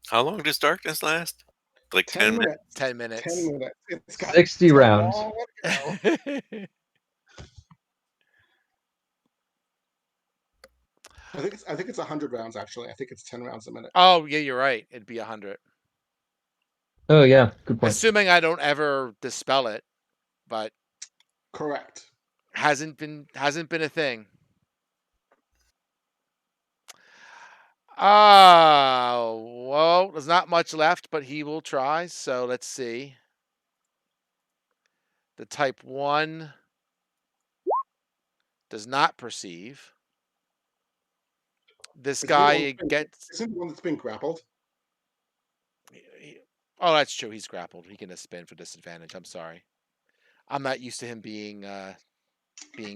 How long does darkness last? Like 10 minutes? 10 minutes. 10 minutes. It's got 60 it's got a rounds. long way to go. I think it's 100 rounds actually. I think it's 10 rounds a minute. Oh, yeah, you're right. It'd be 100. Oh, yeah. Good point. Assuming I don't ever dispel it, but Correct. hasn't been a thing. Well, there's not much left, but he will try. So let's see. The type 1 does not perceive. This guy gets. Isn't the one that's being grappled? Oh, that's true. He's grappled. He can spin for disadvantage. I'm sorry. I'm not used to him being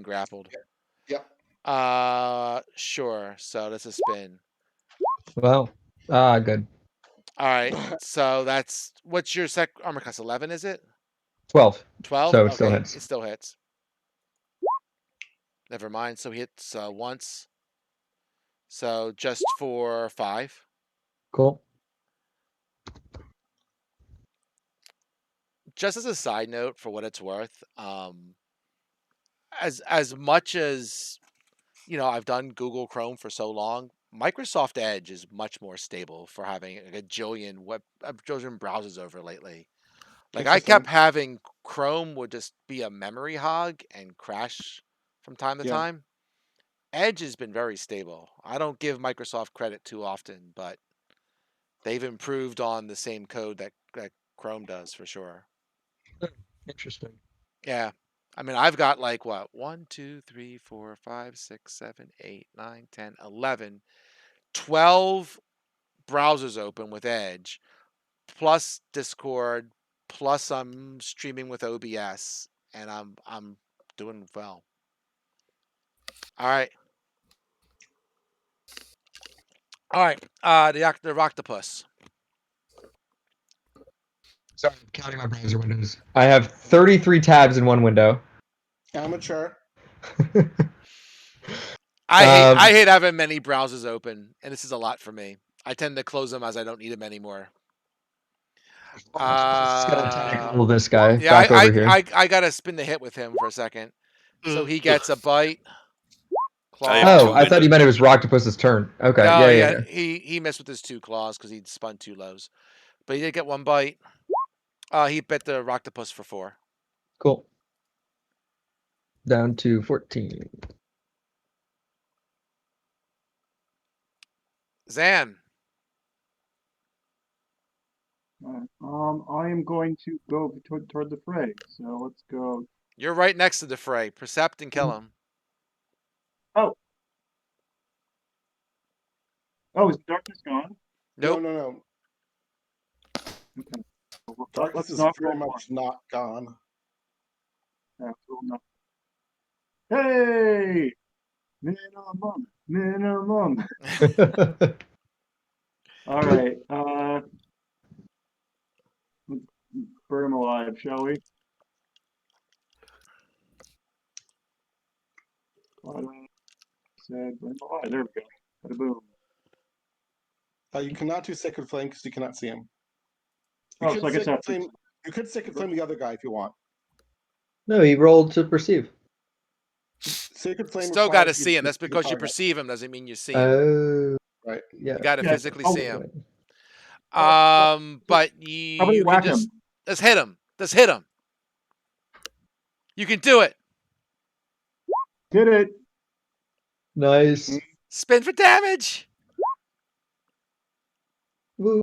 grappled. Yep. Sure. So that's a spin. Well, good. All right. So that's what's your armor class? 11, is it? 12. 12. So it Okay, still hits. It still hits. Never mind. So he hits once. So just for 5. Cool. Just as a side note, for what it's worth, as much as I've done Google Chrome for so long, Microsoft Edge is much more stable for having a jillion browsers over lately. Like I kept having Chrome would just be a memory hog and crash from time to time. Edge has been very stable. I don't give Microsoft credit too often, but they've improved on the same code that Chrome does for sure. Interesting. Yeah. I mean, I've got like what? 1, 2, 3, 4, 5, 6, 7, 8, 9, 10, 11, 12 browsers open with Edge, plus Discord, plus I'm streaming with OBS, and I'm doing well. All right. All right. The octopus. Sorry, I'm counting my browser windows. I have 33 tabs in one window. Amateur. I hate having many browsers open, and this is a lot for me. I tend to close them as I don't need them anymore. Just gotta tackle this guy Yeah, back over here. I gotta spin the hit with him for a second. So he gets a bite. I have Claw. Oh, two I thought you windows. meant it was Rocktopus's turn. Okay, No, yeah. he missed with his 2 claws because he'd spun 2 lows. But he did get 1 bite. He bit the Rocktopus for 4. Cool. Down to 14. Zan. I am going to go toward the fray. So let's go. You're right next to the fray. Percept and kill him. Oh. Oh, is darkness gone? Nope. No. Okay. Darkness Let's is not very roll much not gone. more. Hey! Minimum. All right. Let's burn him alive, shall we? Said burn him alive. There we go. Bada boom. You cannot do Sacred Flame because you cannot see him. Oh, so I guess Sacred that's Flame. You could Sacred Flame the other guy if you want. No, he rolled to perceive. Sacred Flame Still got to requires you see him. to That's see the because you target. perceive him doesn't mean you see him. Oh, Right. yeah. You got to Yeah, physically I'll- see him. Right. But How about you you can whack just him? let's hit him. Let's hit him. You can do it. Did it. Nice. Spin for damage. Woo.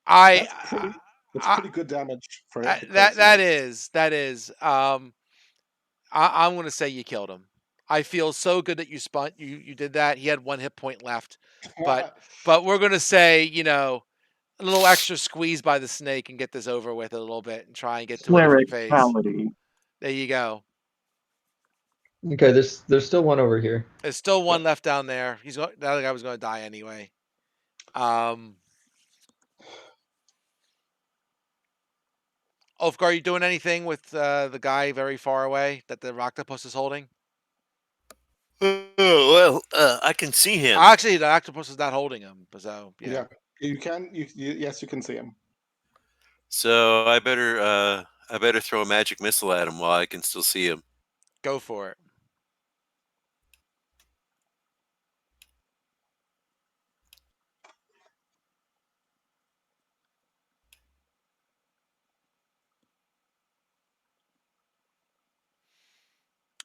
That's pretty I good damage for it. that is. I'm going to say you killed him. I feel so good that you spun. You did that. He had 1 hit point left, but we're going to say a little extra squeeze by the snake and get this over with a little bit and try and get to a different phase. Clericality. There you go. Okay, there's still one over here. There's still one left down there. The other guy was going to die anyway. Ulfgar, are you doing anything with the guy very far away that the octopus is holding? Well, I can see him. Actually, the octopus is not holding him. So yeah. You can. Yes, you can see him. So I better throw a magic missile at him while I can still see him. Go for it.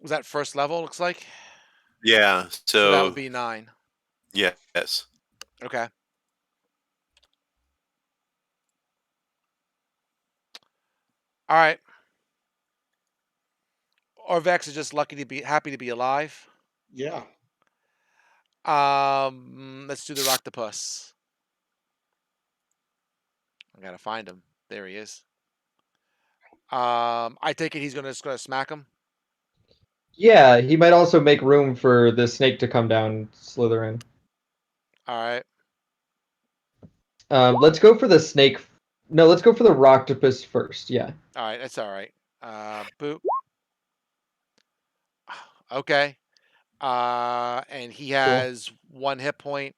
Was that first level? Looks like. Yeah. So that would be 9. Yes. Okay. All right. Orvex is just happy to be alive. Yeah. Let's do the octopus. I gotta find him. There he is. I take it he's just gonna smack him. Yeah, he might also make room for the snake to come down Slytherin. All right. Let's go for the snake. No, let's go for the Rocktopus first. Yeah. All right. That's all right. Boop. Okay. And he has 1 hit point,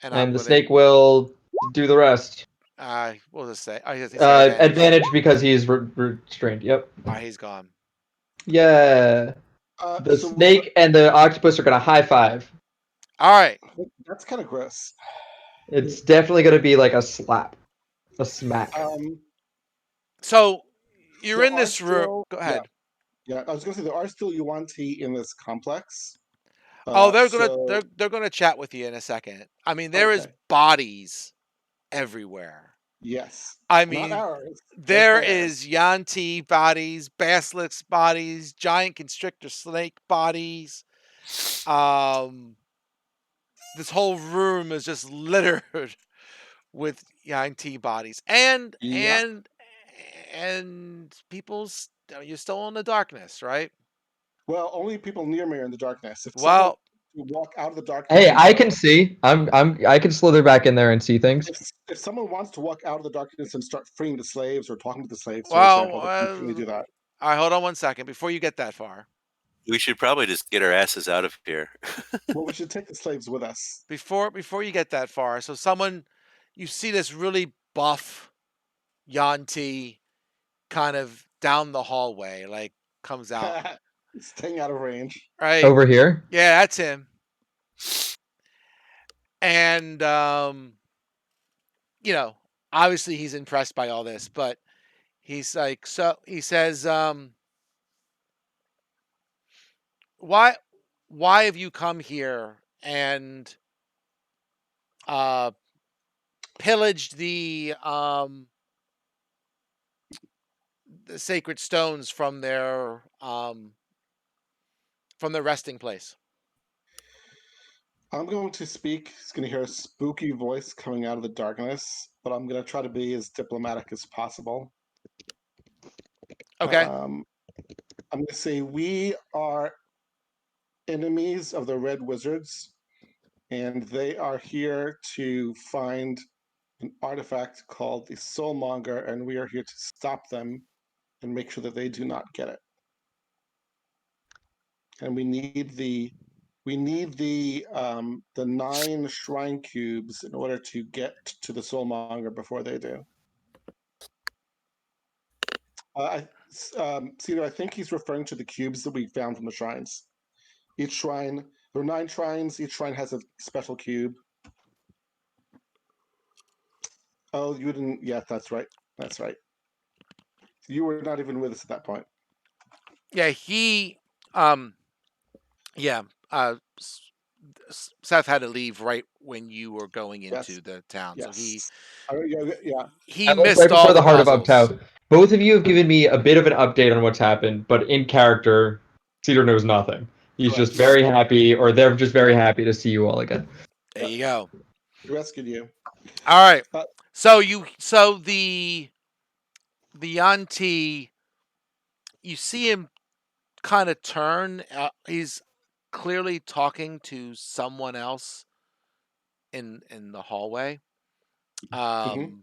and the snake will do the rest. We'll just say he's advantage because he's restrained. Yep. He's gone. Yeah. The snake and the octopus are gonna high five. All right. That's kind of gross. It's definitely gonna be like a slap, a smack. So you're in this room. Go ahead. Yeah, I was gonna say there are still Yuan-Ti in this complex. They're gonna chat with you in a second. I mean, there is bodies everywhere. Yes. I mean, not ours. there is Yuan-Ti bodies, basilisk bodies, giant constrictor snake bodies. This whole room is just littered with Yuan-Ti bodies, and people's. You're still in the darkness, right? Well, only people near me are in the darkness. If Well, someone walk out of the darkness. Hey, I can see. I can slither back in there and see things. If someone wants to walk out of the darkness and start freeing the slaves or talking to the slaves, for well, example, they can do that. All right, hold on 1 second before you get that far. We should probably just get our asses out of here. Well, we should take the slaves with us. Before you get that far, so you see this really buff Yanti kind of down the hallway, like comes out. Staying out of range. Right? Over here? Yeah, that's him. And obviously he's impressed by all this, but he's like, so he says, why have you come here and uh pillaged the sacred stones from their resting place? I'm going to speak. He's going to hear a spooky voice coming out of the darkness, but I'm going to try to be as diplomatic as possible. Okay. I'm going to say we are enemies of the Red Wizards, and they are here to find an artifact called the Soulmonger, and we are here to stop them and make sure that they do not get it. And we need the 9 shrine cubes in order to get to the Soulmonger before they do. Cedar, I think he's referring to the cubes that we found from the shrines. Each shrine, there are 9 shrines. Each shrine has a special cube. Oh, you didn't. Yeah, that's right. That's right. You were not even with us at that point. Yeah, yeah, Seth had to leave right when you were going into Yes. the town, so Yes. Yeah. he I left missed right all before the the Heart of puzzles. Uptow. Both of you have given me a bit of an update on what's happened, but in character, Cedar knows nothing. He's Correct. just very happy, or they're just very happy to see you all again. There you go. We rescued you. All right. Uh, So the Yanti, you see him kind of turn. He's clearly talking to someone else in the hallway. mhm.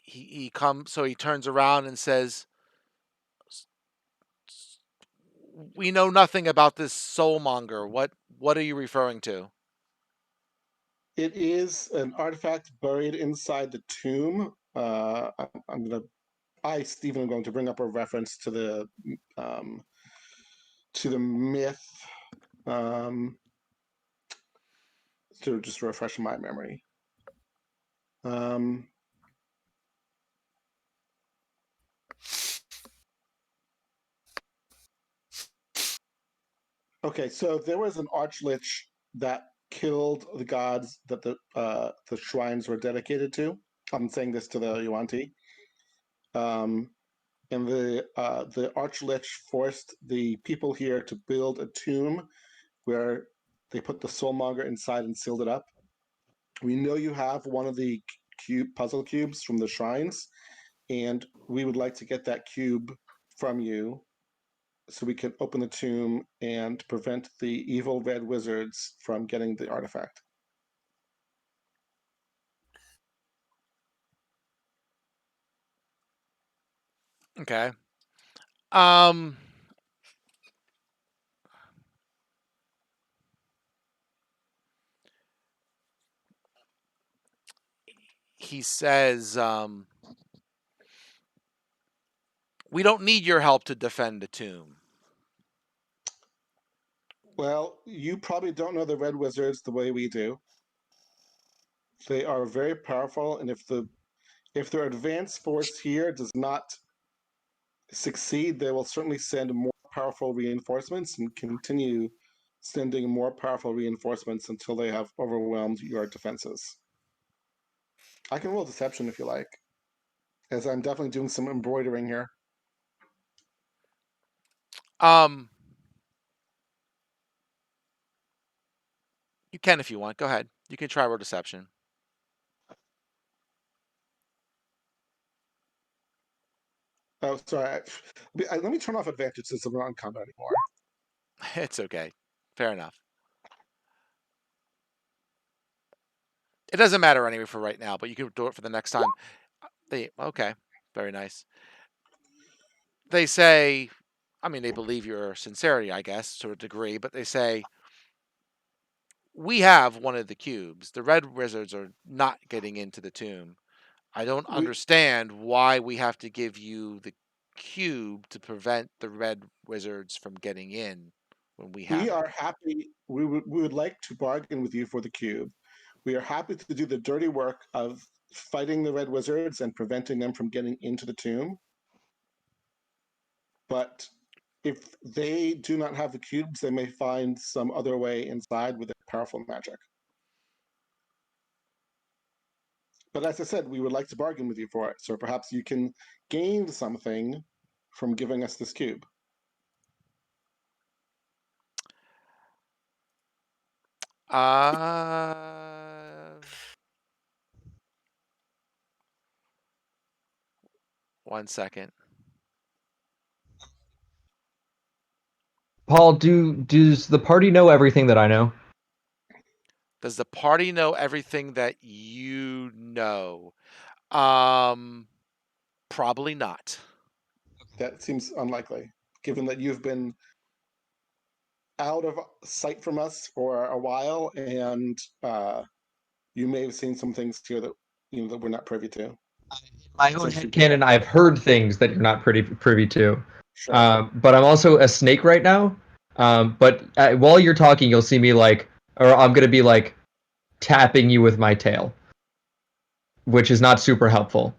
He comes, so he turns around and says, "We know nothing about this soulmonger. What are you referring to?" It is an artifact buried inside the tomb. Stephen, am going to bring up a reference um, to the myth to just refresh my memory. Okay, so there was an archlich that killed the gods that the shrines were dedicated to. I'm saying this to the Yuan-Ti. And the archlich forced the people here to build a tomb where they put the soulmonger inside and sealed it up. We know you have one of the puzzle cubes from the shrines, and we would like to get that cube from you so we can open the tomb and prevent the evil red wizards from getting the artifact. Okay. He says, "We don't need your help to defend the tomb." Well, you probably don't know the red wizards the way we do. They are very powerful, and if their advanced force here does not succeed, they will certainly send more powerful reinforcements and continue sending more powerful reinforcements until they have overwhelmed your defenses. I can roll deception if you like, as I'm definitely doing some embroidering here. Um, you can if you want. Go ahead. You can try roll deception. Oh, sorry. Let me turn off advantage since I'm not in combat anymore. It's okay. Fair enough. It doesn't matter anyway for right now, but you can do it for the next time. Okay, very nice. They say, I mean, they believe your sincerity, I guess, to a degree, but they say, we have one of the cubes. The red wizards are not getting into the tomb. I don't We understand why we have to give you the cube to prevent the red wizards from getting in when we we have it. are happy. We would like to bargain with you for the cube. We are happy to do the dirty work of fighting the red wizards and preventing them from getting into the tomb. But if they do not have the cubes, they may find some other way inside with powerful magic. But as I said, we would like to bargain with you for it. So perhaps you can gain something from giving us this cube. Uh, 1 second. Paul, does the party know everything that I know? Does the party know everything that you know? Um, Probably not. That seems unlikely, given that you've been out of sight from us for a while, and you may have seen some things here that that we're not privy to. My own Since you've headcanon, I've heard things that you're not privy to. sure, But I'm also a snake right now. But while you're talking, you'll see me like, or I'm gonna be like tapping you with my tail, which is not super helpful.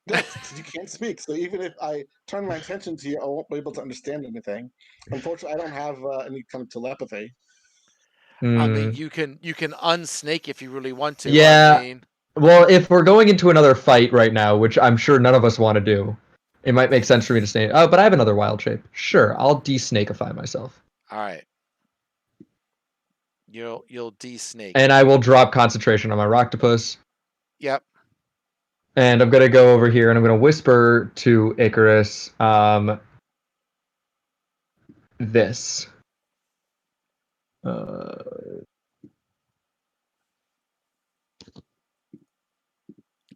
yes, you can't speak. So even if I turn my attention to you, I won't be able to understand anything. Unfortunately, I don't have any kind of telepathy. I mean, Hmm. you can unsnake if you really want to. I Yeah. mean, Well, if we're going into another fight right now, which I'm sure none of us want to do, it might make sense for me to snake. Oh, but I have another wild shape. Sure, I'll de-snakeify myself, all right. You'll de-snake. and I will drop concentration on my Roctopus. Yep. And I'm gonna go over here and I'm gonna whisper to Icarus, this. Uh,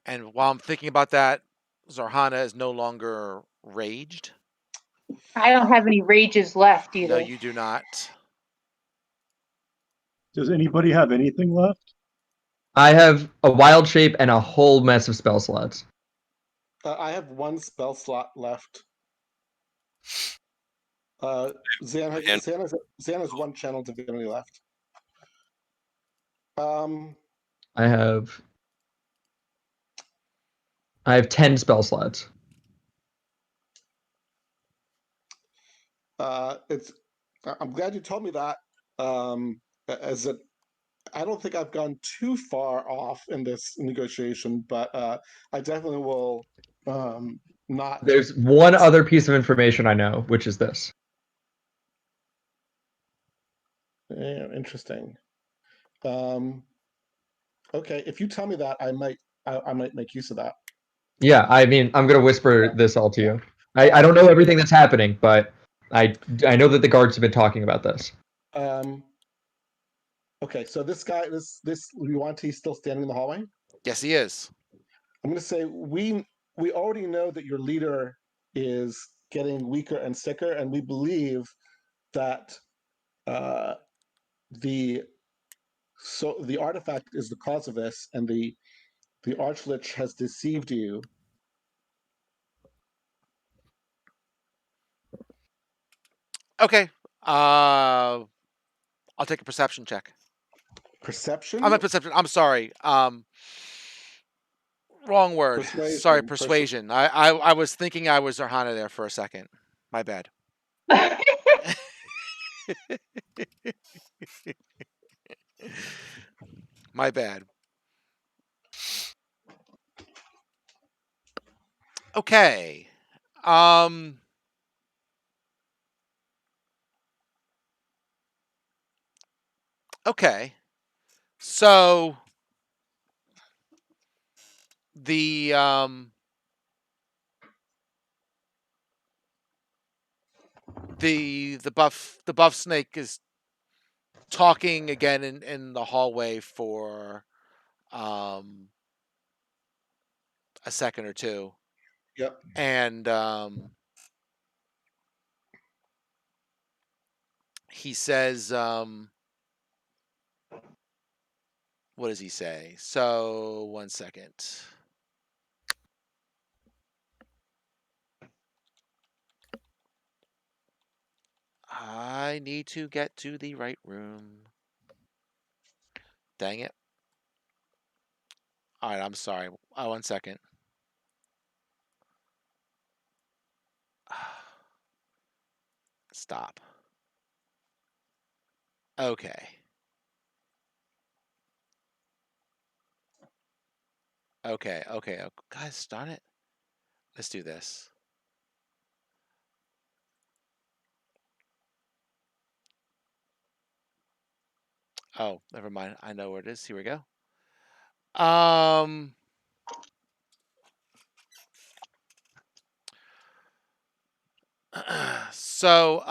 And while I'm thinking about that, Zarhana is no longer raged. I don't have any rages left No, either. you do not. Does anybody have anything left? I have a wild shape and a whole mess of spell slots. I have one spell slot left. Zan has And Zan has one channel divinity left. Um, I have 10 spell slots. it's. I'm glad you told me that. As it, I don't think I've gone too far off in this negotiation, but I definitely will not. There's one other piece of information I know, which is this. Yeah, interesting. Um, okay, if you tell me that, I might make use of that. Yeah, I mean, I'm gonna whisper this all to you. I don't know everything that's happening, but I know that the guards have been talking about this. Um, okay, so this guy, this Yuan-Ti still standing in the hallway. Yes, he is. I'm going to say we already know that your leader is getting weaker and sicker, and we believe that uh, the the artifact is the cause of this, and the Archlich has deceived you. Okay. I'll take a perception check. I'm Perception, not perception. I'm sorry. Wrong word. Sorry, persuasion, persuasion. I was thinking I was Zarhana there for a second. My bad. My bad. Okay. Um. Okay. So the um the buff snake is talking again in the hallway for um a second or two, Yep. and he says, what does he say? So, 1 second. I need to get to the right room. Dang it. All right, I'm sorry. 1 second. Stop. Okay. Okay. Guys, darn it. Let's do this. Oh, never mind. I know where it is. Here we go. So,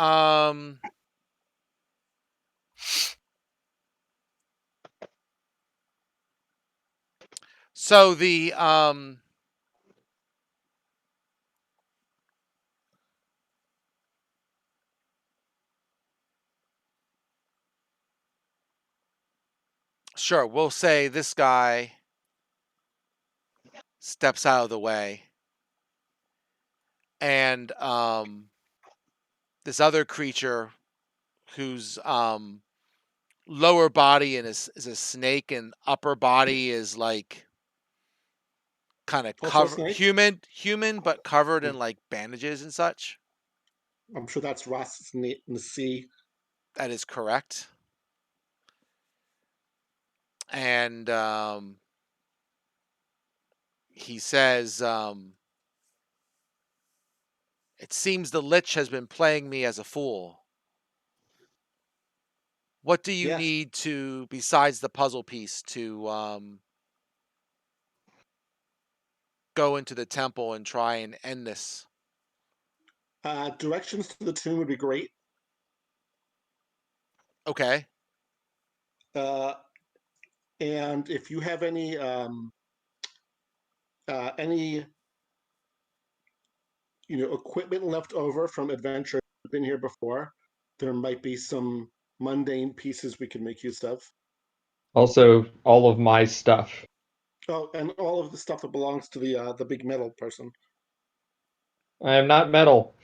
so the sure, we'll say this guy steps out of the way, and this other creature whose lower body is a snake and upper body is like kind of Also a covered snake. human but covered in like bandages and such. I'm sure that's Ross in the sea. That is correct. And he says, it seems the Lich has been playing me as a fool. What do you Yes. need to, besides the puzzle piece, to go into the temple and try and end this? Directions to the tomb would be great. Okay. And if you have any equipment left over from adventure been here before, there might be some mundane pieces we can make use of. Also, all of my stuff. Oh, and all of the stuff that belongs to the big metal person, I am not metal.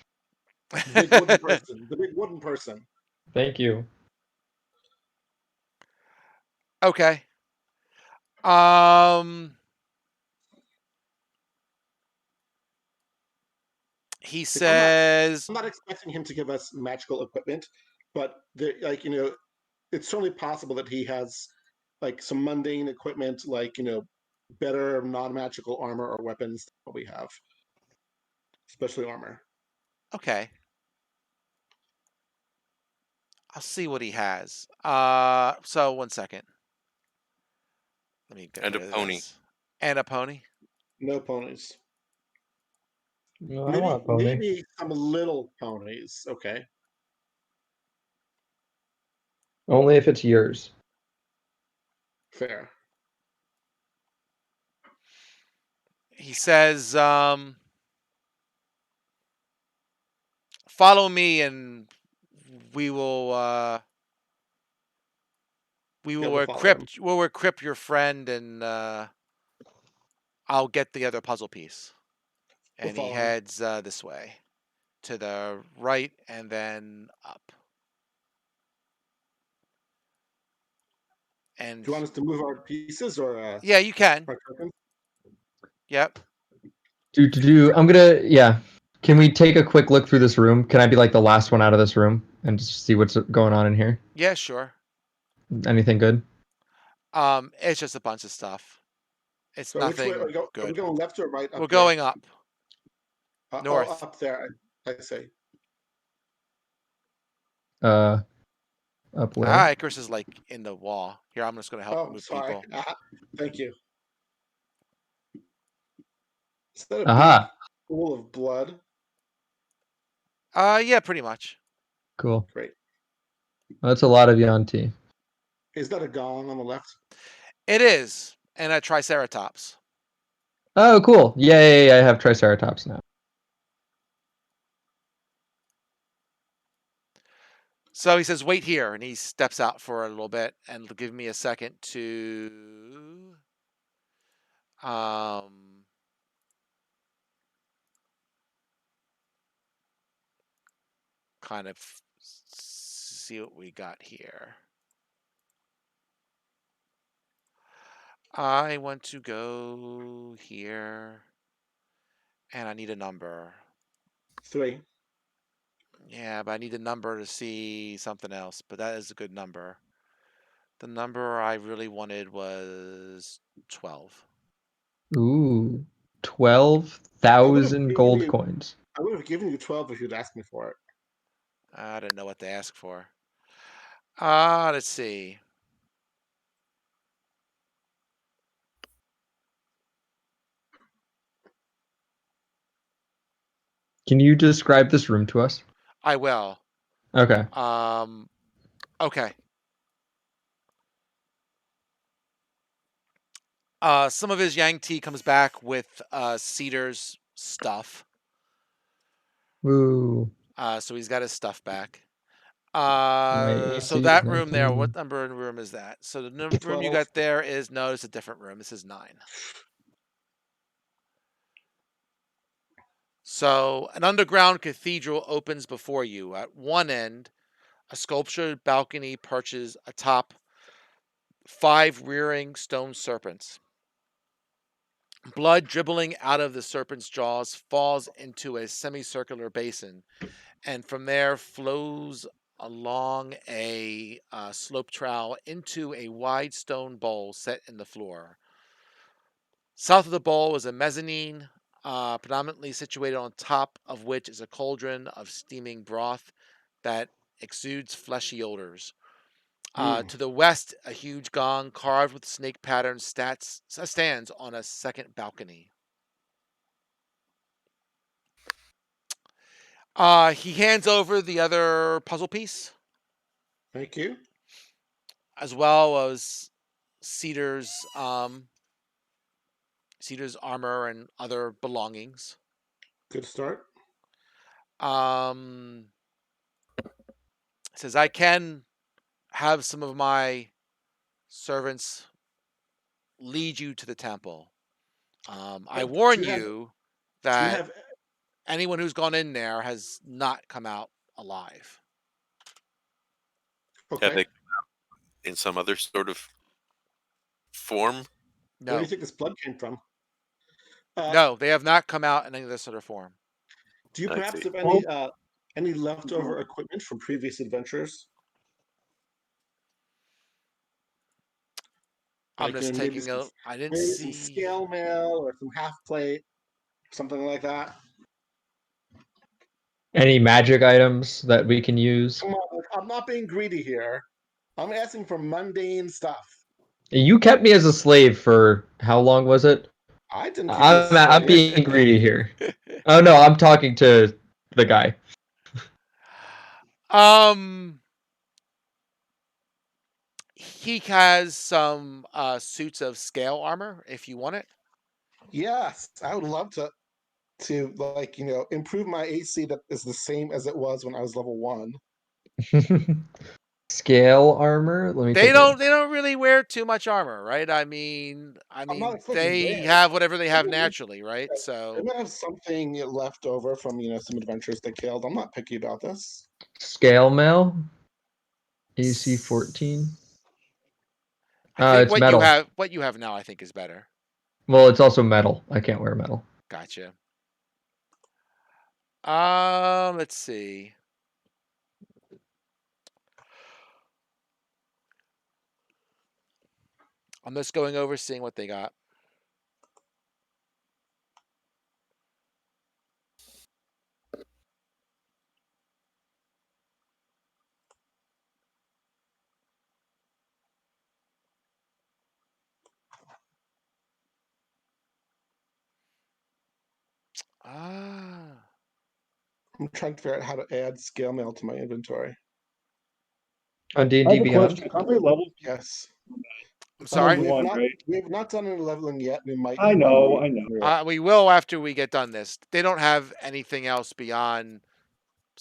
the big wooden person, the big wooden person. Thank you. Okay. He Like, says, I'm not expecting him to give us magical equipment, but it's certainly possible that he has like some mundane equipment, like better non-magical armor or weapons that we have, especially armor. okay, I'll see what he has. So 1 second. Let me get And a rid of pony. this. And a pony. No ponies. No, I Maybe want a pony. maybe some little ponies. Okay, Only if it's yours. fair. He says, follow me and we will Yeah, we'll follow him. equip your friend and I'll get the other puzzle piece. We'll And he follow him. heads this way to the right and then up. And Do you want us to move our pieces or yeah, you can. our tokens? Yep. I'm gonna, yeah. Can we take a quick look through this room? Can I be like the last one out of this room and just see what's going on in here? Yeah, sure. Anything good? It's just a bunch of stuff. It's So which way are nothing we, are we good. going, left or right We're up here? going up north. Up there. I say. Up where? Icarus is like in the wall. Here, I'm just gonna help Oh, move sorry. people. Thank you. Is that a big Aha. pool of blood? Yeah, pretty much. Cool. Great. Well, that's a lot of Yanti. Is that a gong on the left? It is. And a triceratops. Oh, cool. Yay, I have Triceratops now. So he says, "Wait here," and he steps out for a little bit, and will give me a second to um, kind of see what we got here. I want to go here, and I need a number. 3. Yeah, but I need a number to see something else, but that is a good number. The number I really wanted was 12. Ooh, I would have 12,000 given gold you. coins. I would have given you 12 if you'd asked me for it. I didn't know what to ask for. Let's see. Can you describe this room to us? I will. Okay. Okay. Some of his Yang tea comes back with Cedar's stuff. Ooh, So he's got his stuff back. my So AC is that room there, 19. what number in room is that? So the room you 12. got there is no, it's a different room. This is 9. So an underground cathedral opens before you. At one end, a sculptured balcony perches atop 5 rearing stone serpents. Blood dribbling out of the serpent's jaws falls into a semicircular basin, and from there flows along a slope trowel into a wide stone bowl set in the floor. South of the bowl is a mezzanine, predominantly situated on top of which is a cauldron of steaming broth that exudes fleshy odors. To the west, a huge gong carved with snake patterns stands on a second balcony. He hands over the other puzzle piece, Thank you. as well as Cedar's Cedar's armor and other belongings. Good start. Um, says I can have some of my servants lead you to the temple. I Do warn you have? you Do you that have? anyone who's gone in there has not come out alive. Have Okay. they in some other sort of form? Where do No, you think this blood came from? no, they have not come out in any of this sort of form. Do you I perhaps see. have Oh, any leftover equipment from previous adventures? I'm Like just maybe taking a. I didn't maybe some see. scale mail or some half plate, something like that. Any magic items that we can use? Come on, I'm not being greedy here. I'm asking for mundane stuff. You kept me as a slave for how long was it? I didn't keep you as a I'm slave. being greedy here. Oh no, I'm talking to the guy. um, he has some suits of scale armor if you want it. Yes, I would love to like improve my AC that is the same as it was when I was level 1. Scale armor. Let me They take a don't. look. They don't really wear too much armor, right? I'm not expecting they theirs. have whatever they have They might naturally, right? they So, might have something left over from some adventures they killed. I'm not picky about this. Scale mail. AC 14. I think It's metal. what you have now, I think is better. Well, it's also metal. I can't wear metal. Gotcha. Let's see. I'm just going over seeing what they got. Ah, I'm trying to figure out how to add scale mail to my inventory. On D and I D have a Beyond. question. How many levels? Yes. I'm Level sorry. We have one, not right? we have not done any leveling yet. We might I when know, we I know. when we're up. We will after we get done this. They don't have anything else beyond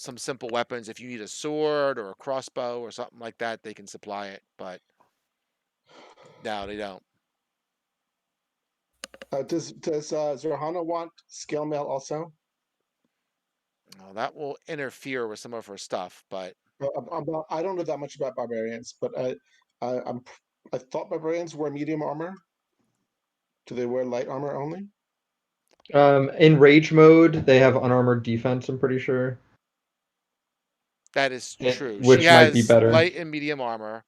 some simple weapons. If you need a sword or a crossbow or something like that, they can supply it. But no, they don't. Does Zerhana want scale mail also? Well, that will interfere with some of her stuff. But I don't know that much about barbarians, but I thought barbarians wear medium armor. Do they wear light armor only? In rage mode, they have unarmored defense, I'm pretty sure. that is true. She Which might be has better. light and medium armor.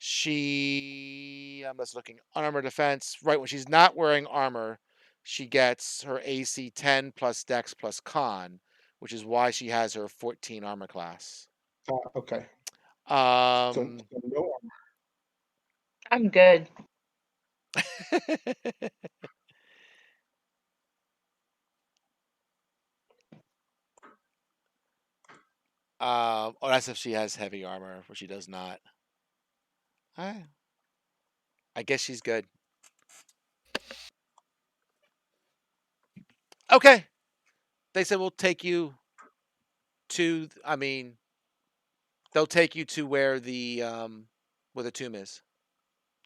I'm just looking, unarmored defense. Right when she's not wearing armor, she gets her AC 10 plus Dex plus Con, which is why she has her 14 armor class. Okay. So Um, no armor. I'm good. oh, that's if she has heavy armor, which she does not. I guess she's good. Okay. They said we'll take you to. I mean, they'll take you to where the tomb is.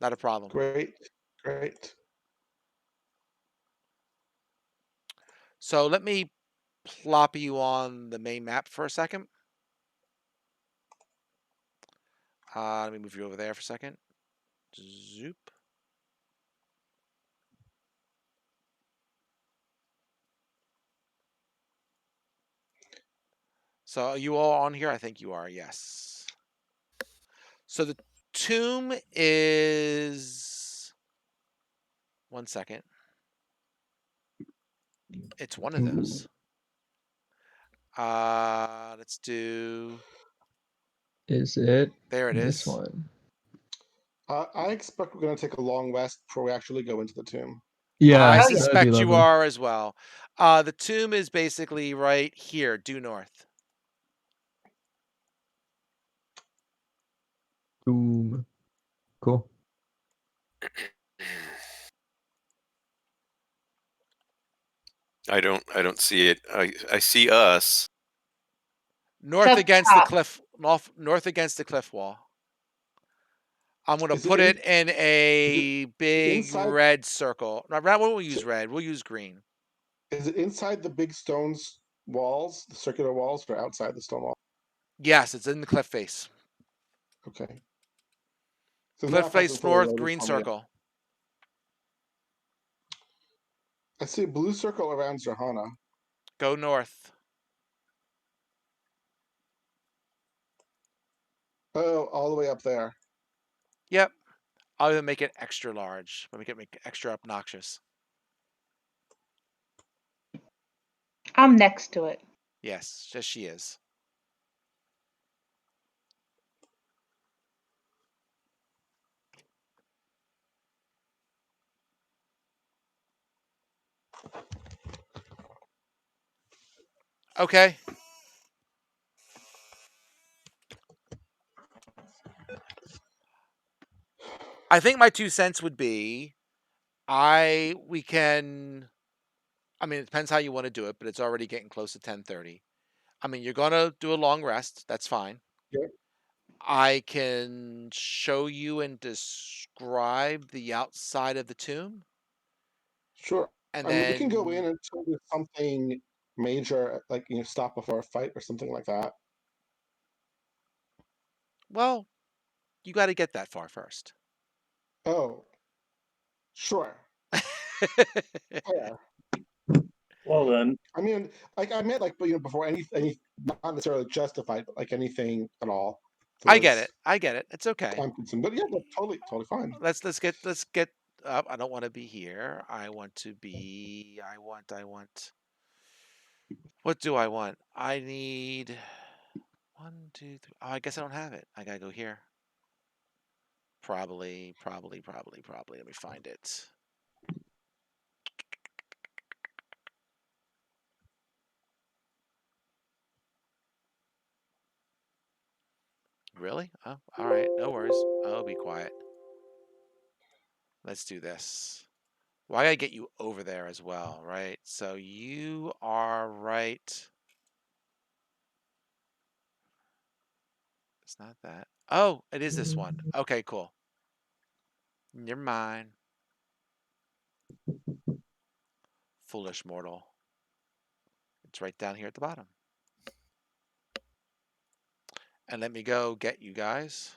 Not a problem. Great, great. So let me plop you on the main map for a second. Let me move you over there for a second. Zoop. So are you all on here? I think you are, yes. So the tomb is... One second. It's one of those. Let's do... Is it There it this is. one? I expect we're going to take a long rest before we actually go into the tomb. Yeah, I that'd be suspect you lovely. are as well. The tomb is basically right here, due north. Boom. Cool. I don't see it. I see us. North Up against the top. cliff. North against the cliff wall. I'm going to Is it put in- it in a big inside- red circle. No, we won't use red. We'll use green. Is it inside the big stones walls, the circular walls, or outside the stone wall? Yes, it's in the cliff face. Okay. So the Cliff map hasn't face fully north, loaded green for me yet. circle. I see a blue circle around Zerhana. Go north. Oh, all the way up there. Yep. I'll even make it extra large. Make it extra obnoxious. I'm next to it. Yes, just she is. Okay. I think my 2 cents would be, we can. I mean, it depends how you want to do it, but it's already getting close to 10:30. I mean, you're gonna do a long rest. That's fine. Yep. I can show you and describe the outside of the tomb, Sure. and I mean, we can go in then, until there's something major, like stop before a fight or something like that. well, you got to get that far first. Oh, sure. Fair. Well then, I mean, like I meant, like, but before any, not necessarily justified, but like anything at all. So I get that's it. I get it. It's okay. time consuming. But yeah, that's totally fine. Let's get up. I don't want to be here. I want to be. I want. What do I want? I need 1, 2, 3. Oh, I guess I don't have it. I gotta go here. Probably. Let me find it. Really? Oh, all right. No worries. I'll be quiet. Let's do this. Well, I gotta get you over there as well, right? So you are right It's not that. Oh, it is this one. Okay, cool. You're mine. Foolish mortal. It's right down here at the bottom. And let me go get you guys.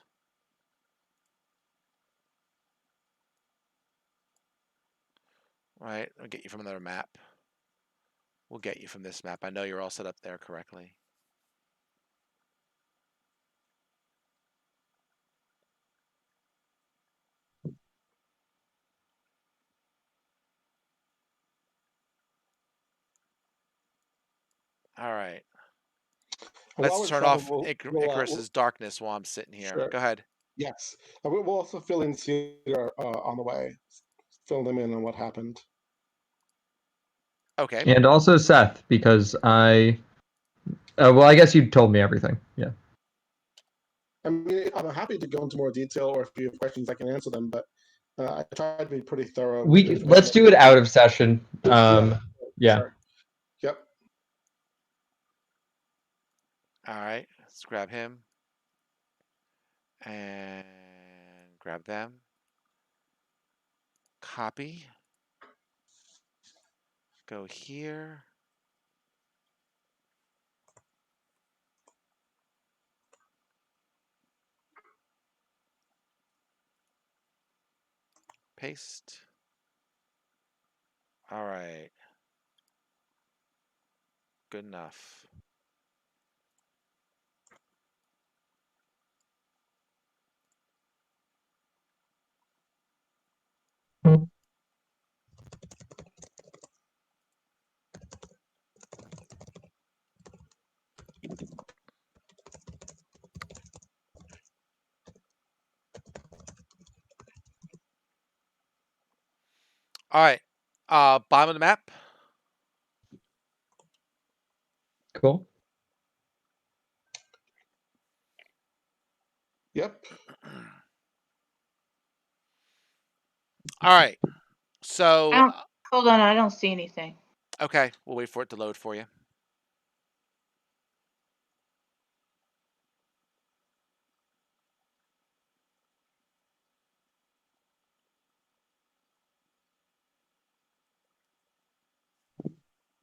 Right, I'll get you from another map. We'll get you from this map. I know you're all set up there correctly. All right. And while Let's we're turn traveling, off we'll Icarus's darkness while I'm sitting here. sure. Go ahead. Yes, and we'll also fill in Cedar on the way. Fill them in on what happened. Okay. And also Seth, because well, I guess you told me everything. Yeah. I mean, I'm happy to go into more detail, or if you have questions, I can answer them. But I tried to be pretty thorough with the information. Let's do it out of session. Yeah. Sure. Yep. All right. Let's grab him. And grab them. Copy. Go here. Paste. All right. Good enough. All right. Bottom of the map. Cool. Yep. All right. So, Hold on, I don't see anything. okay, we'll wait for it to load for you.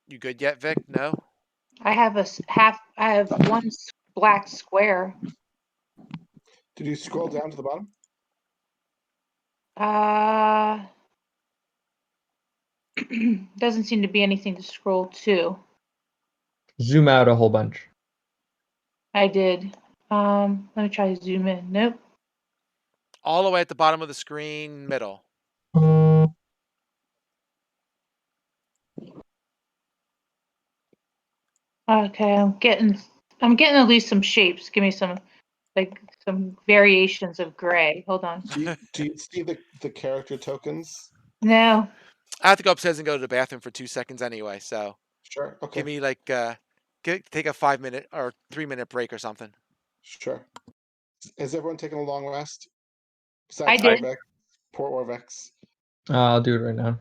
You good yet, Vic? No? I have I have one black square. Did you scroll down to the bottom? Doesn't seem to be anything to scroll to. Zoom out a whole bunch. I did. Let me try to zoom in. Nope. All the way at the bottom of the screen, middle. Okay, I'm getting at least some shapes. Give me some variations of gray. Hold on. Do you see the character tokens? No. I have to go upstairs and go to the bathroom for 2 seconds anyway, so Sure. Okay. give me like take a 5-minute or 3-minute break or something. Sure. Has everyone taken a long rest? I Besides did. Orvex, poor Orvex. I'll do it right now.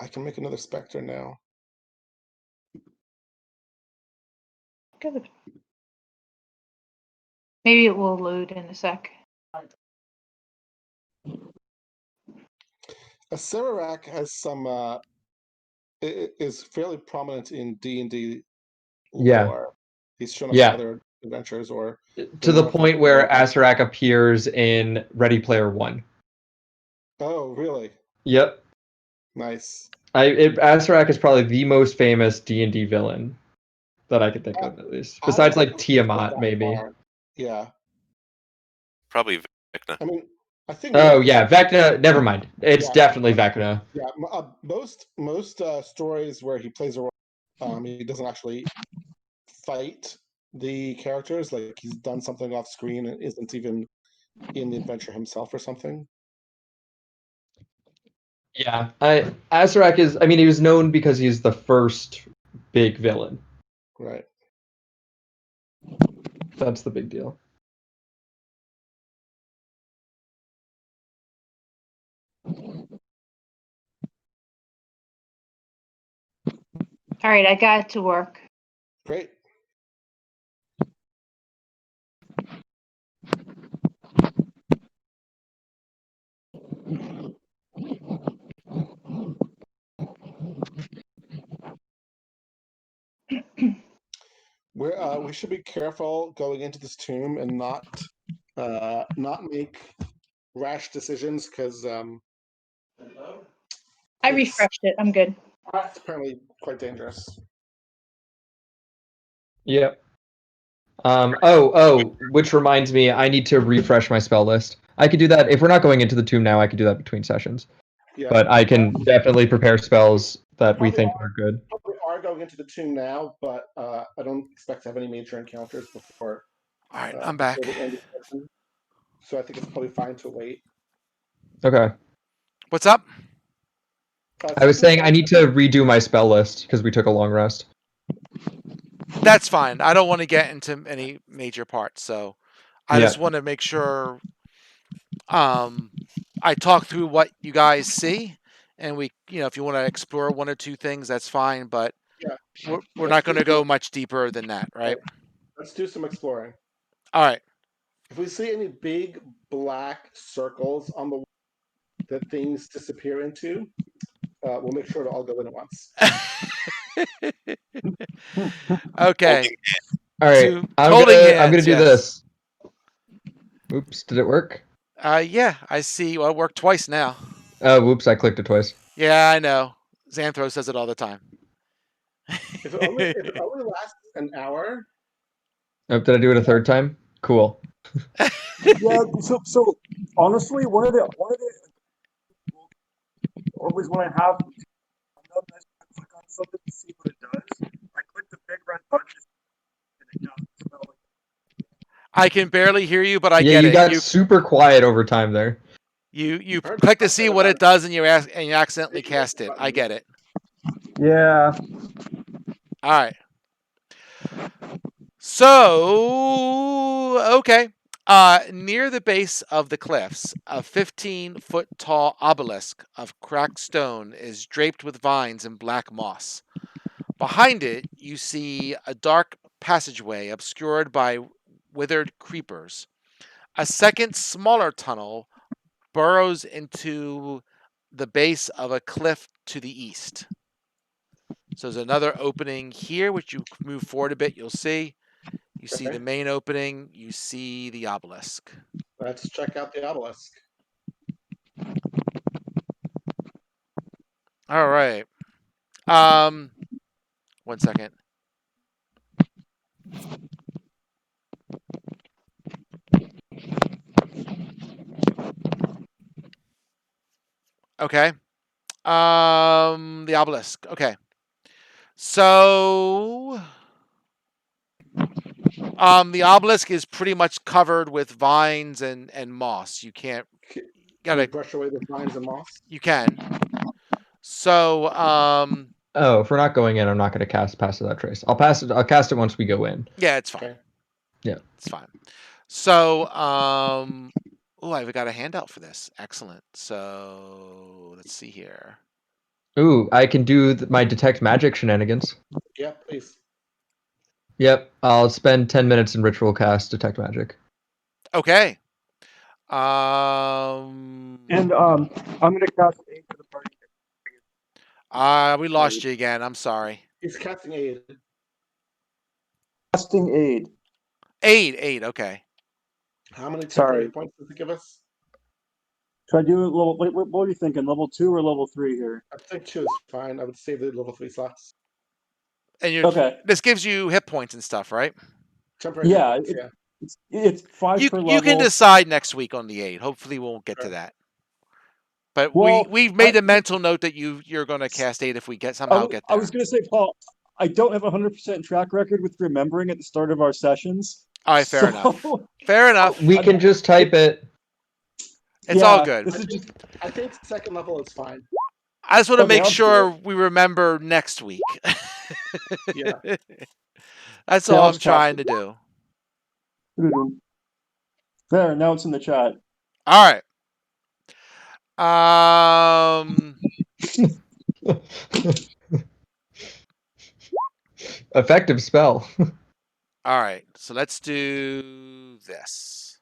I can make another Spectre now. Good. Maybe it will load in a sec. Acererak has some is fairly prominent in D&D Yeah. lore. He's shown up Yeah. in other adventures or To the point where Acererak appears in Ready Player One. Oh, really? Yep. Nice. Acererak is probably the most famous D&D villain that I could think of, at least. Besides, like, Tiamat, maybe. Yeah. Probably Vecna. I mean, I think. Oh, yeah, Vecna. Never mind. It's definitely Vecna. Yeah, most stories where he plays a role, he doesn't actually fight the characters. Like he's done something off screen and isn't even in the adventure himself or something. Yeah, Acererak is. I mean, he was known because he's the first big villain. Right. That's the big deal. All right, I got it to work. Great. We should be careful going into this tomb and not make rash decisions because I It's- refreshed it. I'm good. it's apparently quite dangerous. Yep. Which reminds me, I need to refresh my spell list. I could do that if we're not going into the tomb now. I could do that between sessions, Yeah, but I can definitely prepare spells that we think are good. we are going into the tomb now, but I don't expect to have any major encounters before. All right, I'm back. before the end of the session. So I think it's probably fine to wait. Okay. What's up? I was saying I need to redo my spell list because we took a long rest. That's fine. I don't want to get into any major parts, so I just want to make sure I talk through what you guys see, and we, if you want to explore one or two things, that's fine, but Yeah. we're not going to go much deeper than that, right? Let's do some exploring. All right. If we see any big black circles on the wall that things disappear into, we'll make sure to all go in at once. Okay. All right. To I'm holding gonna hands, do yes. this. Oops, did it work? Yeah, I see. Well, it worked twice now. Oh, whoops, I clicked it twice. Yeah, I know. Xanthros says it all the time. If it only lasts an hour. Oh, did I do it a third time? Cool. Yeah. So honestly, one of the always when I have click on something to see what it does, I click the big red button and it does spell it. I can barely hear you, but I Yeah, get you it. got super quiet over time there. You click to see what it does, and you accidentally cast it. I get it. Yeah. All right. So, okay. Near the base of the cliffs, a 15-foot tall obelisk of cracked stone is draped with vines and black moss. Behind it, you see a dark passageway obscured by withered creepers. A second, smaller tunnel burrows into the base of a cliff to the east. So there's another opening here, which you move forward a bit, you'll see. You see the main opening, you see the obelisk. Let's check out the obelisk. All right. 1 second. Okay. The obelisk. Okay. So the obelisk is pretty much covered with vines and moss. You can't Can we brush away the vines and moss? You can. So Oh, if we're not going in, I'm not gonna cast Pass Without Trace. I'll cast it once we go in. Yeah, it's fine. Okay. Yeah. It's fine. So I've got a handout for this. Excellent. So let's see here. Ooh, I can do my detect magic shenanigans. Yeah, please. Yep, I'll spend 10 minutes in ritual cast detect magic. Okay. And I'm gonna cast aid for the party. We lost you again. I'm sorry. He's casting aid. Casting aid. Aid. Okay. How many temporary points does it give us? Should I do it level? What are you thinking? Level 2 or level 3 here? I think 2 is fine. I would save the level 3 slots. And this gives you hit points and stuff, right? Temporary hit points, yeah. It's 5 per level. You can decide next week on the aid. Hopefully, we won't get to that. But we've made a mental note that you're going to cast aid if we somehow get there. I was going to say, Paul, I don't have a 100% track record with remembering at the start of our sessions. All right, fair enough. Fair enough. We can just type it. It's all good. I think second level is fine. I just want to make sure we remember next week. Yeah. That's all I'm trying to do. There, now it's in the chat. All right. effective spell. All right, so let's do this.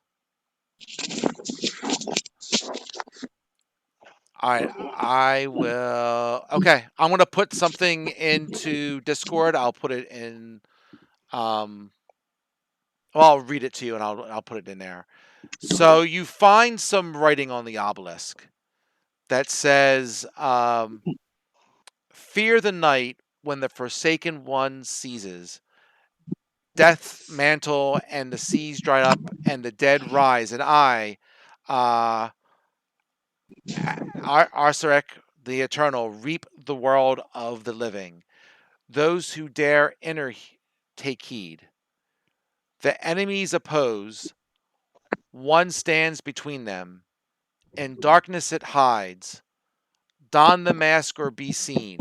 All right, I will. Okay, I'm gonna put something into Discord. I'll put it in. Well, I'll read it to you, and I'll put it in there. So you find some writing on the obelisk that says, "Fear the night when the Forsaken One seizes. Death mantle and the seas dry up, and the dead rise. And I, uh, Arsarek the Eternal, reap the world of the living. Those who dare enter take heed. The enemies oppose. One stands between them. In darkness it hides. Don the mask or be seen.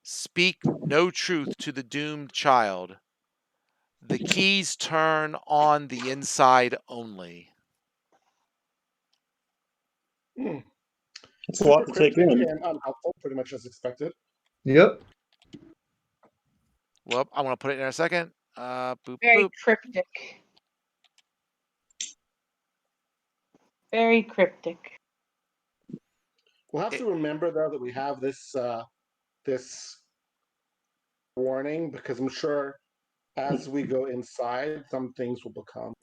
Speak no truth to the doomed child. The keys turn on the inside only." Hmm. It's a lot Super to take cryptic in. and unhelpful, pretty much as expected. Yep. Well, I'm gonna put it in a second. Boop Very boop. cryptic. Very cryptic. We'll have to remember though that we have this this warning because I'm sure as we go inside, some things will become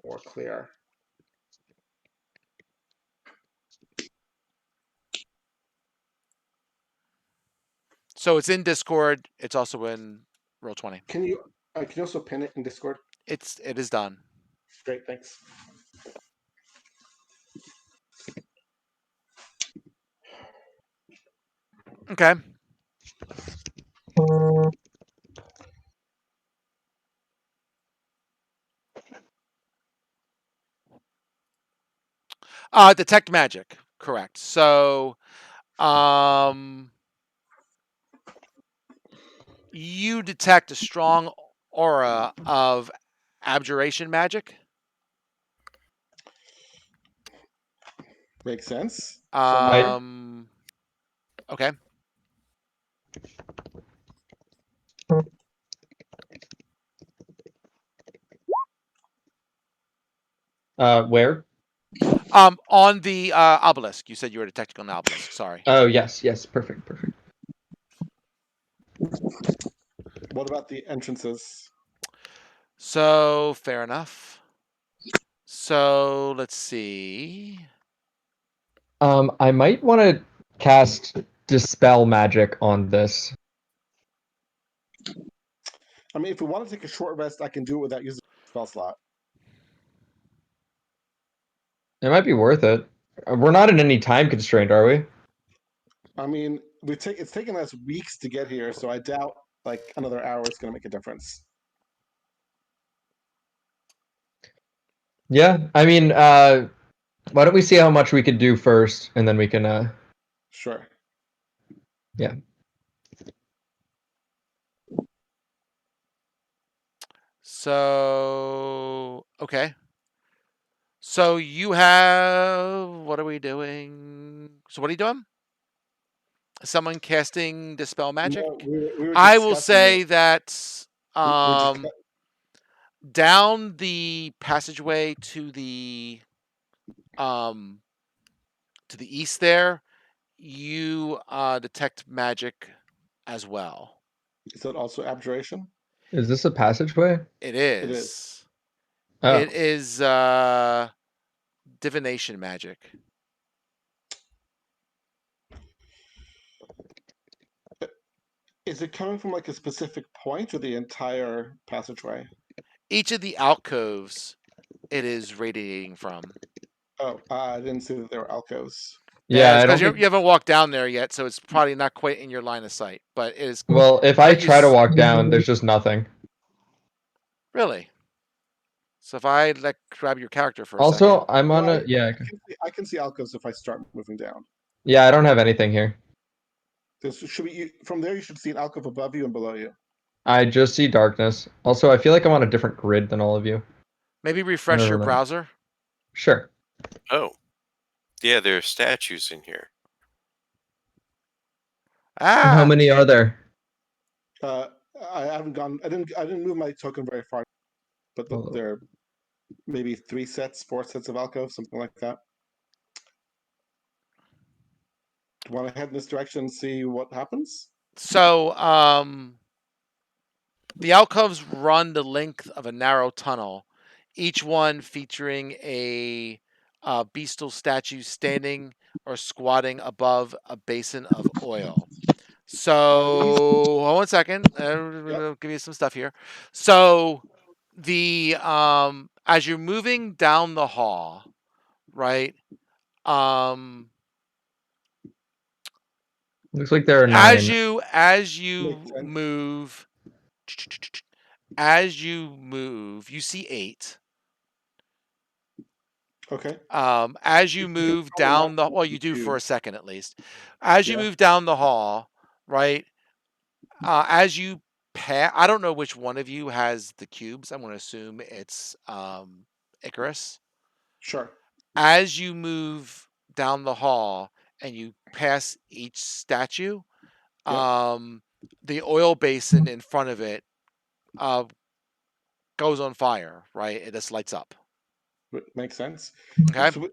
more clear. So it's in Discord. It's also in Roll20. Can you also pin it in Discord? It is done. Great, thanks. Okay. Detect magic. Correct. So, you detect a strong aura of abjuration magic. Makes sense. Okay. Where? On the obelisk. You said you were detecting on the obelisk. Sorry. Oh, yes, perfect. What about the entrances? So fair enough. So let's see. I might want to cast Dispel Magic on this. I mean, if we want to take a short rest, I can do it without using a spell slot. It might be worth it. We're not in any time constraint, are we? I mean, it's taken us weeks to get here, so I doubt like another hour is going to make a difference. Yeah, I mean, why don't we see how much we could do first, and then we can, Sure. yeah. So okay. So you have. What are we doing? So what are you doing? Someone casting Dispel Magic? No, we were I will discussing say it. that We're just down the passageway to the east there, you detect magic as well. Is that also abjuration? Is this a passageway? It It is. is. Oh, It is divination magic. Is it coming from like a specific point or the entire passageway? Each of the alcoves it is radiating from. Oh, I didn't see that there were alcoves. Yeah, yeah, it's I because don't you think. haven't walked down there yet, so it's probably not quite in your line of sight. But it is. Well, if I But you try to walk down, there's just nothing. really. So if I like grab your character for a Also, second. I'm on No, a yeah. I can see alcoves if I start moving down. Yeah, I don't have anything here. This should be from there. You should see an alcove above you and below you. I just see darkness. Also, I feel like I'm on a different grid than all of you. Maybe I refresh don't your know. browser. Sure. Oh, yeah, there are statues in here. How Ah, many are there? Uh, I haven't gone. I didn't move my token very far, but Oh. there are maybe 4 sets of alcoves, something like that. Do you want to head in this direction and see what happens? So, the alcoves run the length of a narrow tunnel, each one featuring a bestial statue standing or squatting above a basin of oil. So, hold on 1 second. Yep. I'll give you some stuff here. So, the as you're moving down the hall, right? Um, Looks like there are as 9. you Makes sense. move, you see 8. Okay. As you There's move probably enough down the well, for you do for a cubes. second at least. As you Yeah. move down the hall, right? As you pass, I don't know which one of you has the cubes. I'm going to assume it's Icarus. Sure. As you move down the hall and you pass each statue, Yep. um, the oil basin in front of it uh, goes on fire. Right? It just lights up. Makes sense. Okay. So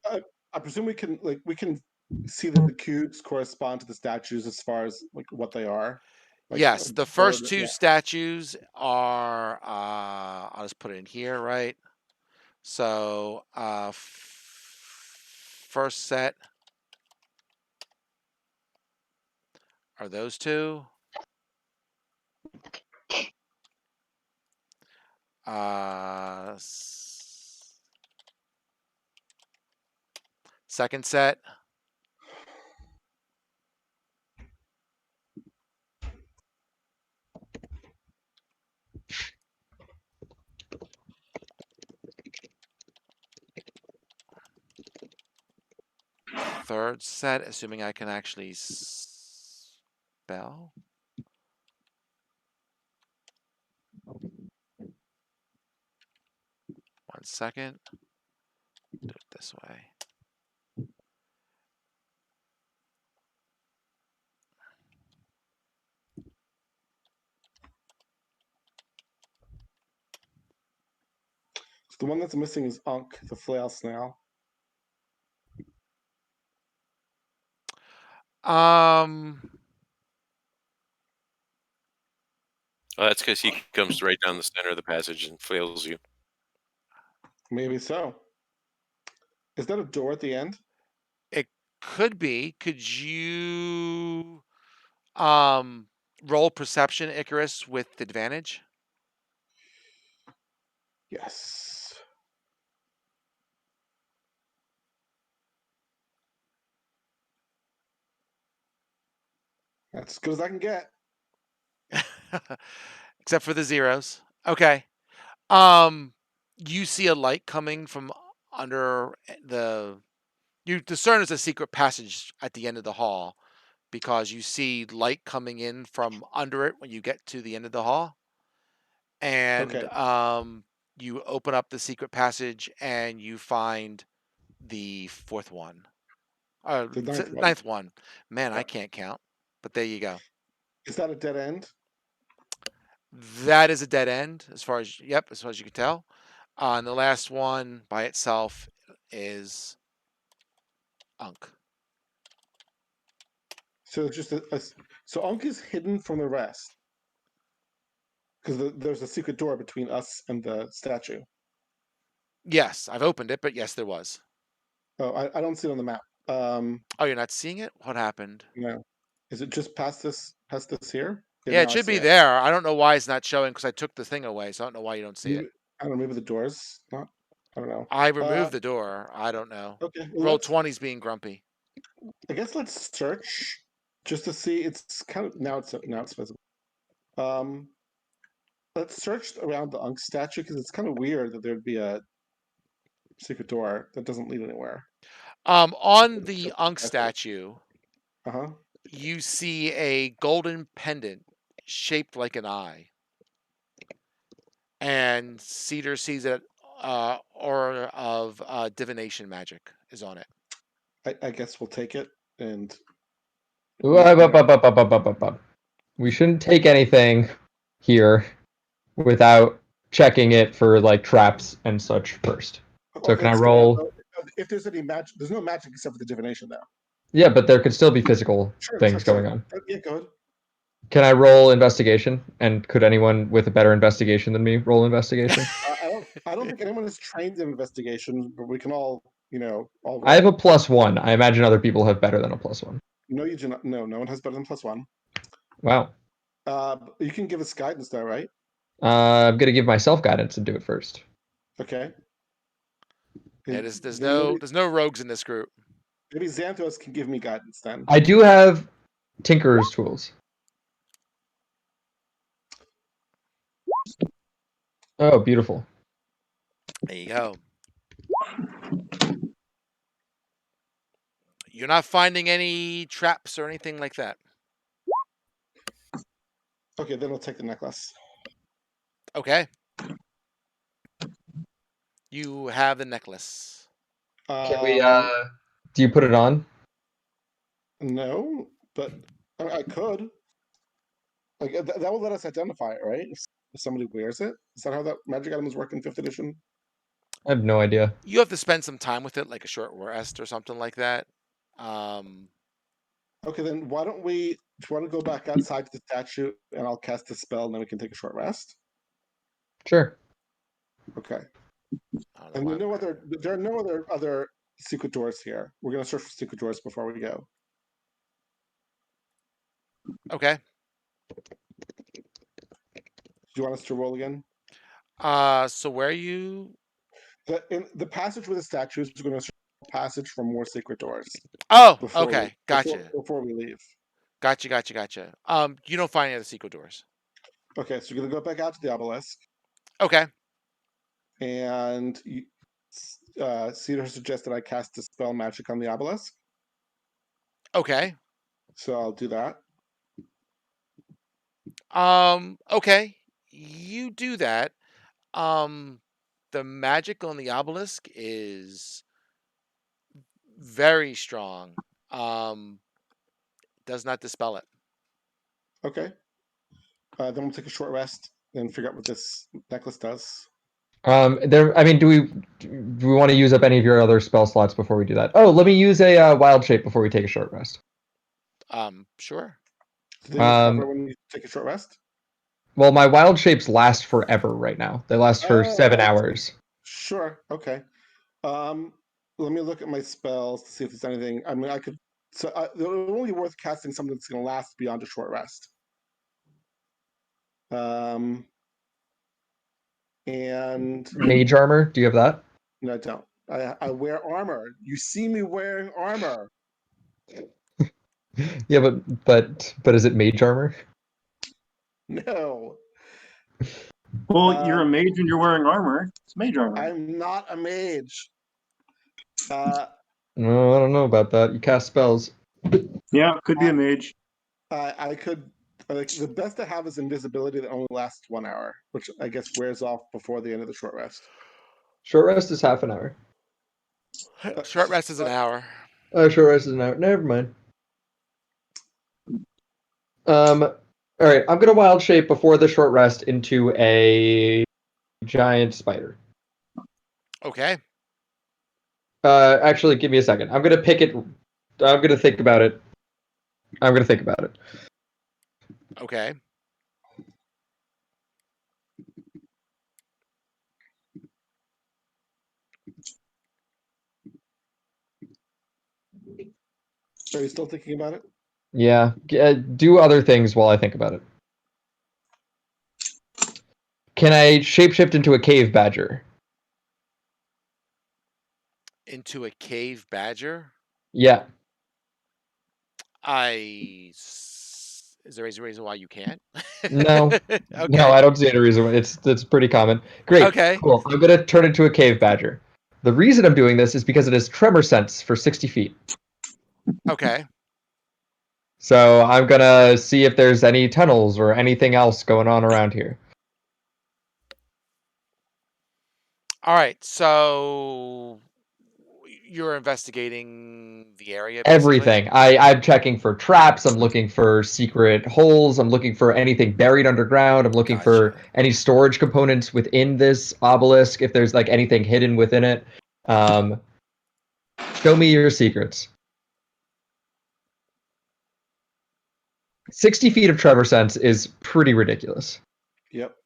I presume we can see that the cubes correspond to the statues as far as like what they are, like Yes, the bird. first 2 Yeah. statues are I'll just put it in here, right? So, first set are those 2. Second set. Third set, assuming I can actually spell. One second. Do it this way. So the one that's missing is Unk, the flail snail. Um, Oh, that's because he comes right down the center of the passage and flails you. Maybe so. Is that a door at the end? it could be. Could you roll perception, Icarus, with advantage? Yes. That's as good as I can get. Except for the zeros. Okay. You see a light coming from under the. You discern there's a secret passage at the end of the hall because you see light coming in from under it when you get to the end of the hall, and Okay. you open up the secret passage and you find the 4th one, The ninth one. 9th one. Man, I Yeah. can't count, but there you go. Is that a dead end? That is a dead end as far as as far as you can tell. And the last one by itself is Unk. So it's just so Unk is hidden from the rest because there's a secret door between us and the statue. Yes, I've opened it, but yes, there was. Oh, I don't see it on the map. Oh, you're not seeing it? What happened? No. Is it just past this here? Yeah, Yeah, it now I should see be it. there. I don't know why it's not showing because I took the thing away, so I don't know why you don't see it. Maybe I don't know. Maybe the door's not. I don't know. I removed the door. I don't know. Okay. Well, Roll 20's being grumpy. I guess let's search just to see. It's kind of now it's visible. Um, let's search around the Unk statue because it's kind of weird that there'd be a secret door that doesn't lead anywhere. On the Unk statue, Uh huh. you see a golden pendant shaped like an eye. And Cedar sees that aura of divination magic is on it. I guess we'll take it and We shouldn't take anything. here without checking it for like traps and such first. So Okay, can I let's go. roll? If there's any magic, there's no magic except for the divination now. Yeah, but there could still be physical Sure, things sure. going on. Yeah, go ahead. Can I roll investigation? And could anyone with a better investigation than me roll investigation? I don't think anyone is trained in investigation, but we can all, all roll. I have a +1. I imagine other people have better than a +1. No, you do not. No, no one has better than +1. Wow. You can give us guidance though, right? I'm gonna give myself guidance and do it first. Okay. Yeah, there's Then no rogues in this group. maybe Xanthos can give me guidance then. I do have Tinkerer's tools. Oh, beautiful. There you go. You're not finding any traps or anything like that. Okay, then we'll take the necklace. Okay. You have the necklace. Can we do you put it on? No, but I could. Like that will let us identify it, right? If somebody wears it, is that how that magic items work in 5th edition? I have no idea. You have to spend some time with it, like a short rest or something like that. Okay, then why don't we? Do you want to go back outside to the statue and I'll cast a spell and then we can take a short rest? Sure. Okay. I don't know And why there are no other secret doors here. We're gonna search for secret doors before we go. Okay. Do you want us to roll again? So where are you? In the passage with the statues, we're gonna search for a passage for more secret doors. Oh, Before okay. Gotcha. Before we leave. Gotcha. You don't find any of the secret doors. Okay, so you're gonna go back out to the obelisk, Okay. and Cedar suggested I cast a spell magic on the obelisk, Okay. so I'll do that. Okay. You do that. The magic on the obelisk is very strong. Does not dispel it. Okay. Then we'll take a short rest and figure out what this necklace does. I mean, do we want to use up any of your other spell slots before we do that? Oh, let me use a wild shape before we take a short rest. Sure. Do they recover when you take a short rest? Well, my wild shapes last forever right now. They last for 7 hours. Sure. Okay. Let me look at my spells to see if there's anything. I mean, I could. So they're only worth casting something that's going to last beyond a short rest. And Mage armor, do you have that? no, I don't. I wear armor. You see me wearing armor. Yeah, but is it mage armor? No. Well, you're a mage and you're wearing armor. It's mage armor. I'm not a mage. No, I don't know about that. You cast spells. Yeah, could be a mage. I could. Like, the best I have is invisibility that only lasts 1 hour, which I guess wears off before the end of the short rest. Short rest is half an hour. Short rest is an hour. Oh, short rest is an hour. Never mind. All right, I'm gonna wild shape before the short rest into a giant spider. Okay. Actually, give me a second. I'm gonna pick it. I'm gonna think about it. Okay. Are you still thinking about it? Yeah, do other things while I think about it. Can I shapeshift into a cave badger? Into a cave badger? Yeah. Is there a reason why you can't? No. Okay. No, I don't see any reason. It's pretty common. Great. Okay. Cool. I'm gonna turn into a cave badger. The reason I'm doing this is because it has tremor sense for 60 feet. Okay. So I'm gonna see if there's any tunnels or anything else going on around here. All right. So You're investigating the area, basically? Everything. I'm checking for traps. I'm looking for secret holes. I'm looking for anything buried underground. I'm looking for Gotcha. any storage components within this obelisk. If there's like anything hidden within it, show me your secrets. 60 feet of Trevor sense is pretty ridiculous. Yep.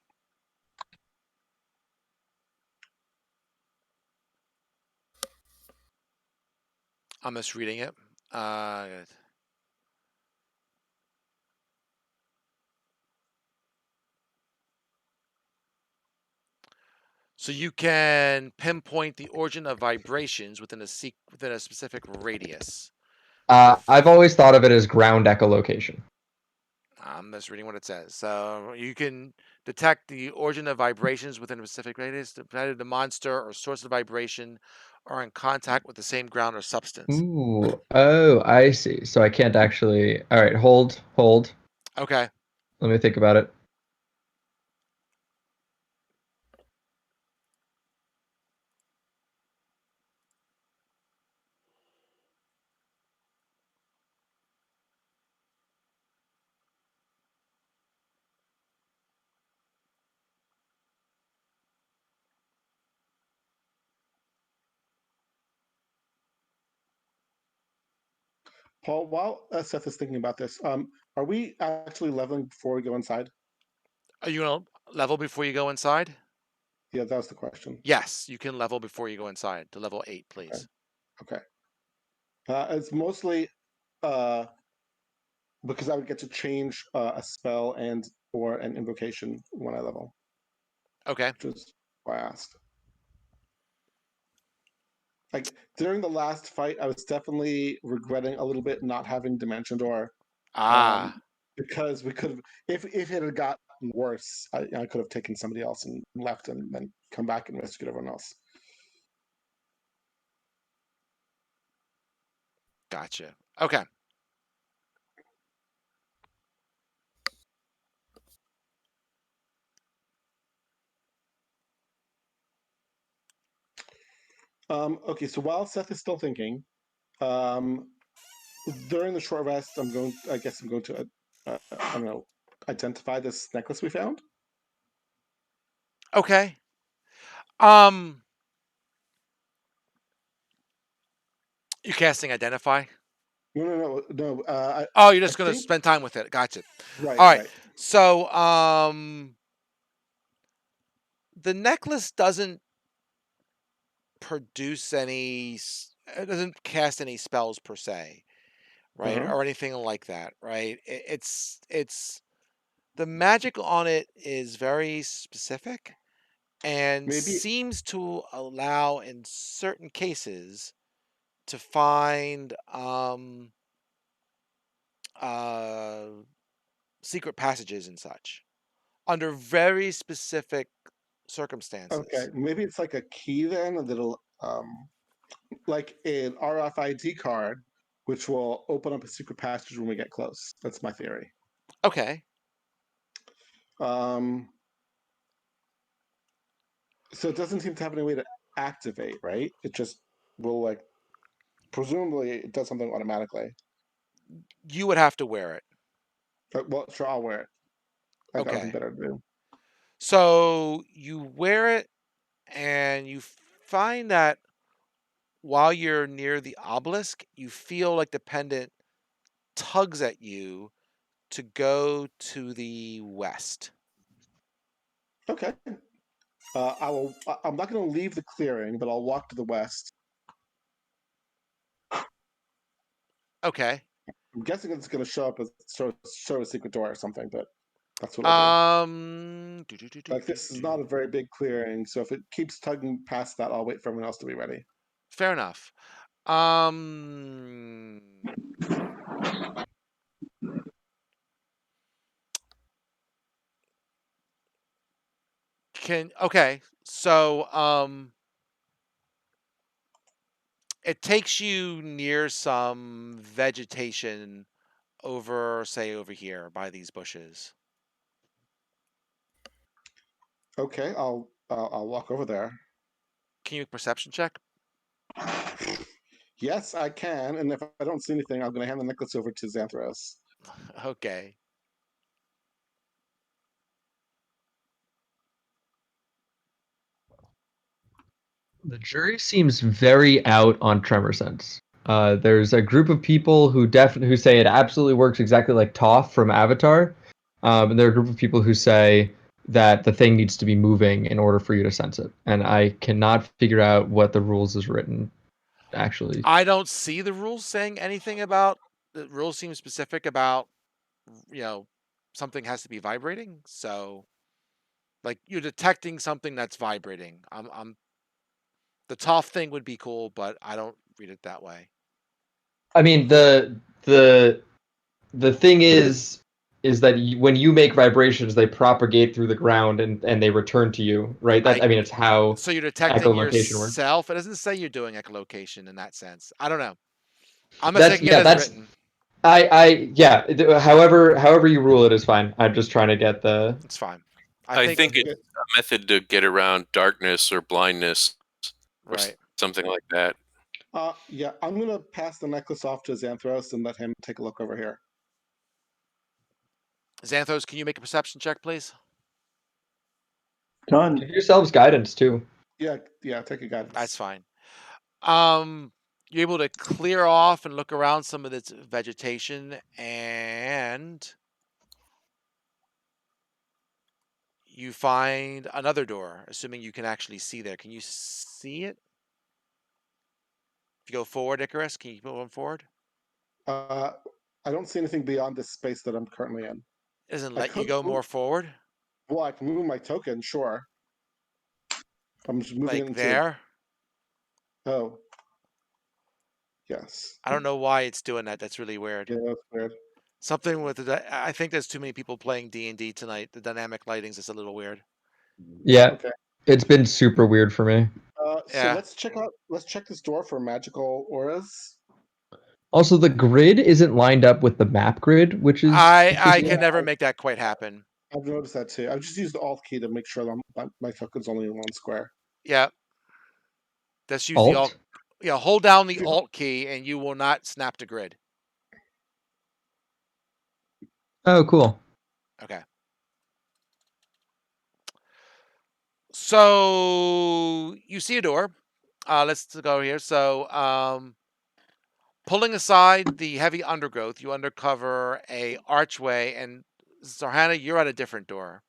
I'm misreading it. So you can pinpoint the origin of vibrations within a specific radius. I've always thought of it as ground echolocation. I'm misreading what it says. So you can detect the origin of vibrations within a specific radius, provided the monster or source of vibration are in contact with the same ground or substance. Ooh, oh, I see. So I can't actually. All right, hold. Okay. Let me think about it. Paul, while Seth is thinking about this, are we actually leveling before we go inside? Are you gonna level before you go inside? Yeah, that was the question. Yes, you can level before you go inside to level 8, please. Okay. It's mostly uh, because I would get to change a spell and or an invocation when I level, Okay. which is why I asked. Like during the last fight, I was definitely regretting a little bit not having Dimension Door, um, Ah, because we could have, if it had gotten worse, I could have taken somebody else and left and then come back and rescued everyone else. gotcha. Okay. Okay, so while Seth is still thinking, um, during the short rest, I guess I'm going to, I don't know, identify this necklace we found. Okay. Um, you casting identify? No. Oh, you're I just gonna think spend time with it. Gotcha. right, All right. right. So, the necklace doesn't produce it doesn't cast any spells per se, Uh right? huh. Or anything like that, right? It's the magic on it is very specific and Maybe seems to allow in certain cases to find uh secret passages and such under very specific okay. circumstances. Maybe it's like a key then that'll like an RFID card, which will open up a secret passage when we get close. That's my theory. Okay. Um, so it doesn't seem to have any way to activate, right? It just will like presumably it does something automatically. You would have to wear it. Well, sure, I'll wear it. I got nothing Okay. better to do. So you wear it and you find that while you're near the obelisk, you feel like the pendant tugs at you to go to the west. Okay. I will. I'm not going to leave the clearing, but I'll walk to the west. Okay. I'm guessing it's going to show up as show a secret door or something, but that's what I'll do. Like this is not a very big clearing, so if it keeps tugging past that, I'll wait for everyone else to be ready. Fair enough. Um, okay. So it takes you near some vegetation over, say, over here by these bushes. Okay, I'll walk over there. Can you make a perception check? Yes, I can. And if I don't see anything, I'm going to hand the necklace over to Xanthros. Okay. The jury seems very out on tremor sense. There's a group of people who say it absolutely works exactly like Toph from Avatar, and there are a group of people who say that the thing needs to be moving in order for you to sense it. And I cannot figure out what the rules is written actually. I don't see the rules saying anything about. The rules seem specific about, you know, something has to be vibrating. So, like, you're detecting something that's vibrating. The Toph thing would be cool, but I don't read it that way. I mean the thing is that when you make vibrations, they propagate through the ground and they return to you, right? I I mean, it's how So you're detecting echolocation works. yourself. It doesn't say you're doing echolocation in that sense. I don't know. I'm not That's taking it yeah, as that's written. yeah. However you rule it is fine. I'm just trying to get the. It's fine. I I think think it's a method to get around darkness or blindness or right. something like that. Yeah, I'm going to pass the necklace off to Xanthros and let him take a look over here. Xanthos, can you make a perception check, please? Done. Give yourselves guidance too. Yeah, take a That's guidance. fine. You're able to clear off and look around some of this vegetation, and you find another door, assuming you can actually see there. Can you see it? If you go forward, Icarus, can you go forward? I don't see anything beyond this space that I'm currently in. It doesn't I let you could go move, more forward? well, I can move my token, sure. I'm just moving it Like into the. there? Oh, yes. I don't know why it's doing that. That's really weird. Yeah, that's weird. Something with the. I think there's too many people playing D&D tonight. The dynamic lighting's just a little weird. Yeah, Okay. it's been super weird for me. So Yeah. let's check this door for magical auras. Also, the grid isn't lined up with the map grid, which is I Yeah, can never make that quite happen. I've noticed that too. I've just used the Alt key to make sure that my token's only in one square. Yeah. Just use the alt. alt. Yeah, hold down the If you- alt key and you will not snap to grid. Oh, cool. Okay. So you see a door. Let's go here. So pulling aside the heavy undergrowth, you uncover a archway, and Zarhana, you're at a different door.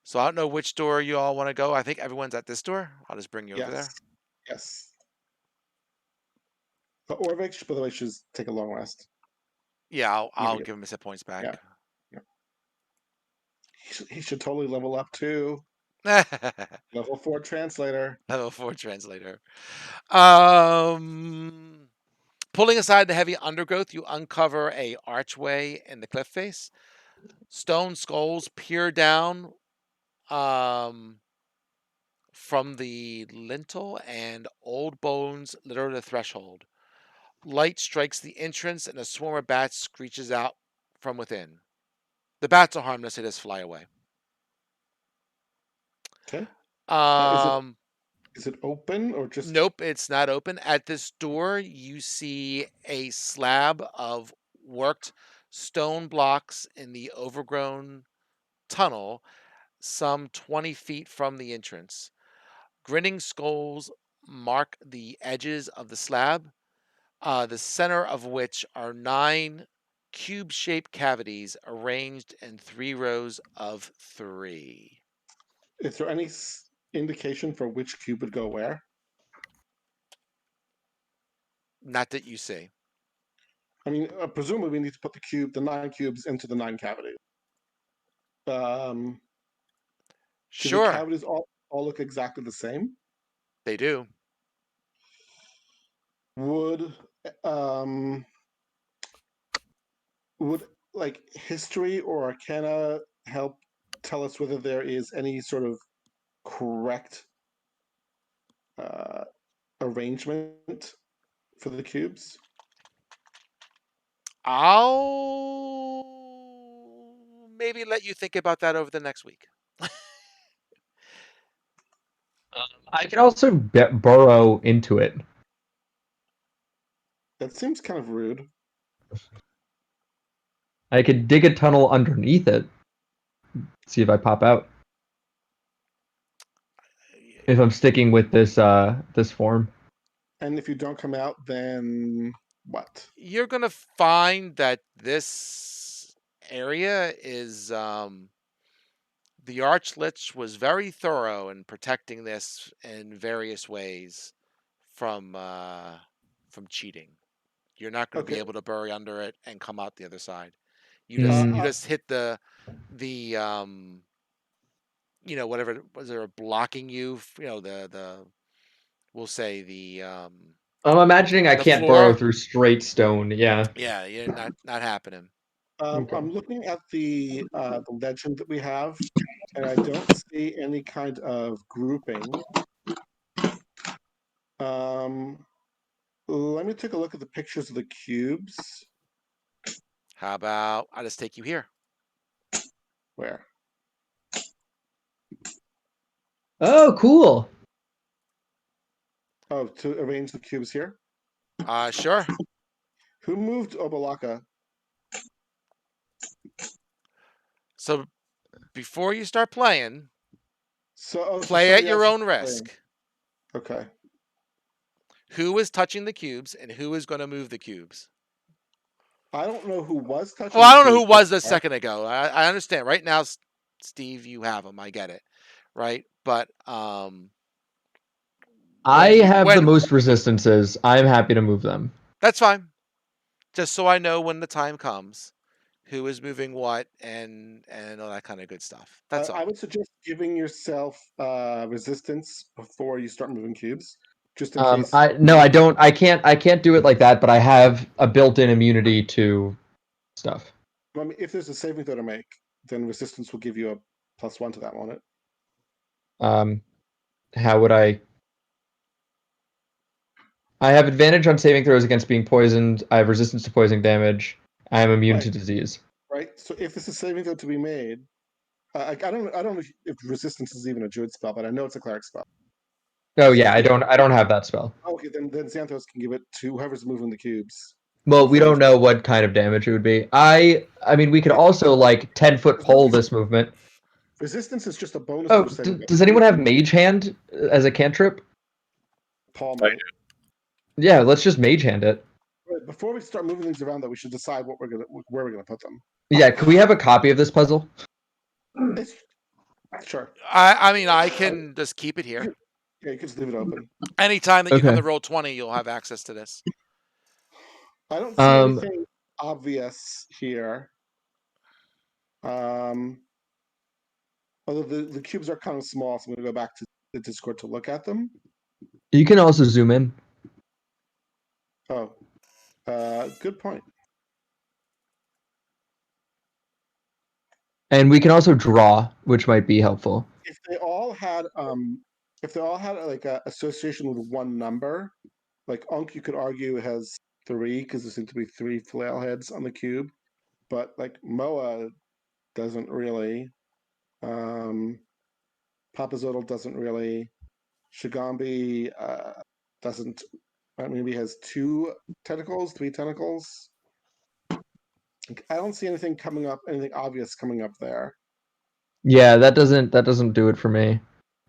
So I don't know which door you all want to go. I think everyone's at this door. I'll just bring you over Yes, there. yes. But Orvik, by the way, should take a long rest. Yeah, I'll Yeah, give him his hit points yeah. back. He should totally level up too. Level 4 translator. Level 4 translator. Um, Pulling aside the heavy undergrowth, you uncover a archway in the cliff face. Stone skulls peer down from the lintel, and old bones litter the threshold. Light strikes the entrance, and a swarm of bats screeches out from within. The bats are harmless; they just fly away. Okay. Um, Is it open or just? Nope, it's not open. At this door, you see a slab of worked stone blocks in the overgrown tunnel, some 20 feet from the entrance. Grinning skulls mark the edges of the slab, the center of which are 9 cube shaped cavities arranged in 3 rows of 3. Is there any indication for which cube would go where? Not that you see. I mean, presumably we need to put the 9 cubes into the 9 cavities. Do the Sure, cavities all look exactly the same? they do. Would um would like history or arcana help tell us whether there is any sort of correct uh, arrangement for the cubes? I'll maybe let you think about that over the next week. I can also burrow into it. That seems kind of rude. I could dig a tunnel underneath it. See if I pop out. If I'm sticking with this form. And if you don't come out, then what? You're gonna find that this area is the Archlich was very thorough in protecting this in various ways from cheating. You're not going to be Okay. able to bury under it and come out the other side. You Mm. just hit the whatever was there blocking you, the we'll say I'm imagining I the can't burrow floor. through straight stone. Yeah. Yeah, you're not happening. Okay. I'm looking at the legend that we have, and I don't see any kind of grouping. Um, let me take a look at the pictures of the cubes. How about I just take you here? Where? Oh, cool. Oh, to arrange the cubes here. Sure. Who moved Obalaka? So before you start playing, So play at somebody your else is own playing. risk. Okay. Who is touching the cubes and who is going to move the cubes? I don't know who was touching Well, the I don't know cubes who so was a far. second ago. I understand. Right now, Steve, you have them. I get it. Right? But I have the when most resistances. I'm happy to move them. that's fine. Just so I know when the time comes, who is moving what and all that kind of good stuff. That's I all. would suggest giving yourself resistance before you start moving cubes, just in case. I don't. I can't do it like that. But I have a built-in immunity to stuff. I mean, if there's a saving throw to make, then resistance will give you a +1 to that, won't it? Um, how would I? I have advantage on saving throws against being poisoned. I have resistance to poison damage. I am immune to Right. disease. Right. So if this is saving throw to be made, I don't know if resistance is even a druid spell, but I know it's a cleric spell. Oh So yeah, if I don't have that spell. okay, then Xanthos can give it to whoever's moving the cubes Well, we before you don't start. know what kind of damage it would be. I mean, we could also like 10-foot pole this movement. Resistance is just a bonus to Oh, your saving throw. does anyone have Mage Hand as a cantrip? Paul might. Yeah, let's just Mage Hand it. But before we start moving things around, though, we should decide where we're gonna put them. Yeah, can we have a copy of this puzzle? It's, sure. I mean, I can just keep it here. Yeah, you can just leave it open. Anytime that you come Okay. to roll 20, you'll have access to this. I don't see anything obvious here. Although the cubes are kind of small, so I'm gonna go back to the Discord to look at them. You can also zoom in. Oh, good point. And we can also draw, which might be helpful. If they all had like a association with one number, like Unk, you could argue has 3 because there seem to be 3 flail heads on the cube, but like Moa doesn't really. Papazodal doesn't really. Shigambi doesn't. Maybe has 2 tentacles, 3 tentacles. I don't see anything coming up, anything obvious coming up there. Yeah, that doesn't do it for me.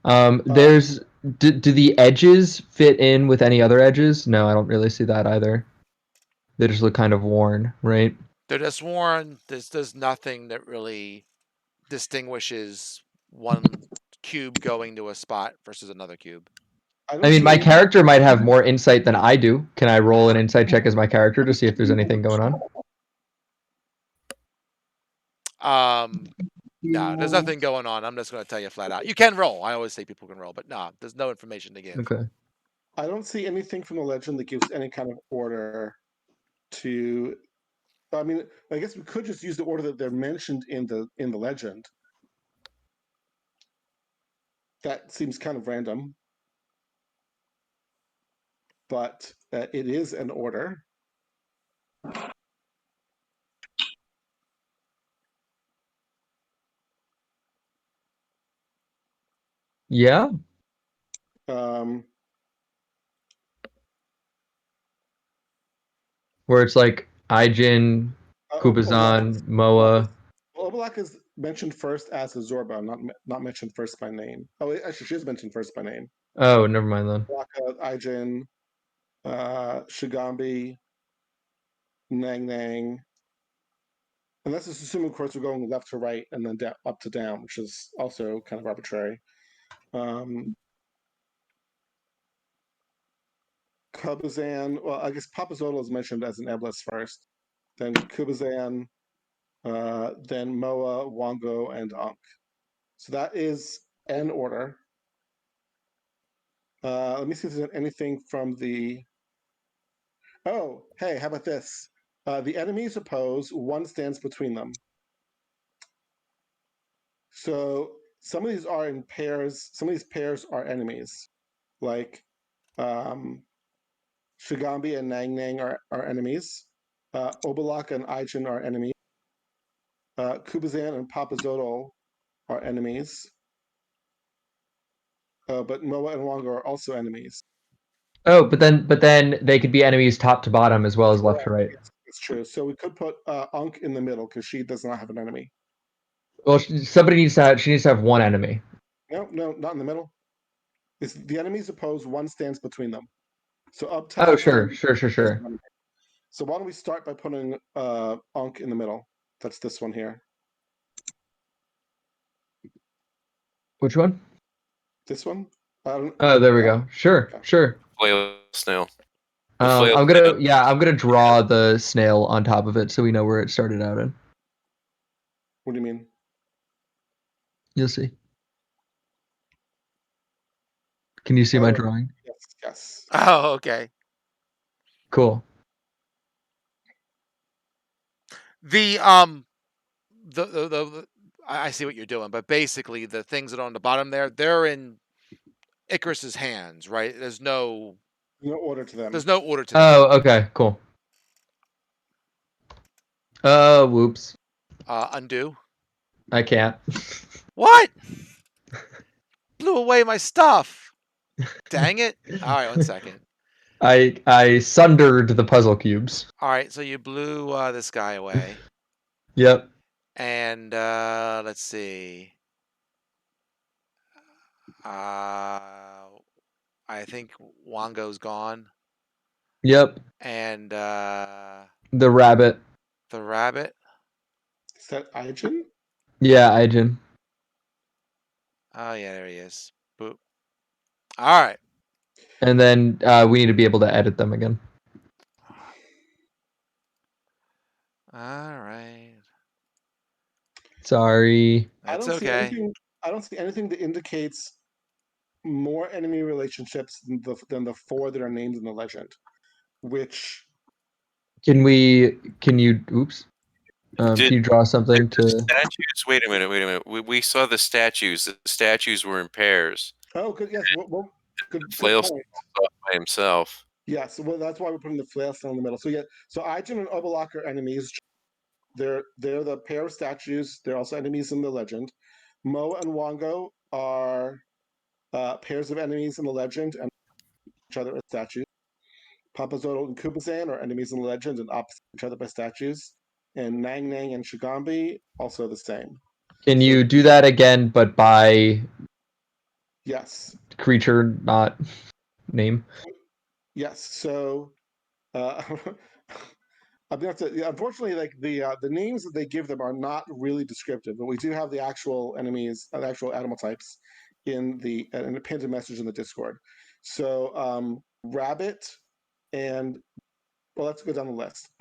Uh, There's do the edges fit in with any other edges? No, I don't really see that either. They just look kind of worn, right? They're just worn. There's nothing that really distinguishes one cube going to a spot versus another cube. I I don't mean, see my anything. character might have more insight than I do. Can I roll an insight check as my character to see if there's anything going on? No, there's nothing going on. I'm just going to tell you flat out. You can roll. I always say people can roll, but no, there's no information to give. Okay. I don't see anything from the legend that gives any kind of order to. I mean, I guess we could just use the order that they're mentioned in the legend. That seems kind of random, but it is an order. Yeah. Um, where it's like Aijin, Kubazan, Moa. Obalak is mentioned first as a Zorba, not mentioned first by name. Oh, actually, she is mentioned first by name. Oh, never mind then. Waka, Aijin, Shigambi, Nang Nang. And that's just assuming, of course, we're going left to right and then up to down, which is also kind of arbitrary. Kubazan, well, I guess Papazotl is mentioned as an Eblis first, then Kubazan, then Moa, Wango, and Ankh. So that is N order. Let me see if there's anything from the. Oh, hey, how about this? The enemies oppose, one stands between them. So some of these are in pairs. Some of these pairs are enemies, like Shigambi and Nang Nang are enemies. Obalaka and Aijin are enemies. Kubazan and Papazotl are enemies. But Moa and Wongo are also enemies. Oh, but then they could be enemies top to bottom as well as left to right. It's true. So we could put Ankh in the middle because she does not have an enemy. Well, somebody needs to have. She needs to have one enemy. No, not in the middle. It's the enemies oppose, one stands between them. So up top. Oh, sure. So why don't we start by putting Ankh in the middle? That's this one here. Which one? This one? Oh, there we go. Sure. Flail snail. I'm gonna draw the snail on top of it so we know where it started out in. What do you mean? You'll see. Can you see my drawing? Yes. Oh, okay. Cool. The I see what you're doing, but basically the things that are on the bottom there, they're in Icarus's hands, right? There's no order to them. Oh, okay, cool. Whoops. Undo. I can't. What? Blew away my stuff. Dang it. All right, 1 second. I sundered the puzzle cubes. All right, so you blew this guy away. Yep. And let's see. I think Wango's gone. Yep. And the rabbit. The rabbit. Is that Aijin? Yeah, Aijin. Oh yeah, there he is. Boop. All right. And then we need to be able to edit them again. All right. Sorry. That's okay. I don't see anything that indicates more enemy relationships than the 4 that are named in the legend. Which can you oops? Can you draw something to statues? Wait a minute. We saw the statues. The statues were in pairs. Oh, good. Yes. Well, good Flail point. By himself. Yes. Well, that's why we're putting the flail snail in the middle. So yeah. So Aijin and Obalak are enemies. They're the pair of statues. They're also enemies in the legend. Moa and Wango are pairs of enemies in the legend and each other as statues. Papazotl and Kubazan are enemies in the legend and opposite each other by statues. And Nang Nang and Shigambi also the same. Can you do that again, but by creature, not name? Yes. So unfortunately, like the names that they give them are not really descriptive, but we do have the actual enemies, the actual animal types in the pinned message in the Discord. So rabbit and let's go down the list.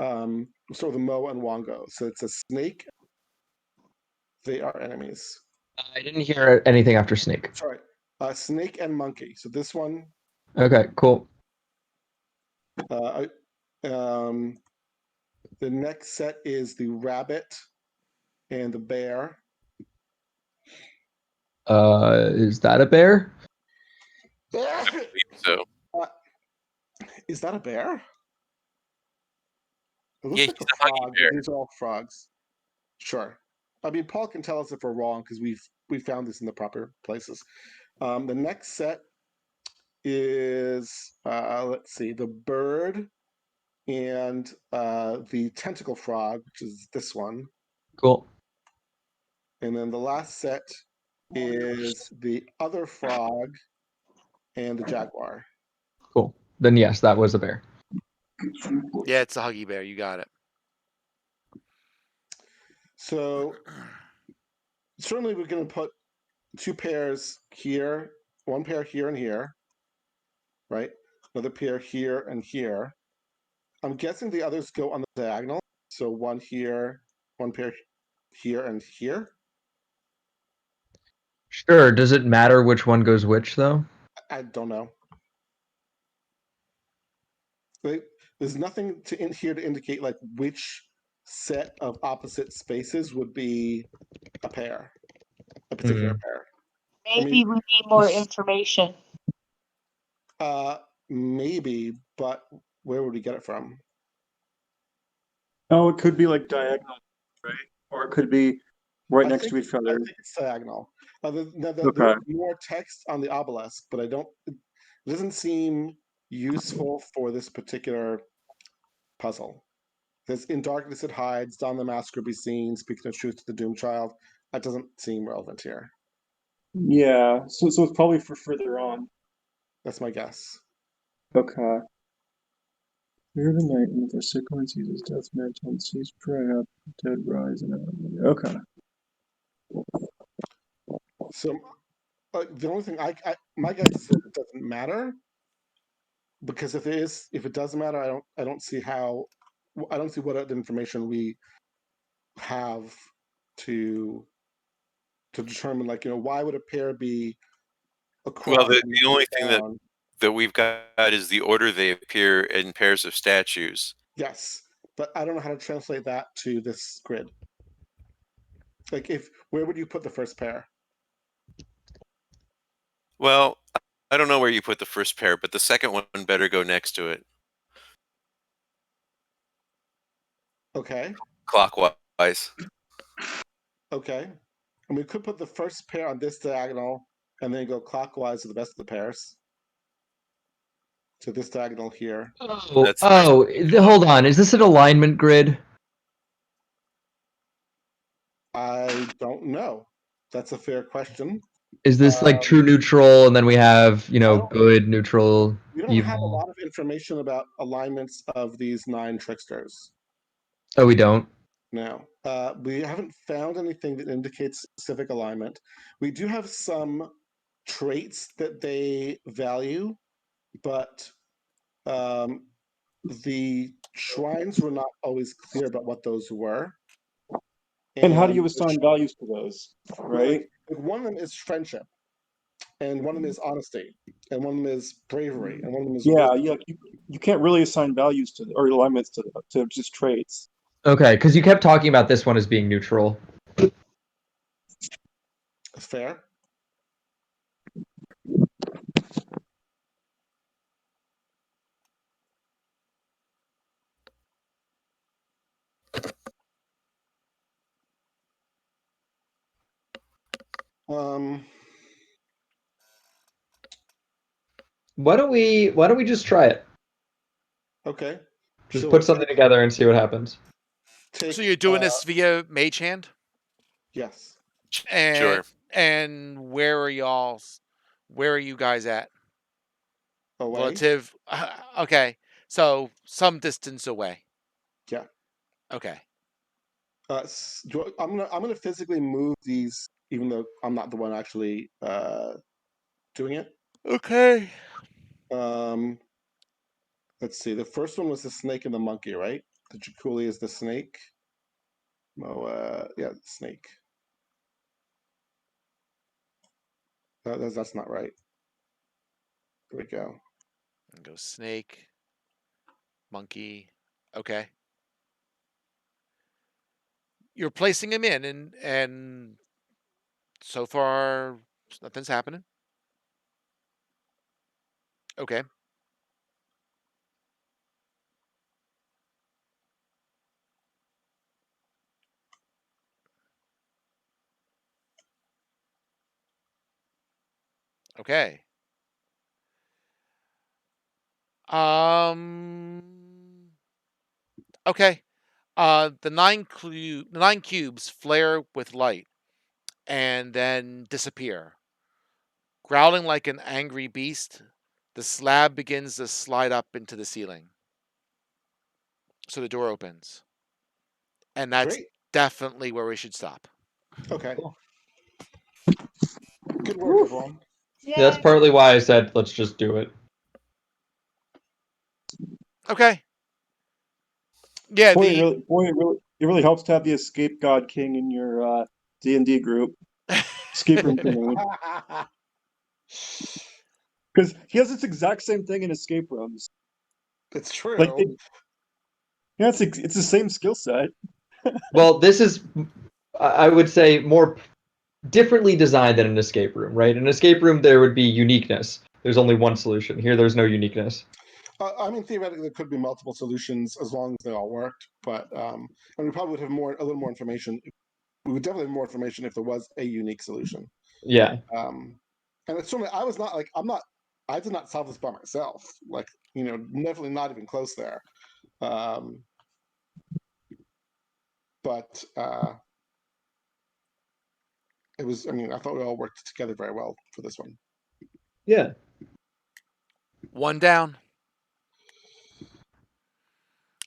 So the Mo and Wango. So it's a snake. They are enemies. I didn't hear anything after snake. Sorry, snake and monkey. So this one. Okay, cool. The next set is the rabbit and the bear. Is that a bear? I believe so. Is that a bear? It looks Yeah, like he's a frog. These are all frogs. Sure. I mean, Paul can tell us if we're wrong because we found this in the proper places. The next set is let's see, the bird and the tentacle frog, which is this one. Cool. And then the last set is the other frog and the jaguar. Cool. Then yes, that was a bear. Yeah, it's a Huggy Bear. You got it. So certainly we're going to put 2 pairs here, 1 pair here and here, right? Another pair here and here. I'm guessing the others go on the diagonal. So 1 here, 1 pair here and here. Sure. Does it matter which one goes which, though? I don't know. Like, there's nothing in here to indicate like which set of opposite spaces would be a pair, a particular pair. Maybe we need more information. Maybe, but where would we get it from? Oh, it could be like diagonal, right? Or it could be right I next think, to each I other. think it's diagonal. There's Okay. more text on the obelisk, but it doesn't seem useful for this particular puzzle. There's in darkness it hides, down the mask could be seen, speaking the truth to the doomed child. That doesn't seem relevant here. Yeah. So it's probably for further on. That's my guess. Okay. Clear the night and the sequence uses death mantle and sees prey up, dead rise and okay. So the only thing my guess is that it doesn't matter, because if it does matter, I don't see what other information we have to determine, like, why would a pair be Well, across and the only thing down? that we've got is the order they appear in pairs of statues. Yes, but I don't know how to translate that to this grid. Like, where would you put the first pair? Well, I don't know where you put the first pair, but the second one better go next to it, Okay, clockwise. okay, and we could put the first pair on this diagonal and then go clockwise to the rest of the pairs. To this diagonal here. Oh, hold on. Is this an alignment grid? I don't know. That's a fair question. Is this like true neutral, and then we have, don't- good, neutral, We don't have a evil? lot of information about alignments of these 9 tricksters. Oh, we don't? No, we haven't found anything that indicates specific alignment. We do have some traits that they value, but the shrines were not always clear about what those were. And how do you the assign values to those, well, right? like one of them is friendship, and one of them is honesty, and one of them is bravery, and one of them is Yeah, wisdom. you can't really assign values to or alignments to just traits. Okay, because you kept talking about this one as being neutral. Fair. Why don't we just try it? Okay. Just So put we'll something together and see what happens. So you're doing this via Mage Hand? Yes. And Sure. and where are you guys at? Away. Relative. Okay. So some distance away. Yeah. Okay. I'm gonna physically move these, even though I'm not the one actually doing it. Okay. Let's see. The first one was the snake and the monkey, right? The Jaculi is the snake. Yeah, the snake. That's not right. There we go. And go snake, monkey. Okay. You're placing him in, and so far nothing's happening. Okay. Okay. Um Okay. The nine cubes flare with light and then disappear. Growling like an angry beast, the slab begins to slide up into the ceiling. So the door opens. And that's Great. definitely where we should stop. Okay. Cool. Good work, everyone. Yeah, that's partly why I said let's just do it. Okay. Yeah, Boy, it really helps to have the escape god king in your D&D group, escape room king, because he has this exact same thing in escape rooms. It's Like, true. yeah, it's the same skill set. Well, this is, I would say, more differently designed than an escape room, right? In an escape room, there would be uniqueness. There's only one solution. Here, there's no uniqueness. I mean, theoretically, there could be multiple solutions as long as they all worked. But and we probably would have a little more information. We would definitely have more information if there was a unique solution. Yeah. And it's certainly, I did not solve this by myself. Like, definitely not even close there. But it was. I mean, I thought we all worked together very well for this one. Yeah. One down.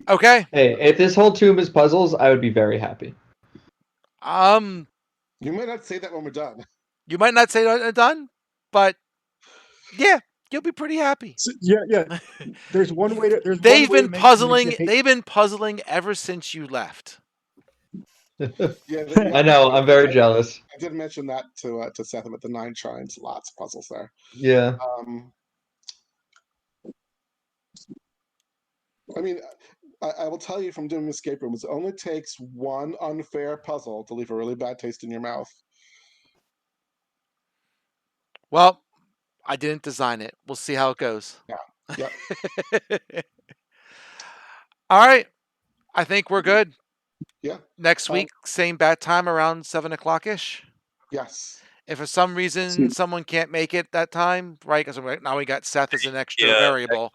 Okay. Hey, if this whole tomb is puzzles, I would be very happy. You might not say that when we're done. You might not say done, but yeah, you'll be pretty happy. So, yeah. There's one way to They've been make puzzling. you hate. They've been puzzling ever since you left. Yeah, I know. I'm very jealous. I did mention that to Seth about the 9 shrines. Lots of puzzles there. Yeah. I mean, I will tell you from doing escape rooms, it only takes one unfair puzzle to leave a really bad taste in your mouth. Well, I didn't design it. We'll see how it goes. Yeah. Yep. All right. I think we're good. Yeah. Next week, same bat time around 7:00 ish. Yes. If for some reason someone can't make it that time, right? Because now we got Seth as an extra variable.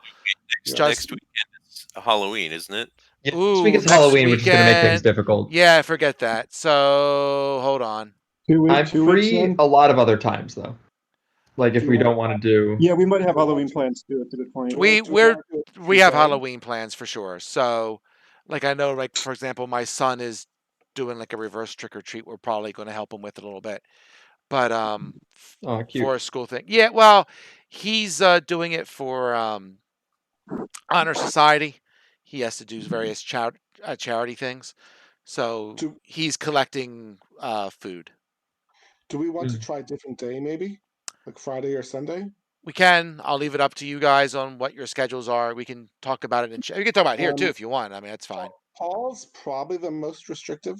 Next weekend is Halloween, isn't it? Yeah, Ooh, this week it's next Halloween, which is going to make things weekend. difficult. Yeah, forget that. So hold on. I'm 2 weeks free then? a lot of other times though. Like if Do we you don't want- want to do. Yeah, we might have Halloween plans too. That's a good point. We do you want to do it we have Tuesday? Halloween plans for sure. So, like I know, like for example, my son is doing like a reverse trick or treat. We're probably going to help him with it a little bit. But Oh, for cute. a school thing, yeah. Well, he's doing it for honor society. He has to do various charity things. So Do he's collecting food. Do we want to Mm. try a different day, maybe, like Friday or Sunday? We can. I'll leave it up to you guys on what your schedules are. We can talk about it we can talk about it here too if you want. I mean, that's fine. Paul's probably the most restrictive.